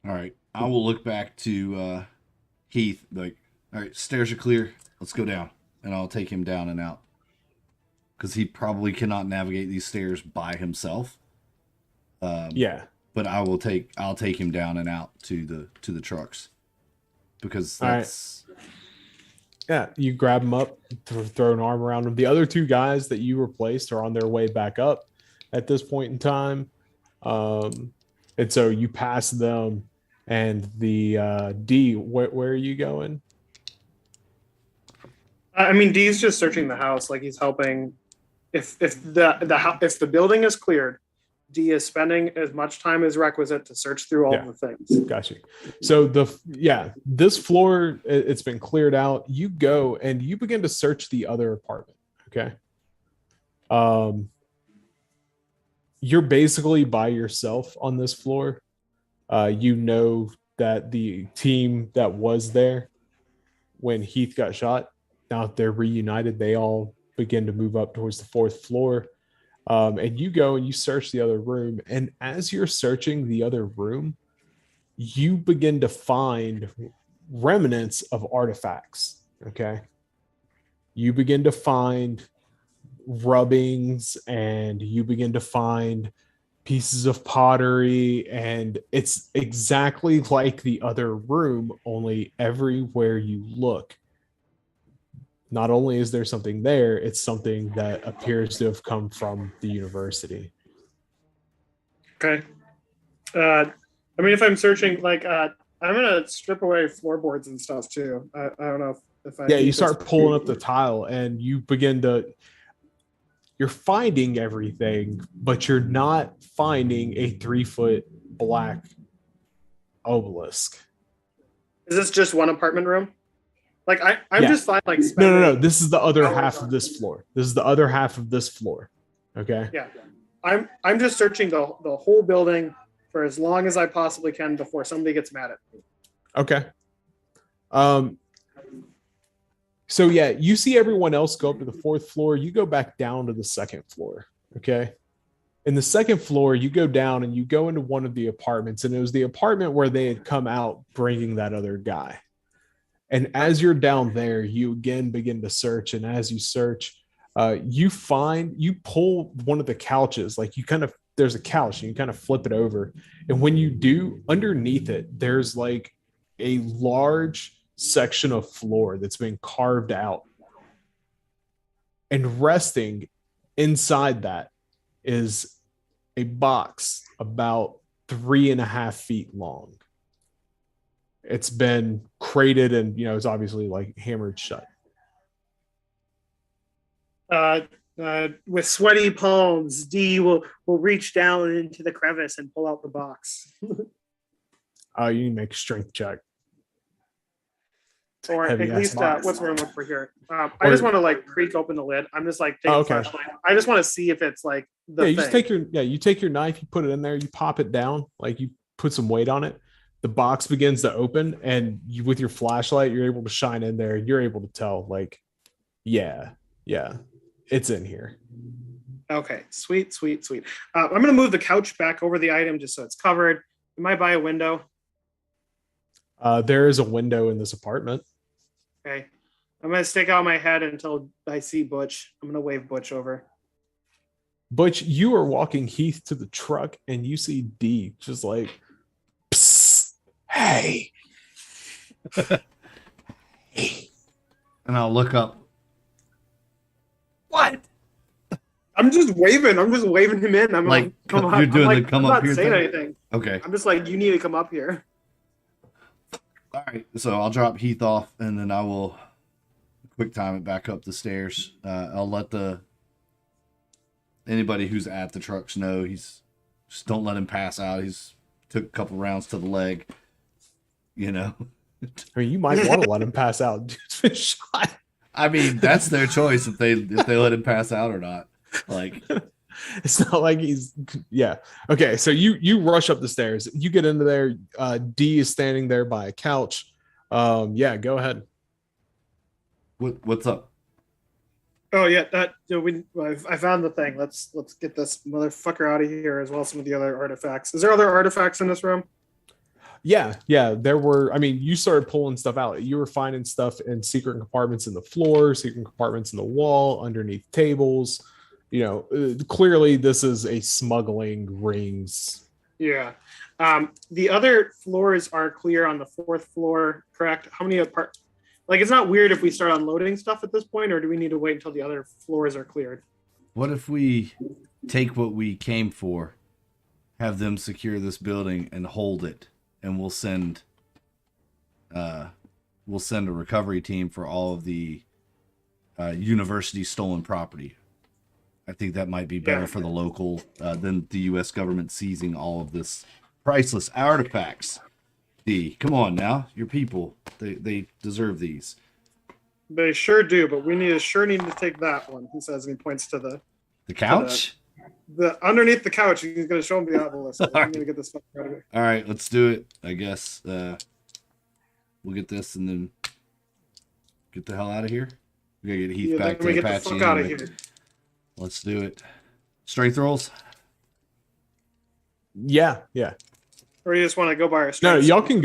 All right. I will look back to Heath, like, all right, stairs are clear. Let's go down. And I'll take him down and out. Because he probably cannot navigate these stairs by himself. Yeah. But I'll take him down and out to the trucks. Because that's Yeah, you grab them up, throw an arm around them. The other 2 guys that you replaced are on their way back up at this point in time. And so you pass them, and the D, where are you going? I mean, D's just searching the house, like he's helping. If the building is cleared, D is spending as much time as requisite to search through all Yeah. the things. Got you. So this floor, it's been cleared out. You go and you begin to search the other apartment. Okay. You're basically by yourself on this floor. You know that the team that was there when Heath got shot, now they're reunited. They all begin to move up towards the fourth floor. And you go and you search the other room. And as you're searching the other room, you begin to find remnants of artifacts. Okay. You begin to find rubbings and you begin to find pieces of pottery, and it's exactly like the other room, only everywhere you look, not only is there something there, it's something that appears to have come from the university. Okay. I mean, if I'm searching, like, I'm gonna strip away floorboards and stuff too. I don't know if I. Yeah, need you this- start pulling up the tile and you begin to, you're finding everything, but you're not finding a 3-foot black obelisk. Is this just one apartment room? Like I'm Yeah. just fine. Like No. spending- This is the other hours half on of this floor. This is the other half of this floor. Okay. Yeah, I'm just searching the whole building for as long as I possibly can before somebody gets mad at me. Okay. So yeah, you see everyone else go up to the fourth floor. You go back down to the second floor. Okay. In the second floor, you go down and you go into one of the apartments, and it was the apartment where they had come out bringing that other guy. And as you're down there, you again begin to search. And as you search, you pull one of the couches, like there's a couch and you kind of flip it over. And when you do, underneath it, there's like a large section of floor that's been carved out. And resting inside that is a box about 3.5 feet long. It's been crated and, it's obviously like hammered shut. With sweaty palms, D will reach down into the crevice and pull out the box. You need to make a strength check. Or at Heavy-ass least box. what's going to look for here. I just want to like creak open the lid. I'm just like taking Okay. a flashlight. I just want to see if it's like the You thing. you take your knife, you put it in there, you pop it down, like you put some weight on it. The box begins to open, and you, with your flashlight, you're able to shine in there. You're able to tell, like, yeah, it's in here. Okay, sweet. I'm going to move the couch back over the item just so it's covered. Am I by a window? There is a window in this apartment. Okay. I'm going to stick out my head until I see Butch. I'm going to wave Butch over. Butch, you are walking Heath to the truck, and you see D just like, psst, hey. And I'll look up. What? I'm just waving him in. I'm Like, like, come on. you're doing I'm the like, come I'm up not here saying thing? anything. Okay. I'm just like, you need to come up here. All right. So I'll drop Heath off, and then I will quick time it back up the stairs. I'll let anybody who's at the trucks know just don't let him pass out. He's took a couple rounds to the leg. I mean, you might want to let him pass out. Dude's been shot. I mean, that's their choice if they let him pass out or not. Like, It's not like he's Okay, so you rush up the stairs. You get into there. D is standing there by a couch. Go ahead. what's up? Oh yeah, I found the thing. Let's get this motherfucker out of here, as well as some of the other artifacts. Is there other artifacts in this room? Yeah, there were. I mean, you started pulling stuff out. You were finding stuff in secret compartments in the floor, secret compartments in the wall, underneath tables. Clearly this is a smuggling rings. Yeah. The other floors are clear on the fourth floor, correct? How many apart? Like, it's not weird if we start unloading stuff at this point, or do we need to wait until the other floors are cleared? What if we take what we came for, have them secure this building and hold it, and we'll send a recovery team for all of the university stolen property. I think that might be better for the local than the U.S. government seizing all of this priceless artifacts. D, come on now, your people, they deserve these. They sure do, but we need to take that one. He says, and he points to The couch. the underneath the couch. He's going to show him the obelisk. I'm Alright. going to get this fucker out of here. All right, let's do it. I guess we'll get this and then get the hell out of here. We gotta get Heath Yeah, back then we to get the Apache. fuck out of anyway. here. Let's do it. Strength rolls. Yeah. Or you just want to go by our No, strengths? y'all can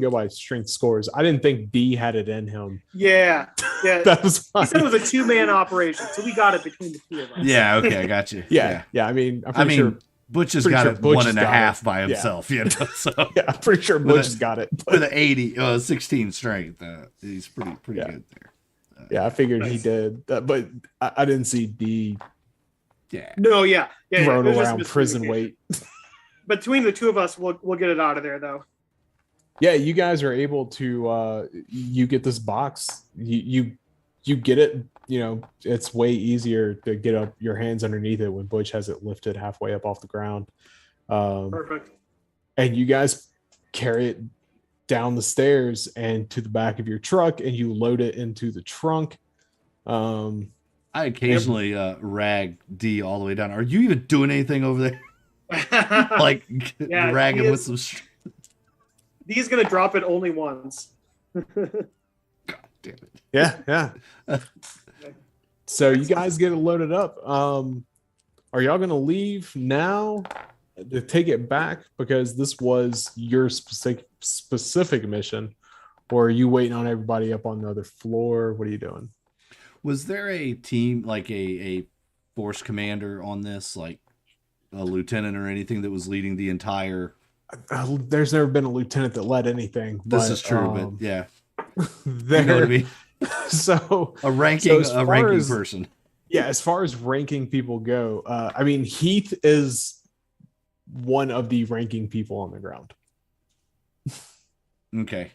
go by strength scores. I didn't think D had it in him. Yeah. That was He fine. said it was a 2-man operation, so we got it between the two of us. Yeah, okay, I got you. Yeah. I mean, I'm I pretty mean, sure. Butch has pretty got sure it Butch one has and a got half it. by Yeah. himself, you know. So Yeah, I'm pretty sure With Butch a- has got it. with an 16 strength, he's pretty Yeah. good there. Yeah, I figured he Nice. did, but I didn't see D Yeah. No, yeah. thrown there's just around prison miscommunication. weight. Between the two of us, we'll get it out of there, though. Yeah, you guys are able to. You get this box. You get it. You know, it's way easier to get up your hands underneath it when Butch has it lifted halfway up off the ground. Perfect. And you guys carry it down the stairs and to the back of your truck, and you load it into the trunk. I occasionally rag D all the way down. Are you even doing anything over there? Like Yeah, rag he him with is- some. He's gonna drop it only once. God damn it. Yeah. So you guys get it loaded up. Are y'all gonna leave now to take it back because this was your specific mission, or are you waiting on everybody up on the other floor? What are you doing? Was there a team like a force commander on this, like a lieutenant or anything that was leading the entire? There's never been a lieutenant that led anything. This but, is true, but yeah, there, you know what I mean. So A ranking as far as- person. yeah, as far as ranking people go, I mean Heath is one of the ranking people on the ground. Okay.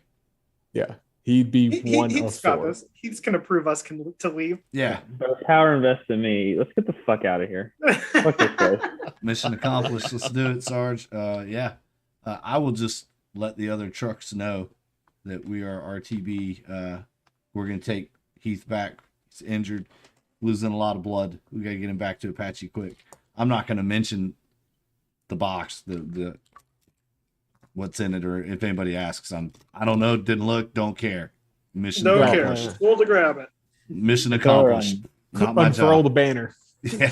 Yeah, he'd be one of He's got four. this. He's gonna prove us to leave. Yeah. The tower invests in me. Let's get the fuck out of here. Fuck this place. Mission accomplished. Let's do it, Sarge. Yeah. I will just let the other trucks know that we are RTB. We're gonna take Heath back. He's injured, losing a lot of blood. We gotta get him back to Apache quick. I'm not gonna mention the box, the what's in it, or if anybody asks, I don't know, didn't look, don't care. Mission No accomplished. cares. Told to grab it. Mission accomplished. Not my Unfurl job. the banner. Yeah.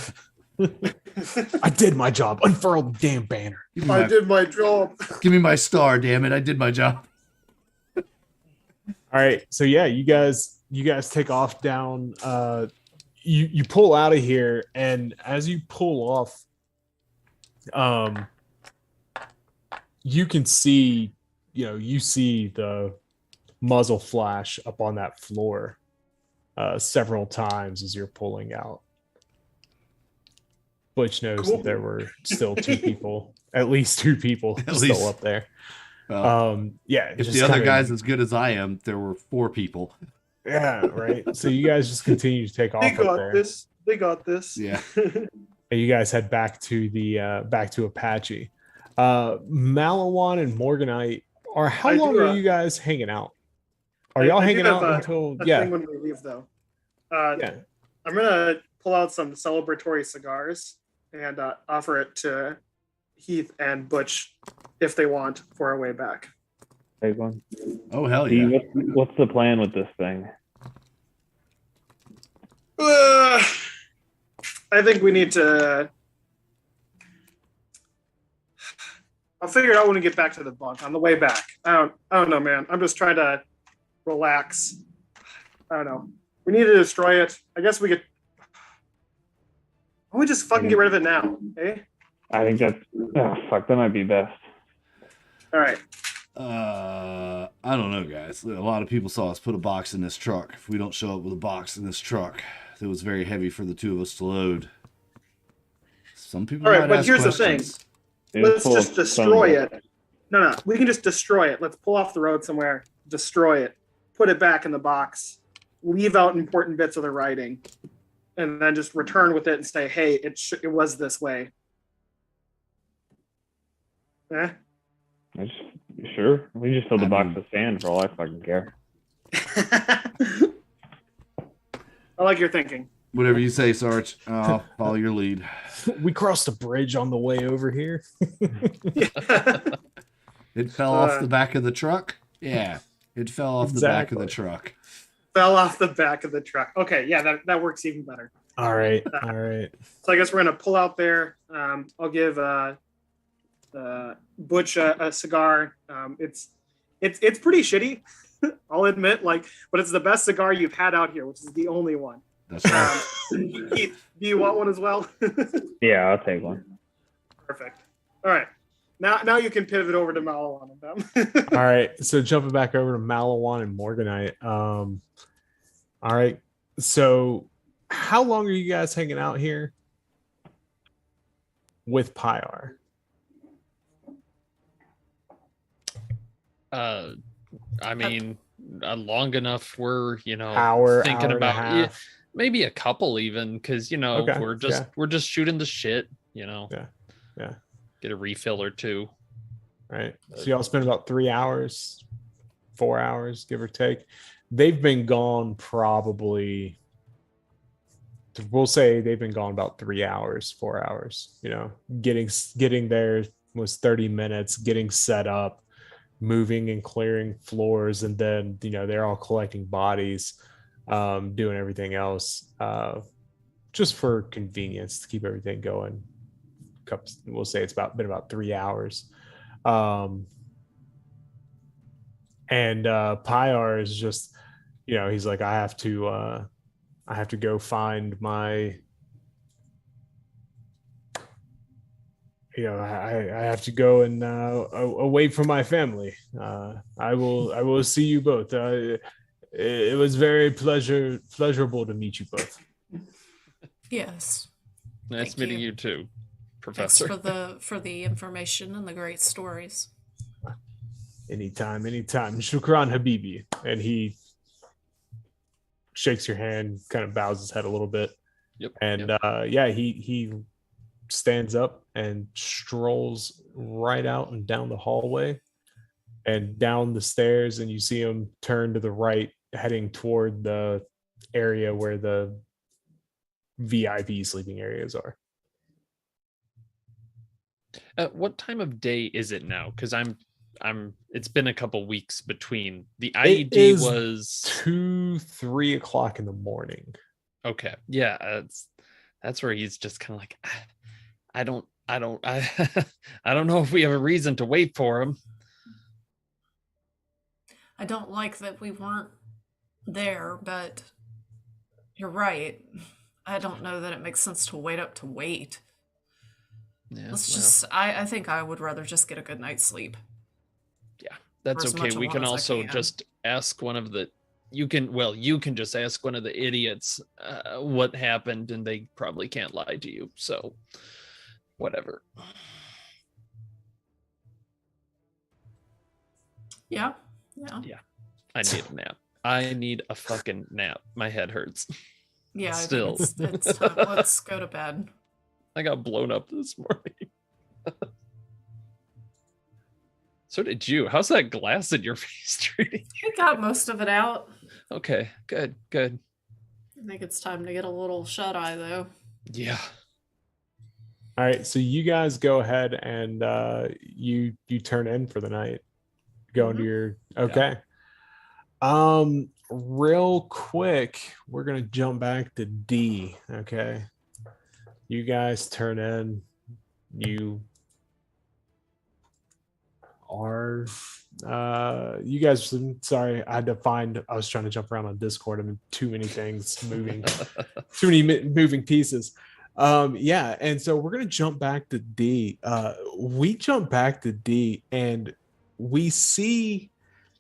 I did my job. Unfurl the damn banner. Give me I my- did my job. Give me my star, damn it! I did my job. All right. So yeah, you guys take off down. You pull out of here, and as you pull off, you can see, you see the muzzle flash up on that floor several times as you're pulling out. Butch knows Cool. that there were still two people, at least two people At still least. up there. Well, Yeah. if just the other kinda- guy's as good as I am, there were 4 people. Yeah, right. So you guys just continue to take off They up got there, this. They got this. Yeah. and you guys head back to the back to Apache. Malawan and Morganite are. How I long do, are you guys hanging out? Are I y'all do hanging have out a- until? A Yeah, thing when we leave, though. yeah. I'm gonna pull out some celebratory cigars and offer it to Heath and Butch if they want for our way back. Take one. Oh hell D, yeah! what's the plan with this thing? I think we need to. I'll figure it out when we get back to the bunk on the way back. I don't know, man. I'm just trying to relax. I don't know. We need to destroy it. I guess we could. Why don't we just fucking get rid of it now? Eh? I think that's fuck. That might be best. All right. I don't know, guys. A lot of people saw us put a box in this truck. If we don't show up with a box in this truck, it was very heavy for the 2 of us to load. Some people. All right, might but ask here's the questions. It was Let's full of just destroy thunder. it. No. We can just destroy it. Let's pull off the road somewhere, destroy it, put it back in the box, leave out important bits of the writing, and then just return with it and say, hey, it was this way. Eh? Sure. We just fill the I box mean- with sand for all I fucking care. I like your thinking. Whatever you say, Sarge. I'll follow your lead. We crossed a bridge on the way over here. It fell off the back of the truck. Yeah, it fell off the back of the Exactly. truck. Fell off the back of the truck. Okay, yeah, that works even better. All right. All right. So I guess we're gonna pull out there. I'll give Butch a cigar. It's pretty shitty, I'll admit. But it's the best cigar you've had out here, which is the only one. That's right. Keith, do you want one as well? Yeah, I'll take one. Perfect. All right. Now you can pivot over to Malawan and them. All right. So jumping back over to Malawan and Morganite. All right. So how long are you guys hanging out here with Pyar? I mean, long enough. We're Hour thinking and a about half. maybe a couple even, because Okay, we're just shooting the shit. Yeah. Get a refill or two. Right. So y'all spend about 3 hours, 4 hours, give or take. They've been gone probably, we'll say they've been gone about 3 hours, 4 hours. Getting there was 30 minutes, getting set up, moving and clearing floors, and then they're all collecting bodies, doing everything else, just for convenience to keep everything going. We'll say it's been about 3 hours. And Pyar is just, he's like, I have to go find my, I have to go and away from my family. I will see you both. It was very pleasurable to meet you both. Yes. Nice Thank meeting you. you too, Thanks Professor. for the information and the great stories. Anytime. Shukran Habibi. And he shakes your hand, kind of bows his head a little bit. Yep. And yep. He stands up and strolls right out and down the hallway and down the stairs, and you see him turn to the right, heading toward the area where the VIP sleeping areas are. What time of day is it now? Because it's been a couple weeks between the It IED is was 2-3 o'clock in the morning. okay. Yeah, that's where he's just kind of like, I don't I don't know if we have a reason to wait for him. I don't like that we weren't there, but you're right. I don't know that it makes sense to wait up to wait. Yeah, I think I would rather just get a good night's sleep. yeah, that's as okay. much We alone can as I also can. just ask one of the you can just ask one of the idiots what happened, and they probably can't lie to you. So whatever. Yeah. I need a nap. I need a fucking nap. My head hurts. Yeah, I Still. think it's time. Let's go to bed. I got blown up this morning. So did you. How's that glass in your face treating? I got most of it out. Okay, good. I think it's time to get a little shut eye though. Yeah. All right, so you guys go ahead and you turn in for the night. Go into your okay. Real quick, we're gonna jump back to D. Okay, you guys turn in. You are you guys, sorry, I was trying to jump around on Discord. I mean, too many things moving, too many moving pieces. Yeah, and so we're gonna jump back to D. We jump back to D and we see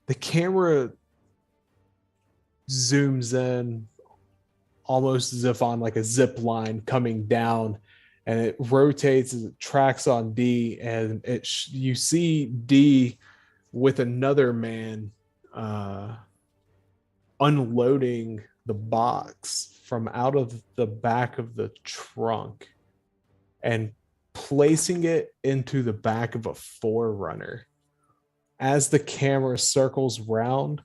the camera zooms in almost as if on like a zip line coming down, and it rotates as it tracks on D, and you see D with another man unloading the box from out of the back of the trunk and placing it into the back of a Forerunner. As the camera circles round,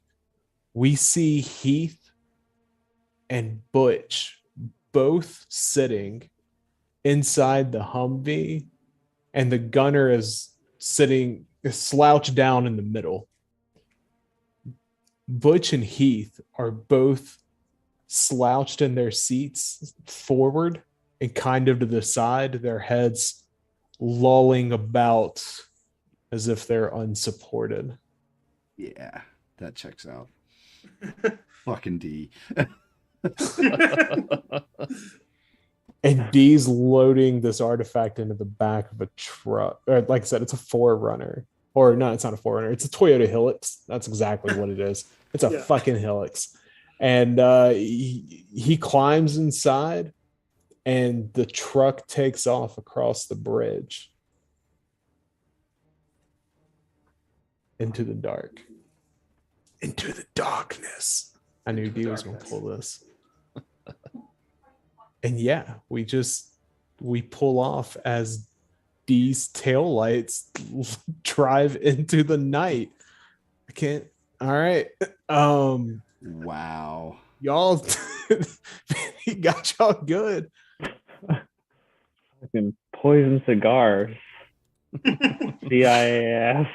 we see Heath and Butch both sitting inside the Humvee, and the gunner is slouched down in the middle. Butch and Heath are both slouched in their seats forward and kind of to the side, their heads lolling about as if they're unsupported. Yeah, that checks out. Fucking D. And D's loading this artifact into the back of a truck. Or like I said, it's a Forerunner. Or no, it's not a Forerunner. It's a Toyota Hilux. That's exactly what it is. It's a fucking Hilux. And he climbs inside, and the truck takes off across the bridge into the dark. Into the darkness. I knew D was going to pull this. And yeah, we pull off as D's taillights drive into the night. I can't. All right. Wow. Y'all, he got y'all good. Fucking poison cigars. CIS.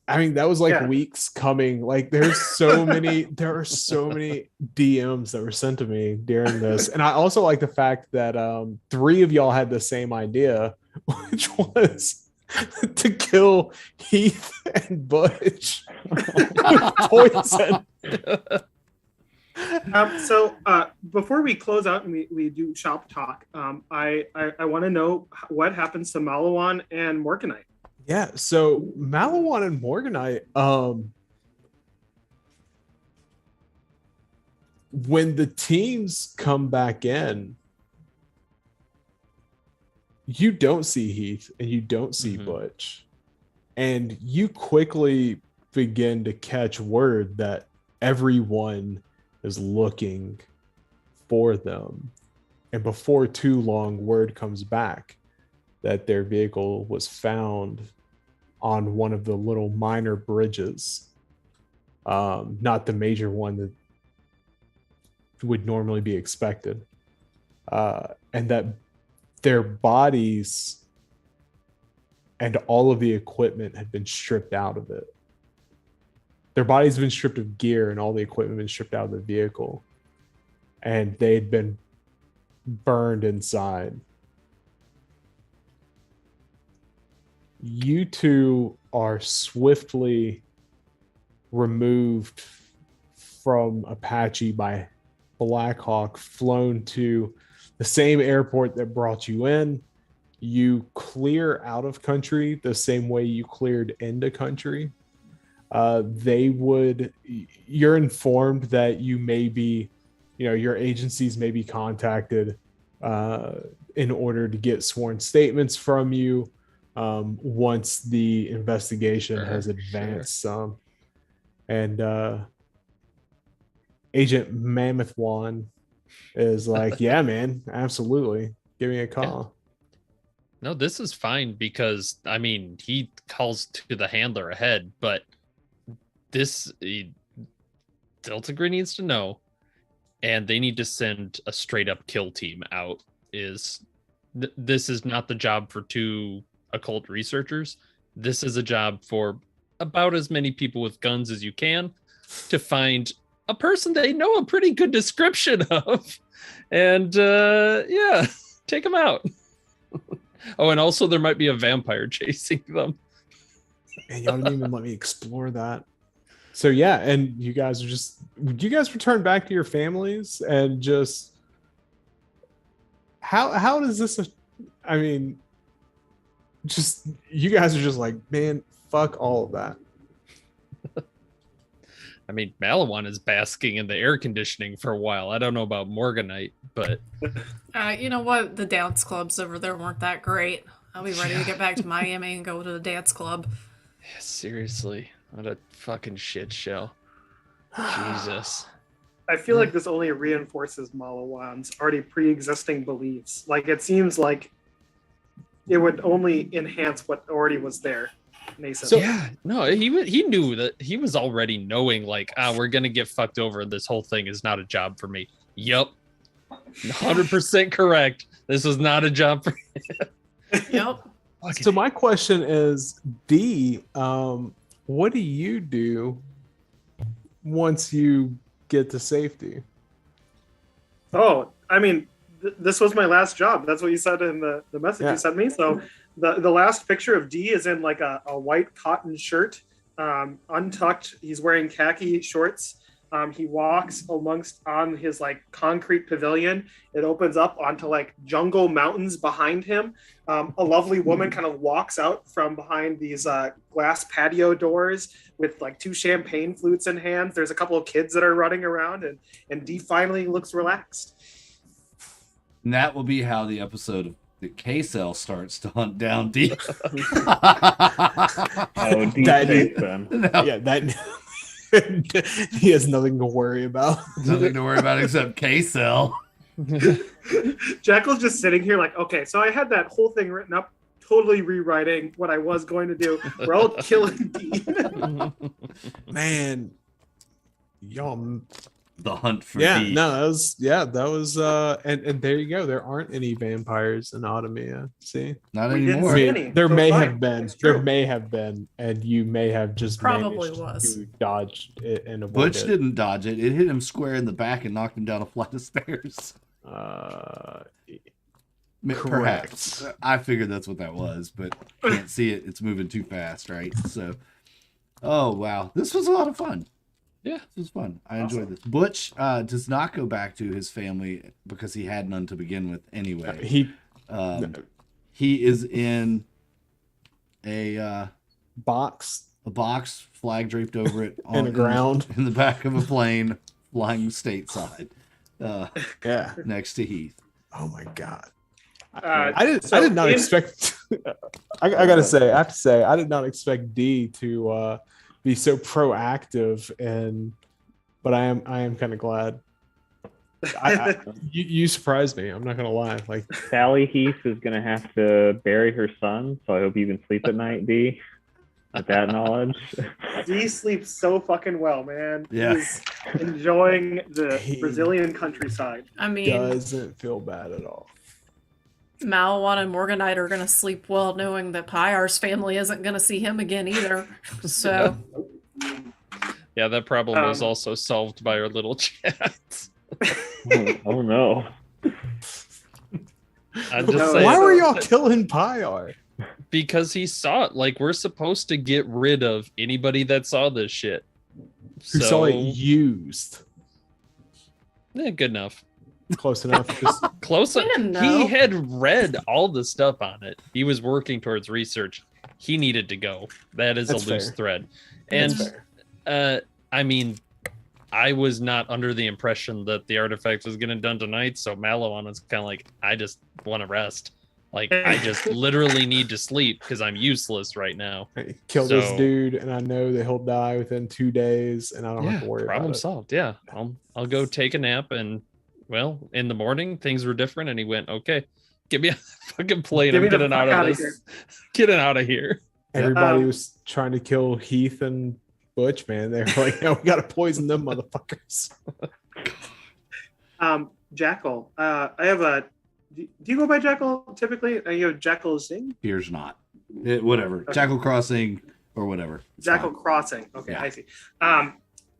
I mean, that was like Yeah. weeks coming. Like there are so many DMs that were sent to me during this. And I also like the fact that 3 of y'all had the same idea, which was to kill Heath and Butch with poison. So before we close out and we do shop talk, I want to know what happens to Malawan and Morganite. Yeah, so Malawan and Morganite, when the teams come back in, you don't see Heath and you don't see Butch. And you quickly begin to catch word that everyone is looking for them. And before too long, word comes back that their vehicle was found on one of the little minor bridges, not the major one that would normally be expected, and that their bodies and all of the equipment had been stripped out of it. Their bodies have been stripped of gear and all the equipment been stripped out of the vehicle, and they had been burned inside. You two are swiftly removed from Apache by Blackhawk, flown to the same airport that brought you in. You clear out of country the same way you cleared into country. You're informed that you may be, your agencies may be contacted in order to get sworn statements from you once the investigation has advanced some. And Agent Mammoth One is like, yeah, man, absolutely. Give me a call. No, this is fine because, I mean, he calls to the handler ahead, but Delta Green needs to know, and they need to send a straight up kill team out. This is not the job for 2 occult researchers. This is a job for about as many people with guns as you can to find a person they know a pretty good description of, and take them out. Oh, and also there might be a vampire chasing them. And y'all didn't even let me explore that. So yeah, and you guys return back to your families and just how does this? I mean, just you guys are just like, man, fuck all of that. I mean, Malawan is basking in the air conditioning for a while. I don't know about Morganite, but You know what? The dance clubs over there weren't that great. I'll be ready to get back to Miami and go to the dance club. seriously, what a fucking shit show. Jesus. I feel like this only reinforces Malawan's already pre-existing beliefs. Like it seems like it would only enhance what already was there. Mason. So- Yeah, no, he knew that he was already knowing like, we're gonna get fucked over. This whole thing is not a job for me. Yep, 100% correct. This was not a job for. Yep. So my question is, D, what do you do once you get to safety? Oh, I mean, this was my last job. That's what you said in the message Yeah. you sent me. So the last picture of D is in like a white cotton shirt, untucked. He's wearing khaki shorts. He walks on his like concrete pavilion. It opens up onto like jungle mountains behind him. A lovely woman kind of walks out from behind these glass patio doors with like 2 champagne flutes in hand. There's a couple of kids that are running around, and D finally looks relaxed. And that will be how the episode of the K-Cell starts to hunt down D. Oh, deep That- safe then. No, Yeah, that he has nothing to worry about. nothing to worry about except K-Cell. Jackal's just sitting here like, okay, so I had that whole thing written up, totally rewriting what I was going to do. We're all killing D. Man, y'all. The hunt for Yeah, D. no, that was and there you go. There aren't any vampires in Adhamiya. See, Not We didn't anymore. I see mean, any, there so may fine. have been, It's true. there may have been, and you may have just Probably managed was. to dodge it and avoid Butch it. didn't dodge it. It hit him square in the back and knocked him down a flight of stairs. Perhaps. I figured that's what that was, but can't see it. It's moving too fast, right? So, oh, wow. This was a lot of fun. Yeah. This was fun. I enjoyed this. Butch does not go back to his family because he had none to begin with anyway. He is in a box box, flag draped over it in the ground. in the back of a plane, flying stateside, Yeah. next to Heath. Oh my god. So I did not in- expect. I gotta say, I have to say, I did not expect D to be so proactive, but I am kind of glad. You surprised me. I'm not gonna lie. Like, Sally Heath is gonna have to bury her son, so I hope you can sleep at night, D. With that knowledge. D sleeps so fucking well, man. Yeah. He's enjoying the He- Brazilian countryside. I mean, doesn't feel bad at all. Malawan and Morganite are gonna sleep well, knowing that Pyar's family isn't gonna see him again either. So Yeah, that problem was Um, also solved by our little chat. Oh no. I'm just No, saying, Why were y'all killing Pyar? because he saw it. Like, we're supposed to get rid of anybody that saw this shit. Who saw it used? Good enough. Close enough. Just Close. We didn't know. He had read all the stuff on it. He was working towards research. He needed to go. That is That's a loose fair. thread. And That's fair. I mean, I was not under the impression that the artifact was getting done tonight. So Malawan was kind of like, I just want to rest. Like, I just literally need to sleep because I'm useless right now. Hey, kill this So- dude, and I know that he'll die within 2 days, and I don't have to worry problem about it. solved. Yeah, I'll go take a nap, and well, in the morning things were different, and he went, okay, get me on the fucking plane. Get I'm me the getting out fuck of outta this. here." Getting out of here. Everybody was trying to kill Heath and Butch, man. They were like, "No, we gotta poison them motherfuckers." Jackal. I have a. Do you go by Jackal typically? You have Jackal Singh? Here's not. Whatever. Okay. Jackal Crossing or whatever. It's Jackal fine. Crossing. Okay, Yeah. I see.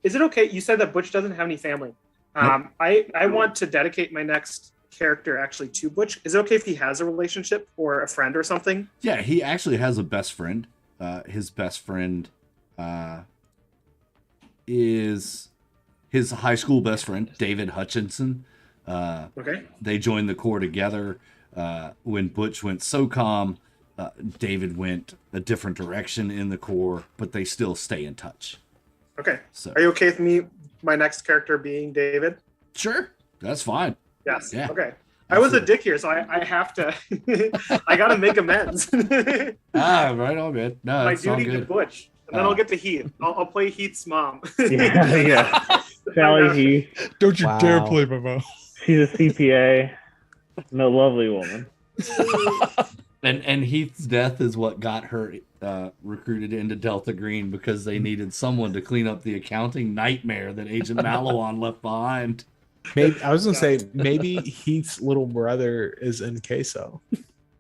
Is it okay? You said that Butch doesn't have any family. I want to dedicate my next character actually to Butch. Is it okay if he has a relationship or a friend or something? Yeah, he actually has a best friend. His best friend is his high school best friend, David Hutchinson. Okay. They joined the Corps together. When Butch went SOCOM, David went a different direction in the Corps, but they still stay in touch. Okay. So Are you okay with me, my next character being David? sure, that's fine. Yes. Yeah. Okay. I was a dick here, so I have to. I got to make amends. Right on, man. No, My that's all duty to good. Butch, and then I'll get to Heath. I'll play Heath's mom. Yeah, yeah. Sally gosh. Heath. Don't you dare Wow. play my mouth. She's a CPA and a lovely woman. And Heath's death is what got her recruited into Delta Green because they needed someone to clean up the accounting nightmare that Agent Malawan left behind. Maybe I was gonna say maybe Heath's little brother is in queso.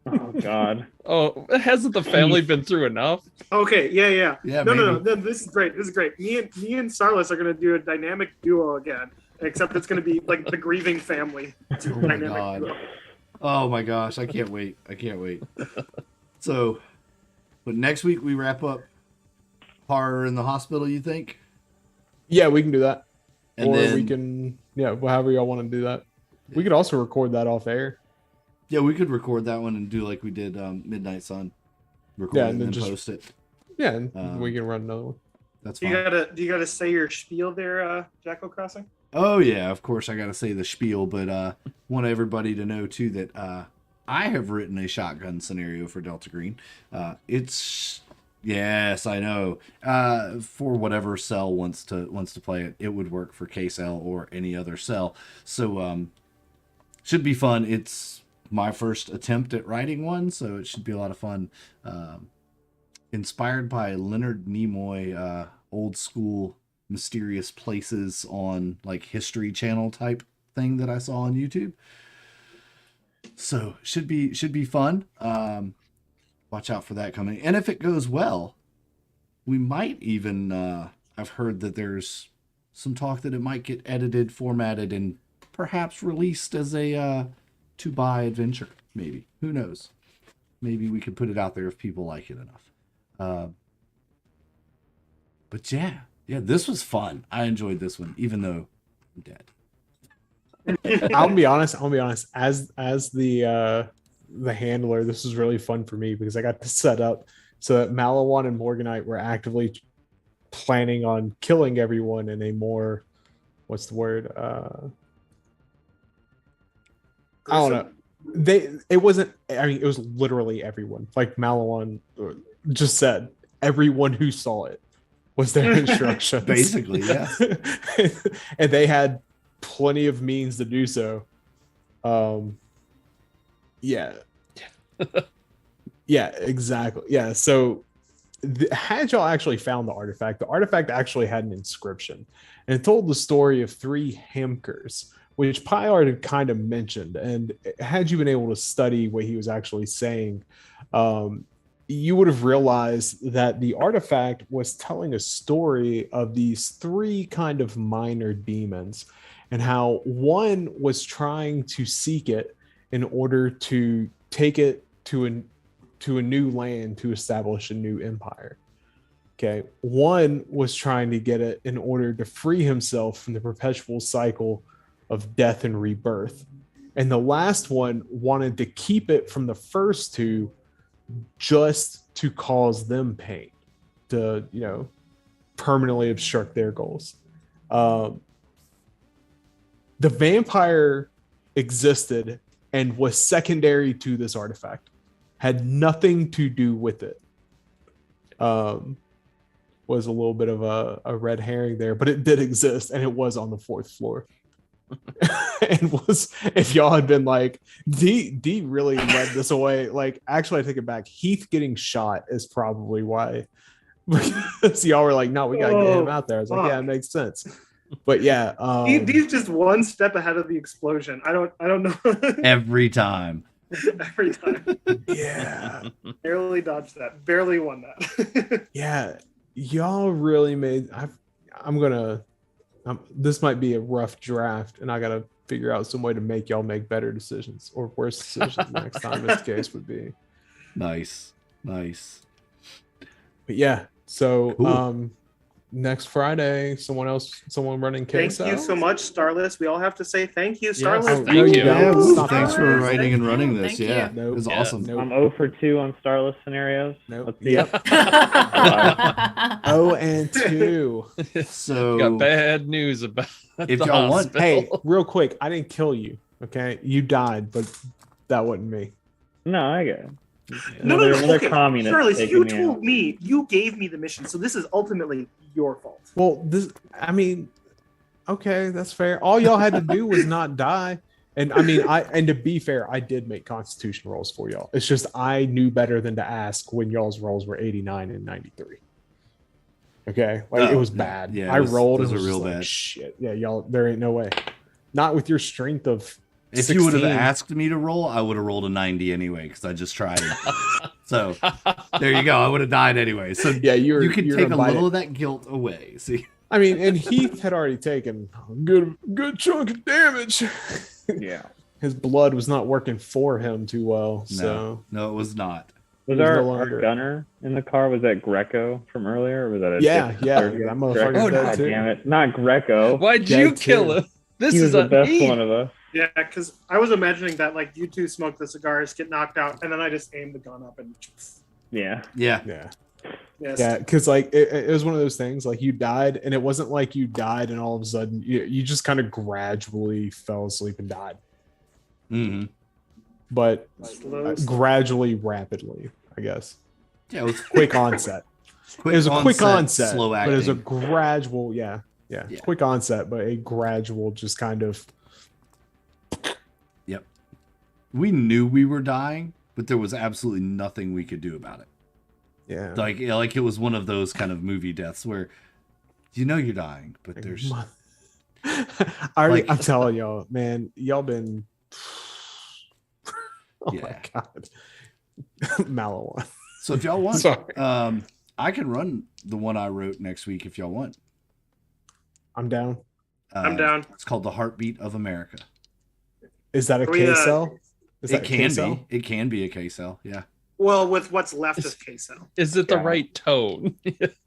Oh God. Oh, hasn't the family been through enough? Okay, yeah. Yeah, No. maybe. This is great. This is great. Me and Starless are gonna do a dynamic duo again, except it's gonna be like the grieving family. Oh my God. Oh my gosh, I can't wait. So, but next week we wrap up horror in the hospital, you think? Yeah, we can do that. And or then we can, however y'all want to do that. We could also record that off air. yeah, we could record that one and do like we did Midnight Sun. Record Yeah, it and then and then just- post it. Yeah, and we can run another one. That's Do fine. you gotta say your spiel there, Jacko Crossing? Oh yeah, of course I gotta say the spiel, but want everybody to know too that I have written a shotgun scenario for Delta Green. It's yes, I know. For whatever cell wants to play it, it would work for K cell or any other cell. So should be fun. It's my first attempt at writing one, so it should be a lot of fun. Inspired by Leonard Nimoy, old school mysterious places on like History Channel type thing that I saw on YouTube. So should be fun. Watch out for that coming. And if it goes well, we might even I've heard that there's some talk that it might get edited, formatted, and perhaps released as a to buy adventure. Maybe. Who knows? Maybe we could put it out there if people like it enough. But yeah, this was fun. I enjoyed this one, even though I'm dead. I'll be honest. As the handler, this was really fun for me because I got to set up so that Malawan and Morganite were actively planning on killing everyone in a more, what's the word? I don't know. It wasn't. I mean, it was literally everyone. Like Malawan just said, everyone who saw it was their instructions. Basically, yeah. And they had plenty of means to do so. Yeah. Yeah, exactly. Yeah. So had y'all actually found the artifact actually had an inscription, and it told the story of 3 Hamkers, which Pyard had kind of mentioned. And had you been able to study what he was actually saying, you would have realized that the artifact was telling a story of these 3 kind of minor demons, and how one was trying to seek it in order to take it to a new land to establish a new empire. Okay. One was trying to get it in order to free himself from the perpetual cycle of death and rebirth. And the last one wanted to keep it from the first 2 just to cause them pain, to, permanently obstruct their goals. The vampire existed and was secondary to this artifact, had nothing to do with it. Was a little bit of a red herring there, but it did exist, and it was on the 4th floor. And was, if y'all had been like, D really led this away. Like, actually, I take it back. Heath getting shot is probably why. Because y'all were like, no, we gotta get him out there. I was like, yeah, it makes sense. But yeah, He's just one step ahead of the explosion. I don't know. Every time. Every time. yeah, Barely dodged that. Barely won that. yeah, y'all really made. This might be a rough draft, and I gotta figure out some way to make y'all make better decisions or worse decisions next time, as the case would be. Nice. But yeah, so Cool. next Friday, someone running Thank KSL. you so much, Starless. We all have to say thank you, Yes, Starless. thank no, you. you don't. Yeah, woo, Stop thanks it. for writing and Thank running you. this. Thank Yeah, you. it was Yeah. awesome. Nope. I'm 0 for 2 on Starless scenarios. Nope. Let's see. Yep. Oh, and 2. So Got bad news about If the y'all want- hospital. Hey, real quick, I didn't kill you. Okay, you died, but that wasn't me. No, I get it. No, Another okay. communist Starless, taking you me out. told me, you gave me the mission, so this is ultimately your fault. Well, this, I mean, Okay, that's fair. All y'all had to do was not die. And I mean, and to be fair, I did make Constitution rolls for y'all. It's just I knew better than to ask when y'all's rolls were 89 and 93. Okay, like it was bad. Yeah, I rolled. Those and are was real just like, bad. shit. Yeah, y'all. There ain't no way. Not with your strength of. If 16. you would have asked me to roll, I would have rolled a 90 anyway because I just tried it. So there you go. I would have died anyway. So yeah, you can you're take a gonna bite little it. of that guilt away. See, I mean, and Heath had already taken a good chunk of damage. Yeah. His blood was not working for him too well. So no, it was not. Was He was our, no longer- our gunner in the car? Was that Greco from earlier? Or was that a yeah, different- that motherfucker's Greco? dead God too. damn it! Not Greco. Why'd Dead you kill too. him? This He was is the a best Heath. one of us. Yeah, because I was imagining that like you two smoke the cigars, get knocked out, and then I just aim the gun up and Yeah. Yeah, Yeah. yes. Yeah, because like it was one of those things. Like you died, and it wasn't like you died, and all of a sudden you just kind of gradually fell asleep and died, hmm but Slow. gradually, rapidly, I guess. yeah. It was Quick onset. It was a quick onset, slow but acting. it was a gradual. Yeah. Yeah. Quick onset, but a gradual, just kind of. Yep. We knew we were dying, but there was absolutely nothing we could do about it. Yeah. Like it was one of those kind of movie deaths where you know you're dying, but there's I'm telling y'all, man, y'all been. Oh Yeah. my god, Malawan. so if y'all want, Sorry. I can run the one I wrote next week if y'all want. I'm down. I'm down. It's called The Heartbeat of America. Is that a We, K cell? Is It that a can K-cell? be. It can be a K cell. Yeah. Well, with what's left of queso. Is it the Yeah. right tone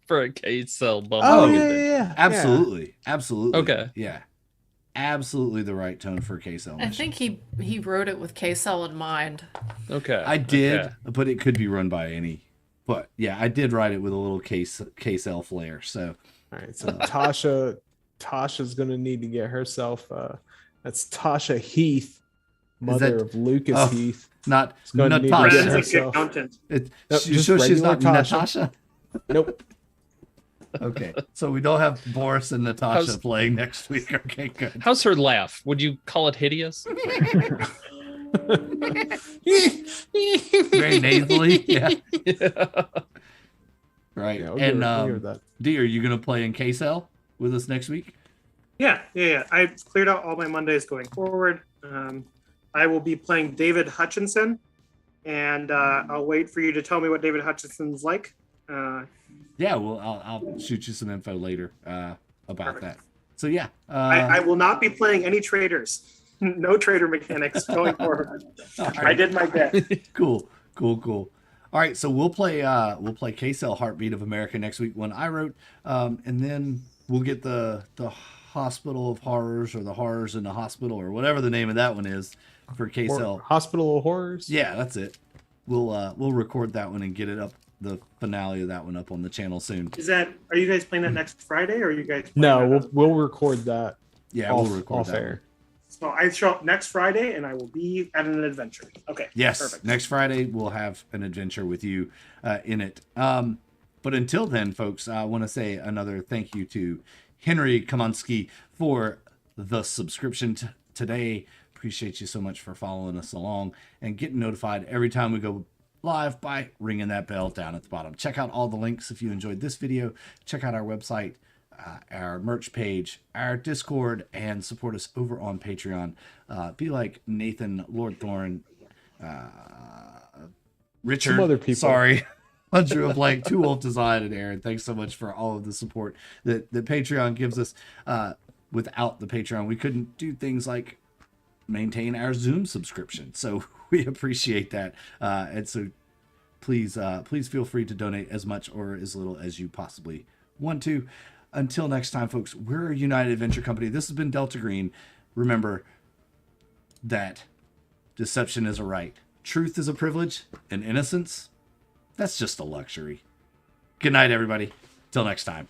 for a K cell bump? Oh, Oh, yeah. Absolutely. Absolutely. Okay. Yeah. Absolutely the right tone for a K cell. I think he wrote it with K-Cell in mind. Okay. I did, Okay. but it could be run by any. But yeah, I did write it with a little K cell flair. So All right. So Tasha's gonna need to get herself. That's Tasha Heath, mother that- of Lucas oh. Heath. not It's gonna need to Natasha. get Forensic herself. accountant. It, Nope, you just sure she's regular not Tasha. Natasha? Nope. Okay, so we don't have Boris and Natasha How's- playing next week. Okay, good. How's her laugh? Would you call it hideous? Very nasally. Yeah, right. Yeah, we'll and give her that. D, are you gonna play in K-Cell with us next week? Yeah. I've cleared out all my Mondays going forward. I will be playing David Hutchinson, and I'll wait for you to tell me what David Hutchinson's like. Yeah, well, I'll shoot you some info later about Perfect. that. So yeah, I will not be playing any traders. No trader mechanics going forward. all I right. did my bit. Cool. All right, so we'll play K-Cell Heartbeat of America next week when I wrote, and then we'll get the Hospital of Horrors or the Horrors in the Hospital or whatever the name of that one is for K-Cell. Hospital of Horrors. Yeah, that's it. We'll record that one and get it up, the finale of that one up on the channel soon. Are you guys playing that next Friday, or are you guys? Playing No, that we'll record that. Yeah, off, we'll record off that. air. One. So I show up next Friday, and I will be at an adventure. Okay. Yes, Perfect. next Friday we'll have an adventure with you in it. But until then, folks, I want to say another thank you to Henry Kamansky for the subscription today. Appreciate you so much for following us along and getting notified every time we go live by ringing that bell down at the bottom. Check out all the links if you enjoyed this video. Check out our website, our merch page, our Discord, and support us over on Patreon. Be like Nathan, Lord Thorn, Richard. Some other people. Sorry. I drew a blank. Too Wolf Design and Aaron. Thanks so much for all of the support that Patreon gives us. Without the Patreon, we couldn't do things like maintain our Zoom subscription. So we appreciate that. And so please feel free to donate as much or as little as you possibly want to. Until next time, folks, we're a United Adventure Company. This has been Delta Green. Remember that deception is a right, truth is a privilege, and innocence, that's just a luxury. Good night, everybody. Till next time.